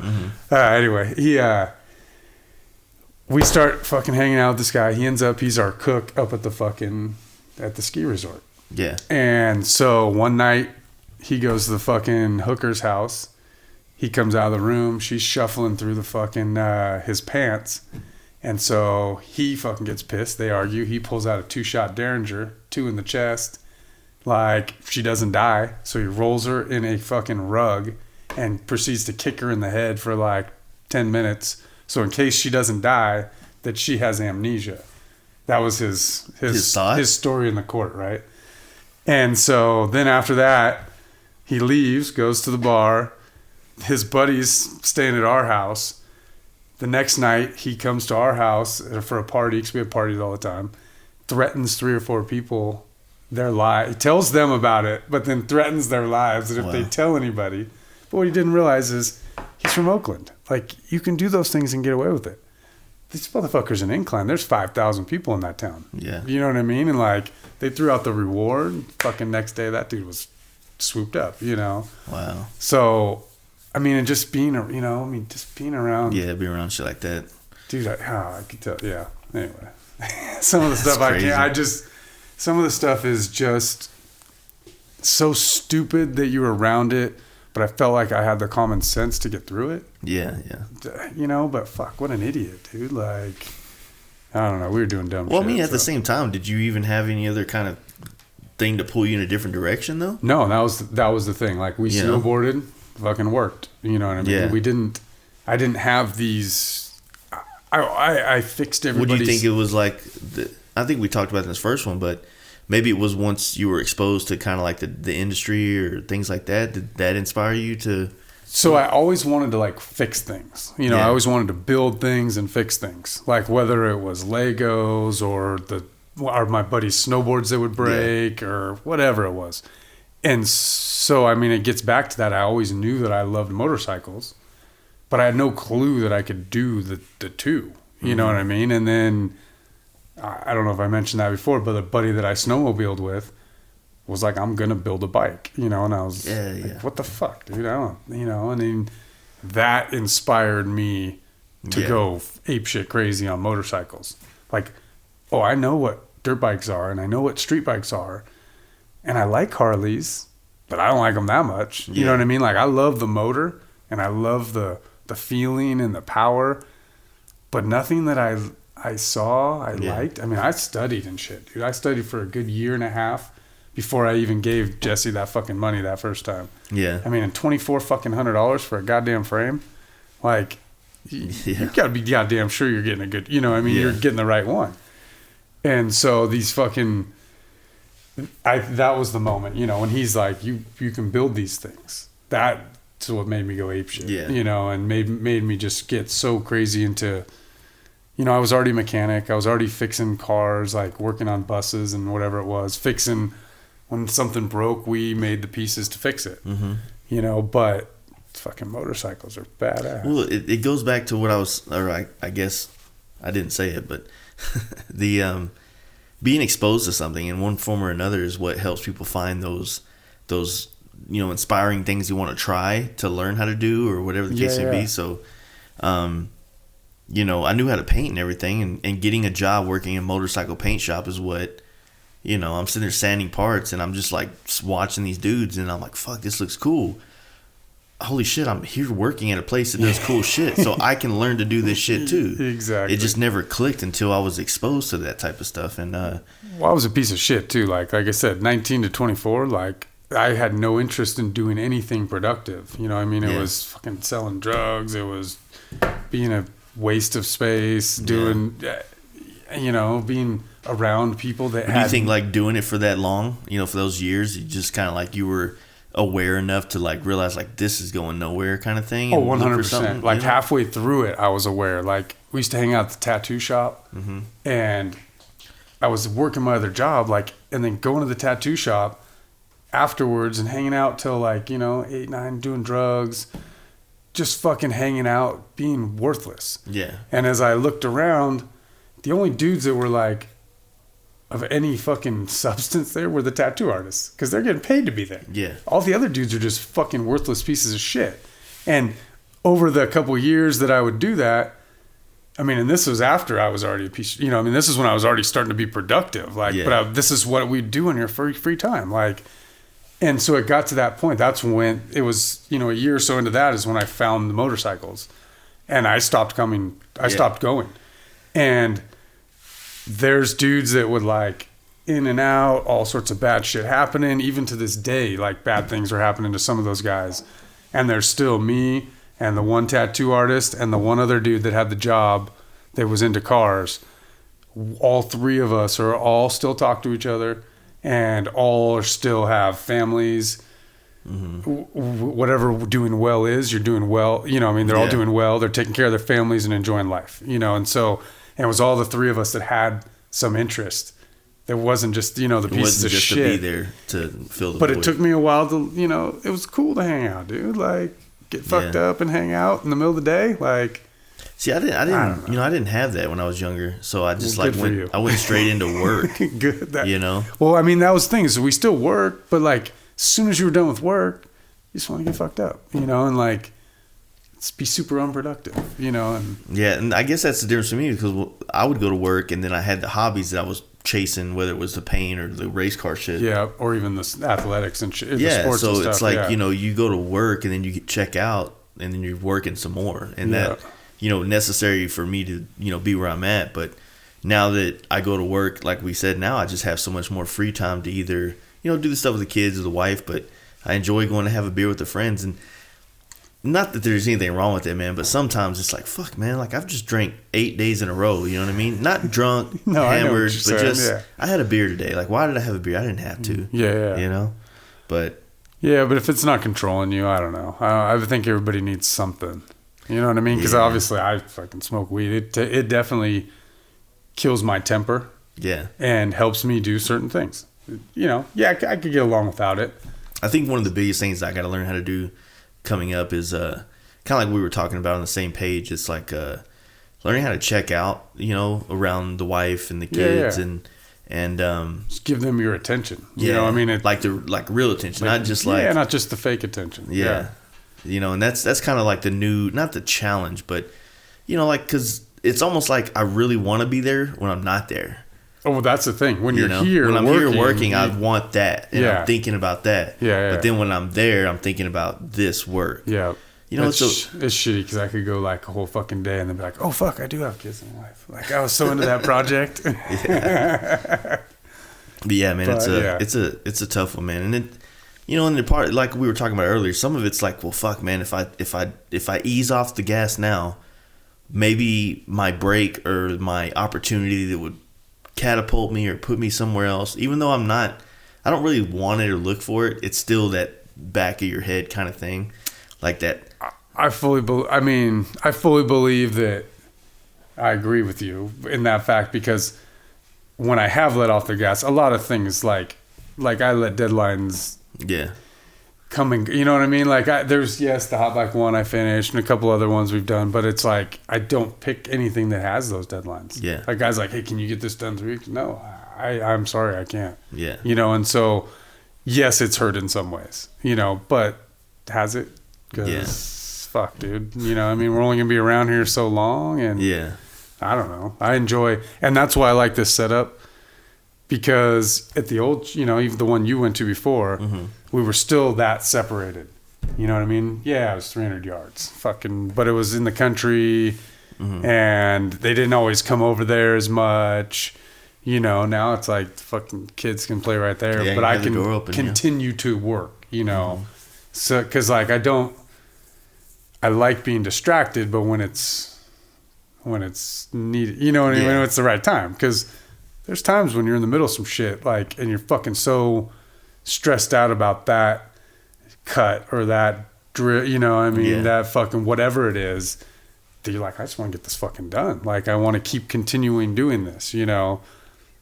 Anyway, we start fucking hanging out with this guy. He's our cook up at the ski resort. Yeah. And so one night he goes to the fucking hooker's house. He comes out of the room. She's shuffling through the fucking, his pants. And so he fucking gets pissed. They argue. He pulls out a 2-shot Derringer, 2 in the chest. Like, she doesn't die. So he rolls her in a fucking rug and proceeds to kick her in the head for like 10 minutes. So in case she doesn't die, that she has amnesia. That was his story in the court, right? And so then after that, he leaves, goes to the bar. His buddy's staying at our house. The next night, he comes to our house for a party, because we have parties all the time, threatens 3 or 4 people their lives. He tells them about it, but then threatens their lives that if they tell anybody. But what he didn't realize is he's from Oakland. Like, you can do those things and get away with it. These motherfuckers in Incline, there's 5,000 people in that town. Yeah. You know what I mean? And, like, they threw out the reward. Fucking next day, that dude was swooped up, you know? Wow. So... I mean, and just being, just being around. Yeah, be around shit like that. Dude, I could tell. Yeah. Anyway, some of the stuff crazy. Some of the stuff is just so stupid that you were around it, but I felt like I had the common sense to get through it. Yeah, yeah. You know, but fuck, what an idiot, dude. Like, I don't know. We were doing dumb shit. Well, I mean, at the same time, did you even have any other kind of thing to pull you in a different direction, though? No, that was the thing. Like, we snowboarded. Fucking worked, you know what I mean? Yeah. I didn't have these. I fixed everybody's. What do you think it was like? I think we talked about it in this first one, but maybe it was once you were exposed to kind of like the industry or things like that. Did that inspire you to? So I always wanted to like fix things. You know, I always wanted to build things and fix things. Like whether it was Legos or my buddy's snowboards that would break or whatever it was. And so, I mean, it gets back to that. I always knew that I loved motorcycles, but I had no clue that I could do the two. You know what I mean? And then, I don't know if I mentioned that before, but the buddy that I snowmobiled with was like, I'm going to build a bike, you know? And I was like, what the fuck, dude? I don't, you know? And then that inspired me to go apeshit crazy on motorcycles. Like, oh, I know what dirt bikes are, and I know what street bikes are. And I like Harleys, but I don't like them that much. You know what I mean? Like, I love the motor, and I love the feeling and the power, but nothing that I saw I liked. I mean, I studied and shit, dude. I studied for a good 1.5 years before I even gave Jesse that fucking money that first time. Yeah. I mean, and $2,400 for a goddamn frame, like, you gotta be goddamn sure you're getting a good, you know what I mean? You're getting the right one. And so these fucking... that was the moment, you know, when he's like, you can build these things. That's what made me go apeshit, you know, and made me just get so crazy into, you know, I was already a mechanic. I was already fixing cars, like working on buses and whatever it was. Fixing, when something broke, we made the pieces to fix it, you know, but fucking motorcycles are badass. Well, it goes back to what I guess I didn't say it, but the, being exposed to something in one form or another is what helps people find those you know, inspiring things you want to try to learn how to do or whatever the case may be. So, you know, I knew how to paint and everything, and getting a job working in a motorcycle paint shop is what, you know, I'm sitting there sanding parts and I'm just like watching these dudes and I'm like, fuck, this looks cool. Holy shit, I'm here working at a place that does cool shit, so I can learn to do this shit too. Exactly. It just never clicked until I was exposed to that type of stuff. And well, I was a piece of shit too. Like I said, 19 to 24, like I had no interest in doing anything productive. You know what I mean? It was fucking selling drugs. It was being a waste of space, doing, you know, being around people that do you think like doing it for that long, you know, for those years, you just kind of like you were aware enough to like realize like this is going nowhere kind of thing? Oh, 100%. Like yeah. Halfway through it, I was aware. Like we used to hang out at the tattoo shop and I was working my other job, like, and then going to the tattoo shop afterwards and hanging out till like, you know, 8, 9, doing drugs, just fucking hanging out, being worthless. Yeah. And as I looked around, the only dudes that were like of any fucking substance there were the tattoo artists, because they're getting paid to be there. Yeah. All the other dudes are just fucking worthless pieces of shit. And over the couple years that I would do that, I mean, and this was after I was already a piece, you know, I mean, this is when I was already starting to be productive. Like, Yeah. but this is what we do in your free time. Like, and so it got to that point. That's when it was, you know, a year or so into that is when I found the motorcycles, and I stopped coming. I stopped going. And there's dudes that would like in and out, all sorts of bad shit happening. Even to this day, like bad things are happening to some of those guys. And there's still me and the one tattoo artist and the one other dude that had the job that was into cars. All three of us are all still talk to each other, and all still have families. Whatever doing well is, you're doing well. You know, I mean, they're all doing well. They're taking care of their families and enjoying life. You know, and so, and it was all the three of us that had some interest. There wasn't just, you know, the pieces of just shit. to be there to fill the But void. it took me a while to, you know, it was cool to hang out, dude. Like, get fucked up and hang out in the middle of the day. Like, see, I didn't, you know, I didn't have that when I was younger. So I just Well, good for you. I went straight into work. good. You know? Well, I mean, that was the thing. So we still work, but like, as soon as you were done with work, you just want to get fucked up, you know, and like, be super unproductive, you know. And yeah, and I guess that's the difference for me, because I would go to work and then I had the hobbies that I was chasing, whether it was the paint or the race car shit. yeah, or even the athletics and shit. Yeah, the sports so and stuff, it's like, yeah. you know, you go to work and then you check out and then you're working some more. And that, you know, necessary for me to, you know, be where I'm at. But now that I go to work, like we said, now I just have so much more free time to either, you know, do the stuff with the kids or the wife, but I enjoy going to have a beer with the friends. And not that there's anything wrong with it, man, but sometimes it's like, fuck, man, like I've just drank 8 days in a row, you know what I mean? Not drunk, No, I know what hammered, you're but saying, just, yeah. I had a beer today. Like, why did I have a beer? I didn't have to. Yeah. You know? But Yeah, but if it's not controlling you, I don't know. I think everybody needs something. You know what I mean? Because obviously I fucking smoke weed. It definitely kills my temper. yeah. And helps me do certain things. You know, yeah, I could get along without it. I think one of the biggest things I got to learn how to do coming up is kind of like we were talking about on the same page. It's like learning how to check out, you know, around the wife and the kids and Just give them your attention. yeah, You know, I mean, like real attention, not just like not just the fake attention. yeah. You know, and that's kind of like the new, not the challenge, but you know, like, because it's almost like I really want to be there when I'm not there. Oh, well, that's the thing. When You you're know? here, when I'm working, here working, I want that, and Yeah. I'm thinking about that. Yeah. But then when I'm there, I'm thinking about this work. Yeah. You know, it's shitty because I could go like a whole fucking day and then be like, oh, fuck, I do have kids and a wife. Like, I was so into that project. But yeah, man, But, it's a tough one, man. And it, you know, and the part like we were talking about earlier, some of it's like, well, fuck, man, if I ease off the gas now, maybe my break or my opportunity that would catapult me or put me somewhere else, even though I don't really want it or look for it, it's still that back of your head kind of thing, like that. I fully believe that I agree with you in that fact, because when I have let off the gas, a lot of things like I let deadlines Yeah. coming, you know what I mean? Like there's the hot bike one I finished and a couple other ones we've done, but it's like I don't pick anything that has those deadlines. Yeah. Like guys like, hey, can you get this done 3 weeks? No, I'm sorry, I can't. Yeah. You know, and so yes, it's hurt in some ways, you know, but has it? Because fuck, dude, you know, I mean, we're only gonna be around here so long, and Yeah. I don't know. I enjoy, and that's why I like this setup, because at the old, you know, even the one you went to before, we were still that separated. You know what I mean? Yeah, it was 300 yards, fucking, but it was in the country, and they didn't always come over there as much. You know, now it's like fucking kids can play right there, Yeah, but you I have the can door open, continue to work. You know, so because like I like being distracted, but when it's needed, you know what I mean? Yeah. When it's the right time, because there's times when you're in the middle of some shit, like, and you're fucking so stressed out about that cut or that drill, you know what I mean? That fucking whatever it is, that you're like, I just want to get this fucking done. Like, I want to keep continuing doing this, you know?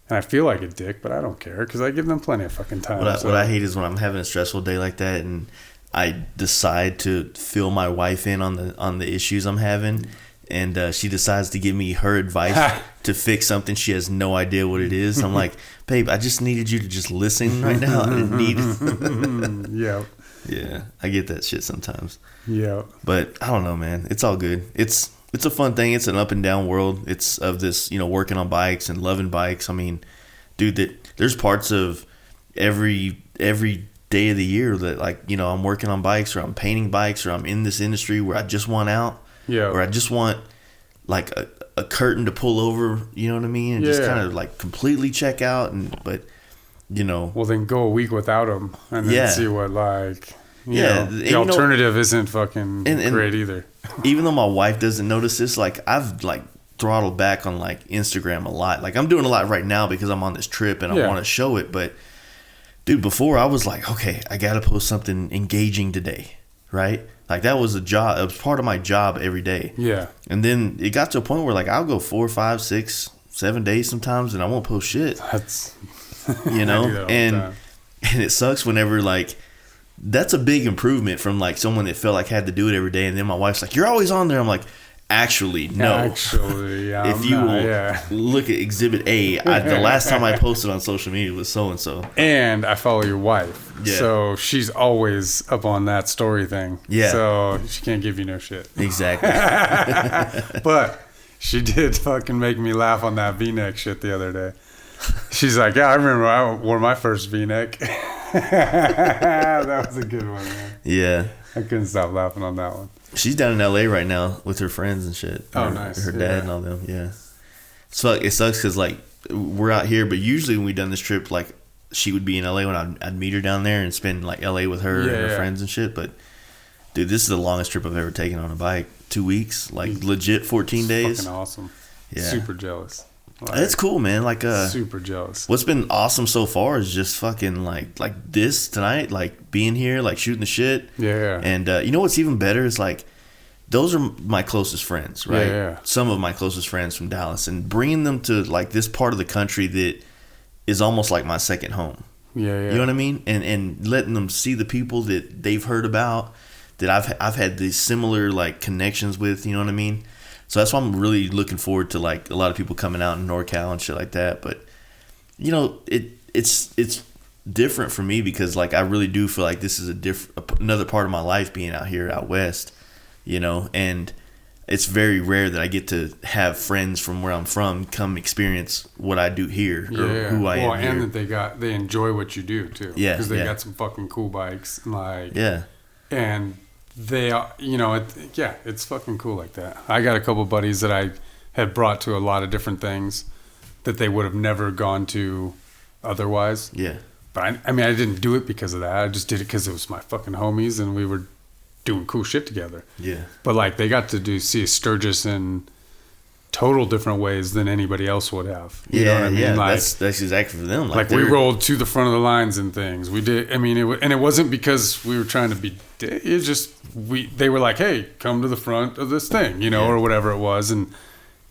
And I feel like a dick, but I don't care because I give them plenty of fucking time. What I hate is when I'm having a stressful day like that and I decide to fill my wife in on the issues I'm having, and she decides to give me her advice to fix something she has no idea what it is. I'm like, babe, I just needed you to just listen right now. I didn't need Yeah. Yeah, I get that shit sometimes. Yeah. But I don't know, man. It's all good. It's it's a fun thing. It's an up and down world. It's of this, working on bikes and loving bikes. I mean, dude, there's parts of every day of the year that, like, I'm working on bikes, or I'm painting bikes, or I'm in this industry where I just want out. Yeah. Or I just want like a curtain to pull over, you know what I mean? And just kind of like completely check out. But well, then go a week without them and then see what, like, the alternative isn't fucking great either. Even though my wife doesn't notice this, like, I've like throttled back on like Instagram a lot. Like, I'm doing a lot right now because I'm on this trip and I want to show it. But dude, before I was like, okay, I got to post something engaging today, right? Like, that was a job. It was part of my job every day. Yeah. And then it got to a point where, like, I'll go 4, 5, 6, 7 days sometimes and I won't post shit. That's, and it sucks whenever, like, that's a big improvement from like someone that felt like had to do it every day. And then my wife's like, you're always on there. I'm like, actually, no. Actually, yeah. If you look at Exhibit A, the last time I posted on social media was so-and-so. And I follow your wife. Yeah. So she's always up on that story thing. Yeah. So she can't give you no shit. Exactly. But she did fucking make me laugh on that V-neck shit the other day. She's like, yeah, I remember I wore my first V-neck. That was a good one, man. Yeah. I couldn't stop laughing on that one. She's down in LA right now with her friends and shit. Nice. Her dad and all them, yeah. So it sucks because, like, we're out here, but usually when we done this trip, like, she would be in LA when I'd meet her down there and spend, like, LA with her and her friends and shit. But, dude, this is the longest trip I've ever taken on a bike. 2 weeks, like, legit 14 days. Fucking awesome. Yeah. Super jealous. Like, it's cool, man. Like, super jealous. What's been awesome so far is just fucking like this tonight, like being here, like shooting the shit. Yeah. And you know what's even better is, like, those are my closest friends, right? Yeah. Some of my closest friends from Dallas, and bringing them to like this part of the country that is almost like my second home. Yeah. You know what I mean? And letting them see the people that they've heard about, that I've had these similar like connections with. You know what I mean? So that's why I'm really looking forward to, like, a lot of people coming out in NorCal and shit like that. But, it's different for me because, like, I really do feel like this is another part of my life being out here out west, and it's very rare that I get to have friends from where I'm from come experience what I do here or who I am here. And that they enjoy what you do too. Yeah, because they got some fucking cool bikes, like and they are, it's fucking cool like that. I got a couple buddies that I had brought to a lot of different things that they would have never gone to otherwise. Yeah. But I didn't do it because of that. I just did it because it was my fucking homies and we were doing cool shit together. Yeah. But, like, they got to see Sturgis in total different ways than anybody else would have. You know what I mean? Yeah, like, that's exactly for them. Like we rolled to the front of the lines and things. We did. I mean, it wasn't because we were trying to be. It's just they were like, hey, come to the front of this thing, or whatever it was, and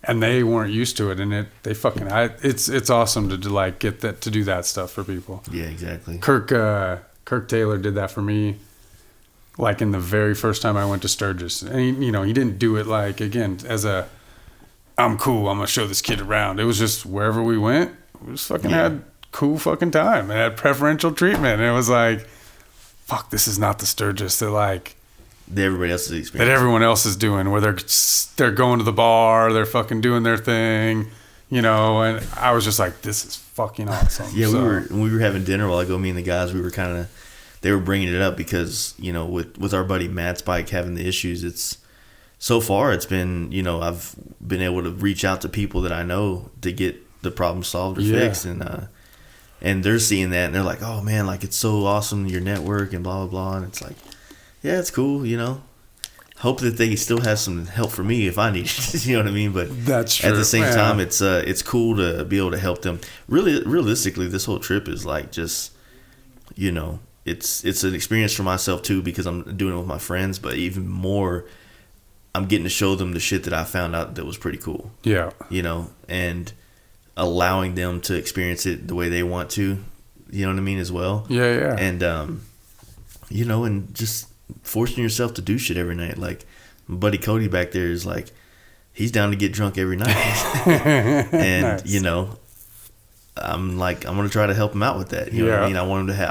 they weren't used to it, and it's awesome to like get that, to do that stuff for people. Yeah, exactly. Kirk Taylor did that for me. Like in the very first time I went to Sturgis, and he didn't do it like, again, as a I'm cool, I'm gonna show this kid around. It was just wherever we went, we just fucking had cool fucking time. It had preferential treatment. And it was like, fuck, this is not the Sturgis that like that everybody else is experiencing. That everyone else is doing, where they're going to the bar, they're fucking doing their thing, and I was just like, this is fucking awesome. Yeah, we were having dinner while me and the guys, we were they were bringing it up because, with our buddy Matt's bike having the issues, so far it's been, I've been able to reach out to people that I know to get the problem solved or fixed, and they're seeing that and they're like, oh man, like, it's so awesome, your network and blah blah blah, and it's like, yeah, it's cool, hope that they still have some help for me if I need it. You know what I mean? But that's true. At the same time, it's cool to be able to help them. Really, realistically, this whole trip is like just, it's an experience for myself too, because I'm doing it with my friends, but even more, I'm getting to show them the shit that I found out that was pretty cool. Yeah. And allowing them to experience it the way they want to, you know what I mean, as well. Yeah. And, and just forcing yourself to do shit every night. Like, my buddy Cody back there is like, he's down to get drunk every night. And, nice. I'm gonna try to help him out with that. You know what I mean? I want him to have.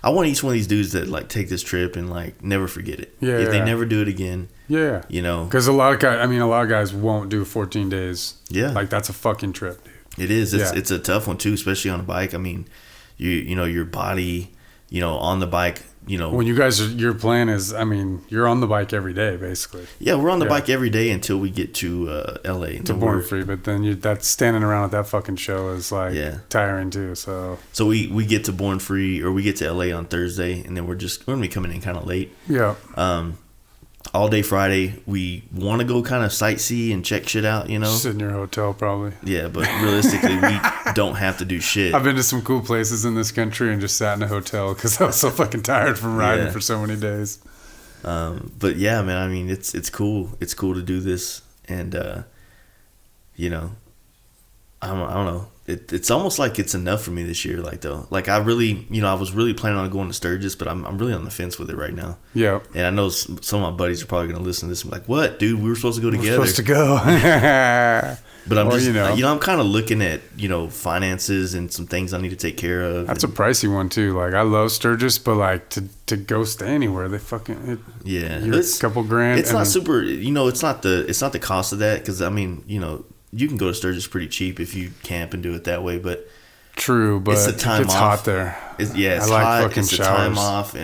I want each one of these dudes that like take this trip and like never forget it. Yeah. If they never do it again. Yeah. You know, because a lot of guys won't do 14 days. Yeah. Like that's a fucking trip, dude. It is. It's a tough one too, especially on a bike. I mean, you know your body, you know, on the bike. You know, when you guys your plan is, I mean, you're on the bike every day, basically. Yeah, we're on the bike every day until we get to LA. To Born Free, but then that's standing around at that fucking show is like tiring too. So we get to Born Free, or we get to LA on Thursday, and then we're gonna be coming in kind of late. Yeah. All day Friday, we want to go kind of sightsee and check shit out, you know. Sit in your hotel, probably. Yeah, but realistically, we don't have to do shit. I've been to some cool places in this country and just sat in a hotel because I was so fucking tired from riding for so many days. But yeah, man, I mean, it's cool. It's cool to do this, and you know, I don't know. It's almost like it's enough for me this year. Like though, like I really, you know, I was really planning on going to Sturgis, but I'm really on the fence with it right now. Yeah. And I know some of my buddies are probably going to listen to this and be like, "What, dude? We were supposed to go together." We're supposed to go. But I'm just, you know, I'm kind of looking at, you know, finances and some things I need to take care of. That's a pricey one too. Like I love Sturgis, but like to go stay anywhere, they fucking it's a couple grand. It's not super. You know, it's not the cost of that, because I mean, you know, you can go to Sturgis pretty cheap if you camp and do it that way. But true, but it's the time it's off. hot there. It's I like hot. fucking it's the showers. time off,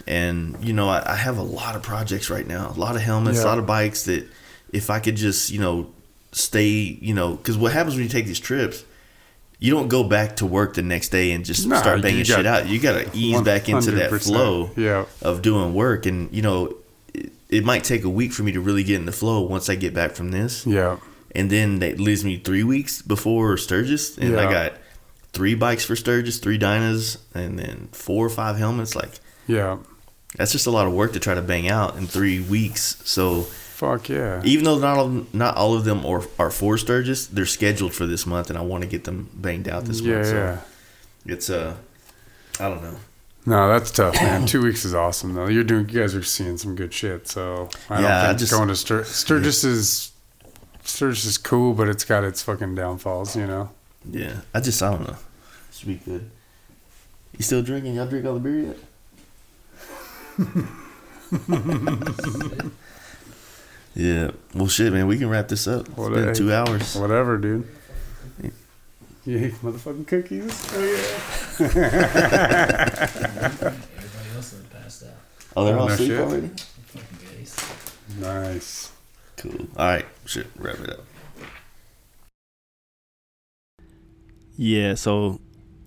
and you know, I have a lot of projects right now, a lot of helmets, a lot of bikes that if I could just, you know, stay, you know, because what happens when you take these trips, you don't go back to work the next day and just start banging shit out. You got to ease back into that flow of doing work. And, you know, it might take a week for me to really get in the flow once I get back from this. Yeah. And then that leaves me 3 weeks before Sturgis. And I got 3 bikes for Sturgis, 3 Dynas, and then 4 or 5 helmets. Like, that's just a lot of work to try to bang out in 3 weeks. So, fuck yeah. Even though not all of them are for Sturgis, they're scheduled for this month, and I want to get them banged out this month. So it's I don't know. No, that's tough, man. 2 weeks is awesome though. You guys are seeing some good shit. So I don't think going to Sturgis is cool, but it's got its fucking downfalls, you know. Yeah, I don't know. It should be good. You still drinking? Y'all drink all the beer yet? Yeah. Well, shit, man. We can wrap this up. It's been 2 hours. Whatever, dude. You hate motherfucking cookies? Oh, yeah. Everybody else had passed out. Oh, they're all asleep already? Fucking guys. Nice. Cool. All right. Shit. Wrap it up. Yeah, so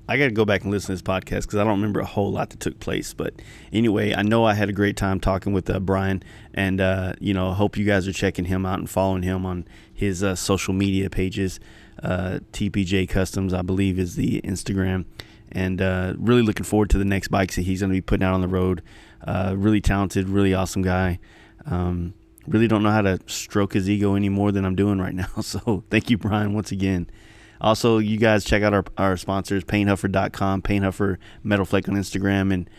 I got to go back and listen to this podcast because I don't remember a whole lot that took place. But anyway, I know I had a great time talking with Brian, and you know, hope you guys are checking him out and following him on his social media pages. TPJ Customs, I believe, is the Instagram, and really looking forward to the next bikes that he's going to be putting out on the road. Really talented, really awesome guy. Really don't know how to stroke his ego any more than I'm doing right now. So thank you, Brian, once again. Also, you guys check out our sponsors, PaintHuffer.com, PaintHuffer Metal Flake on Instagram, and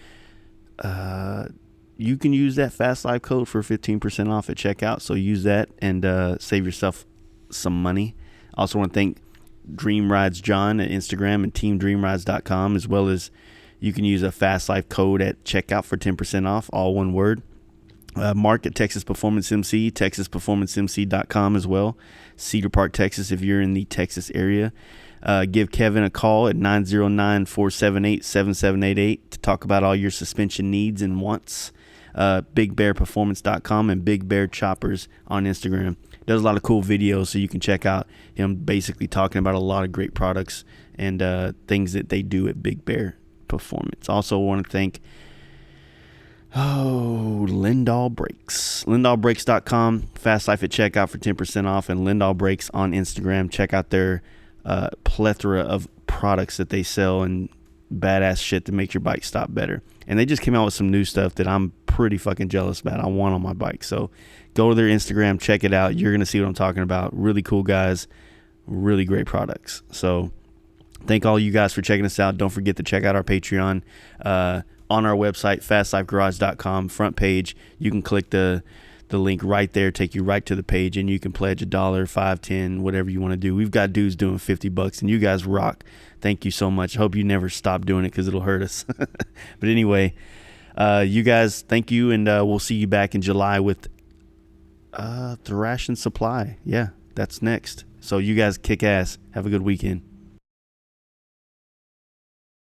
you can use that Fast Life code for 15% off at checkout. So use that and save yourself some money. Also want to thank Dream Rides John at Instagram and TeamDreamRides.com, as well as you can use a Fast Life code at checkout for 10% off, all one word. Mark at Texas Performance MC, TexasPerformanceMC.com as well. Cedar Park, Texas, if you're in the Texas area. Give Kevin a call at 909-478-7788 to talk about all your suspension needs and wants. BigBearPerformance.com and Big Bear Choppers on Instagram. Does a lot of cool videos, so you can check out him basically talking about a lot of great products and things that they do at Big Bear Performance. Also want to thank Lindahl Brakes. LindahlBrakes.com, Fast Life at checkout for 10% off, and Lindahl Brakes on Instagram. Check out their plethora of products that they sell and badass shit to make your bike stop better. And they just came out with some new stuff that I'm pretty fucking jealous about. I want on my bike. So go to their Instagram, check it out. You're going to see what I'm talking about. Really cool guys, really great products. So thank all you guys for checking us out. Don't forget to check out our Patreon. On our website, fastlifegarage.com, front page, you can click the the link right there, take you right to the page, and you can pledge $1, $5, $10, whatever you want to do. We've got dudes doing $50, and you guys rock. Thank you so much. Hope you never stop doing it because it'll hurt us. But anyway, you guys, thank you, and we'll see you back in July with the ration supply. Yeah, that's next. So you guys kick ass. Have a good weekend.